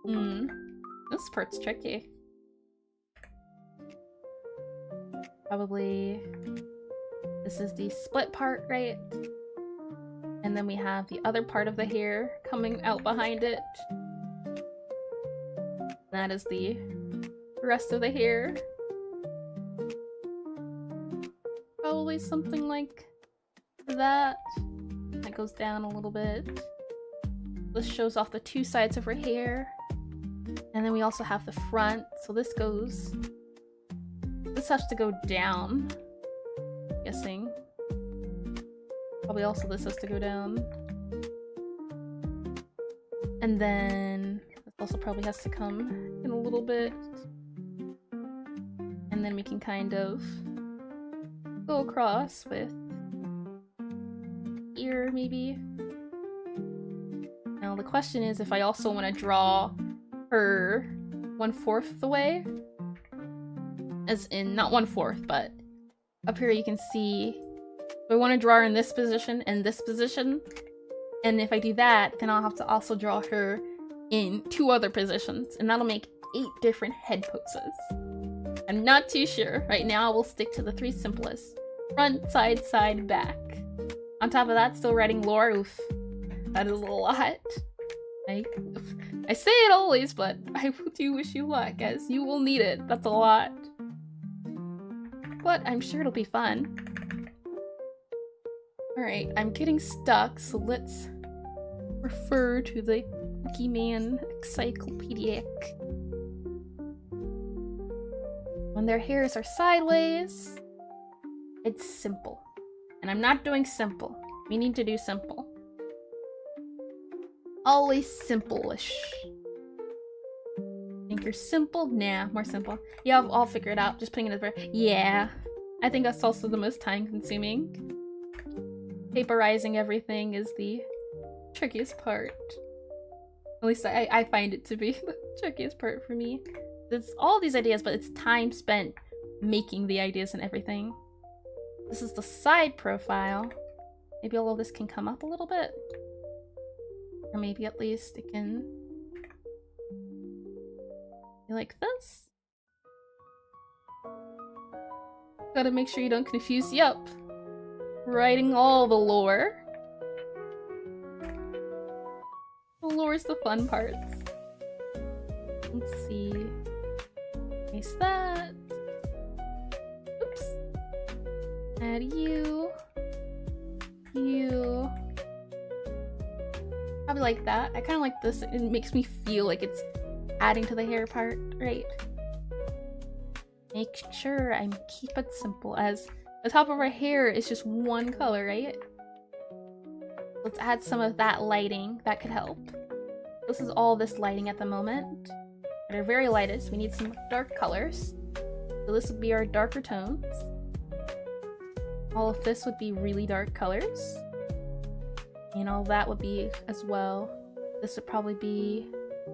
This part's tricky. Probably this is the split part, right? And then we have the other part of the hair coming out behind it. That is the rest of the hair. Probably something like that. That goes down a little bit. This shows off the two sides of her hair. And then we also have the front, so this has to go down, I'm guessing. Probably also this has to go down. And then this also probably has to come in a little bit. And then we can kind of go across with ear, maybe. Now the question is if I also want to draw her 1/4 of the way. As in, not 1/4, but up here you can see I want to draw her in this position and this position. And if I do that, then I'll have to also draw her in 2 other positions. And that'll make 8 different head poses. I'm not too sure. Right now we'll stick to the 3 simplest. Front, side, side, back. On top of that, still writing lore. Oof. That is a lot. I say it always, but I do wish you luck, as you will need it. That's a lot. But I'm sure it'll be fun. Alright, I'm getting stuck, so let's refer to the Boogeyman Encyclopedic. When their hairs are sideways, it's simple. And I'm not doing simple. We need to do simple. Always simple-ish. Think you're simple? Nah, more simple. Yeah, I'll figure it out. Just putting it in the verb. Yeah. I think that's also the most time-consuming. Paperizing everything is the trickiest part. At least I find it to be the trickiest part for me. It's all these ideas, but it's time spent making the ideas and everything. This is the side profile. Maybe all of this can come up a little bit. Or maybe at least it can be like this. Gotta make sure you don't confuse. Yup. Writing all the lore. The lore's the fun parts. Let's see. Erase that. Oops. Add you. You. Probably like that. I kind of like this. It makes me feel like it's adding to the hair part, right? Make sure I keep it simple, as the top of our hair is just one color, right? Let's add some of that lighting. That could help. This is all this lighting at the moment. At our very lightest, we need some dark colors. So this would be our darker tones. All of this would be really dark colors. And all that would be as well. This would probably be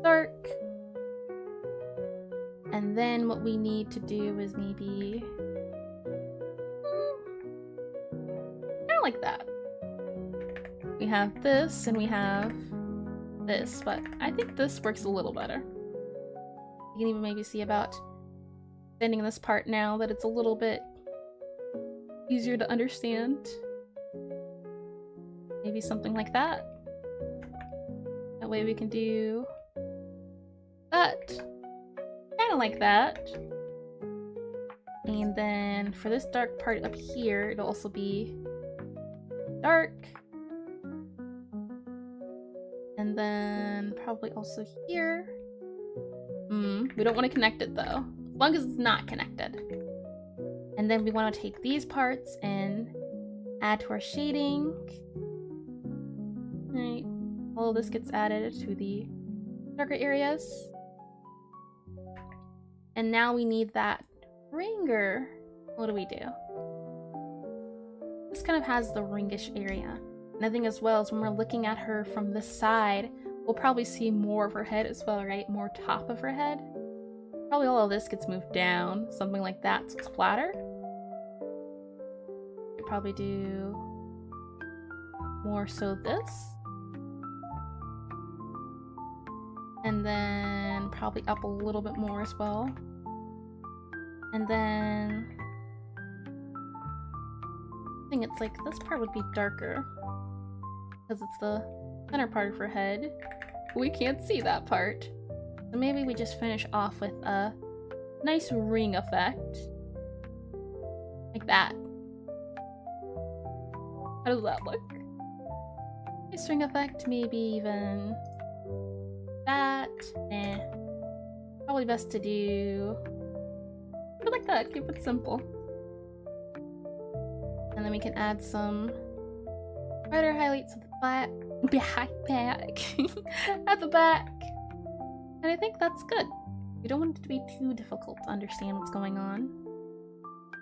dark. And then what we need to do is maybe kind of like that. We have this and we have this, but I think this works a little better. You can even maybe see about bending this part now that it's a little bit easier to understand. Maybe something like that. That way we can do that. Kind of like that. And then for this dark part up here, it'll also be dark. And then probably also here. We don't want to connect it though. As long as it's not connected. And then we want to take these parts and add to our shading. Right. All of this gets added to the darker areas. And now we need that ringer. What do we do? This kind of has the ringish area. And I think as well as when we're looking at her from this side, we'll probably see more of her head as well, right? More top of her head. Probably all of this gets moved down, something like that, so it's flatter. Could probably do more so this. And then probably up a little bit more as well. And then I think it's like this part would be darker because it's the center part of her head. We can't see that part. So maybe we just finish off with a nice ring effect. Like that. How does that look? Nice ring effect, maybe even that. Eh. Probably best to do like that, keep it simple. And then we can add some brighter highlights at the back. At the back. And I think that's good. We don't want it to be too difficult to understand what's going on.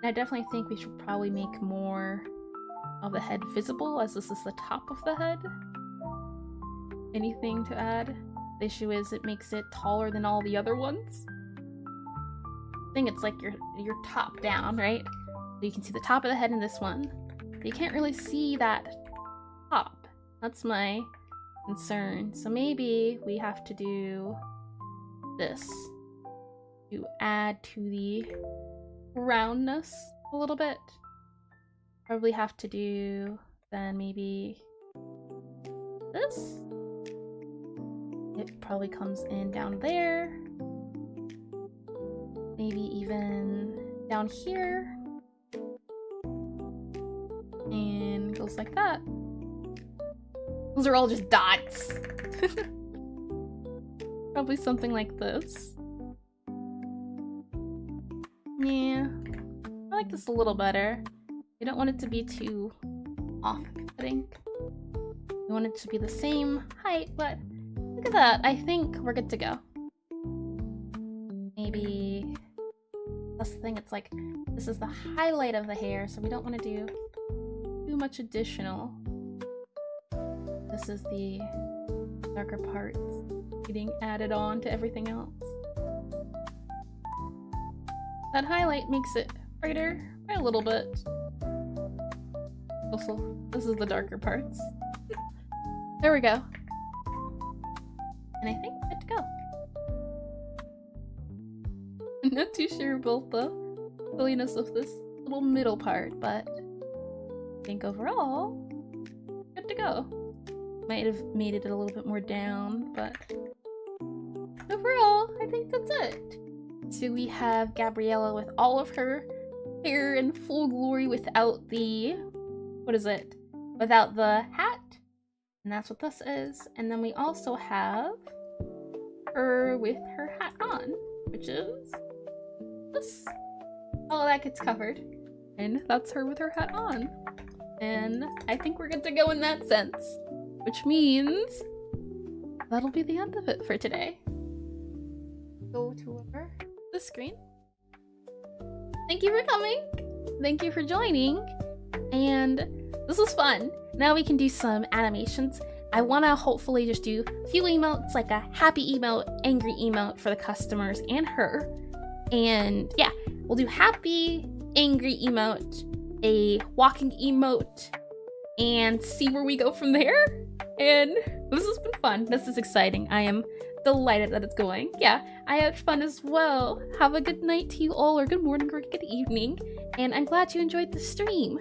And I definitely think we should probably make more of the head visible, as this is the top of the head. Anything to add? The issue is it makes it taller than all the other ones. I think it's like your top down, right? So you can see the top of the head in this one. But you can't really see that top. That's my concern. So maybe we have to do this to add to the roundness a little bit. Probably have to do then maybe this. It probably comes in down there. Maybe even down here. And goes like that. Those are all just dots. Probably something like this. Yeah. I like this a little better. We don't want it to be too off-putting. We want it to be the same height, but look at that. I think we're good to go. Maybe that's the thing. It's like this is the highlight of the hair, so we don't want to do too much additional. This is the darker parts getting added on to everything else. That highlight makes it brighter by a little bit. Also, this is the darker parts. There we go. And I think we're good to go. I'm not too sure about the silliness of this little middle part, but I think overall, good to go. Might have made it a little bit more down, but overall, I think that's it. So we have Gabriella with all of her hair in full glory without the, what is it? Without the hat. And that's what this is. And then we also have her with her hat on, which is this. All of that gets covered. And that's her with her hat on. And I think we're good to go in that sense. Which means that'll be the end of it for today. Go to the screen. Thank you for coming. Thank you for joining. And this was fun. Now we can do some animations. I want to hopefully just do a few emotes, like a happy emote, angry emote for the customers and her. And yeah, we'll do happy, angry emote, a walking emote, and see where we go from there. And this has been fun. This is exciting. I am delighted that it's going. Yeah, I had fun as well. Have a good night to you all, or good morning, or good evening. And I'm glad you enjoyed the stream.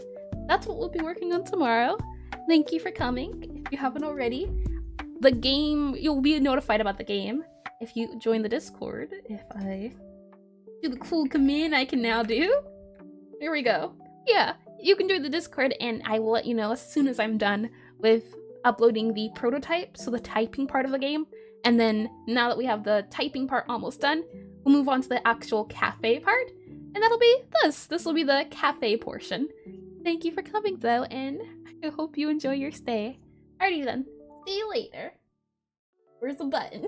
That's what we'll be working on tomorrow. Thank you for coming. If you haven't already, the game, you'll be notified about the game if you join the Discord. If I do the cool command I can now do. There we go. Yeah, you can join the Discord and I will let you know as soon as I'm done with uploading the prototype, so the typing part of the game. And then now that we have the typing part almost done, we'll move on to the actual cafe part. And that'll be this. This will be the cafe portion. Thank you for coming though, and I hope you enjoy your stay. Alrighty then, see you later. Where's the button?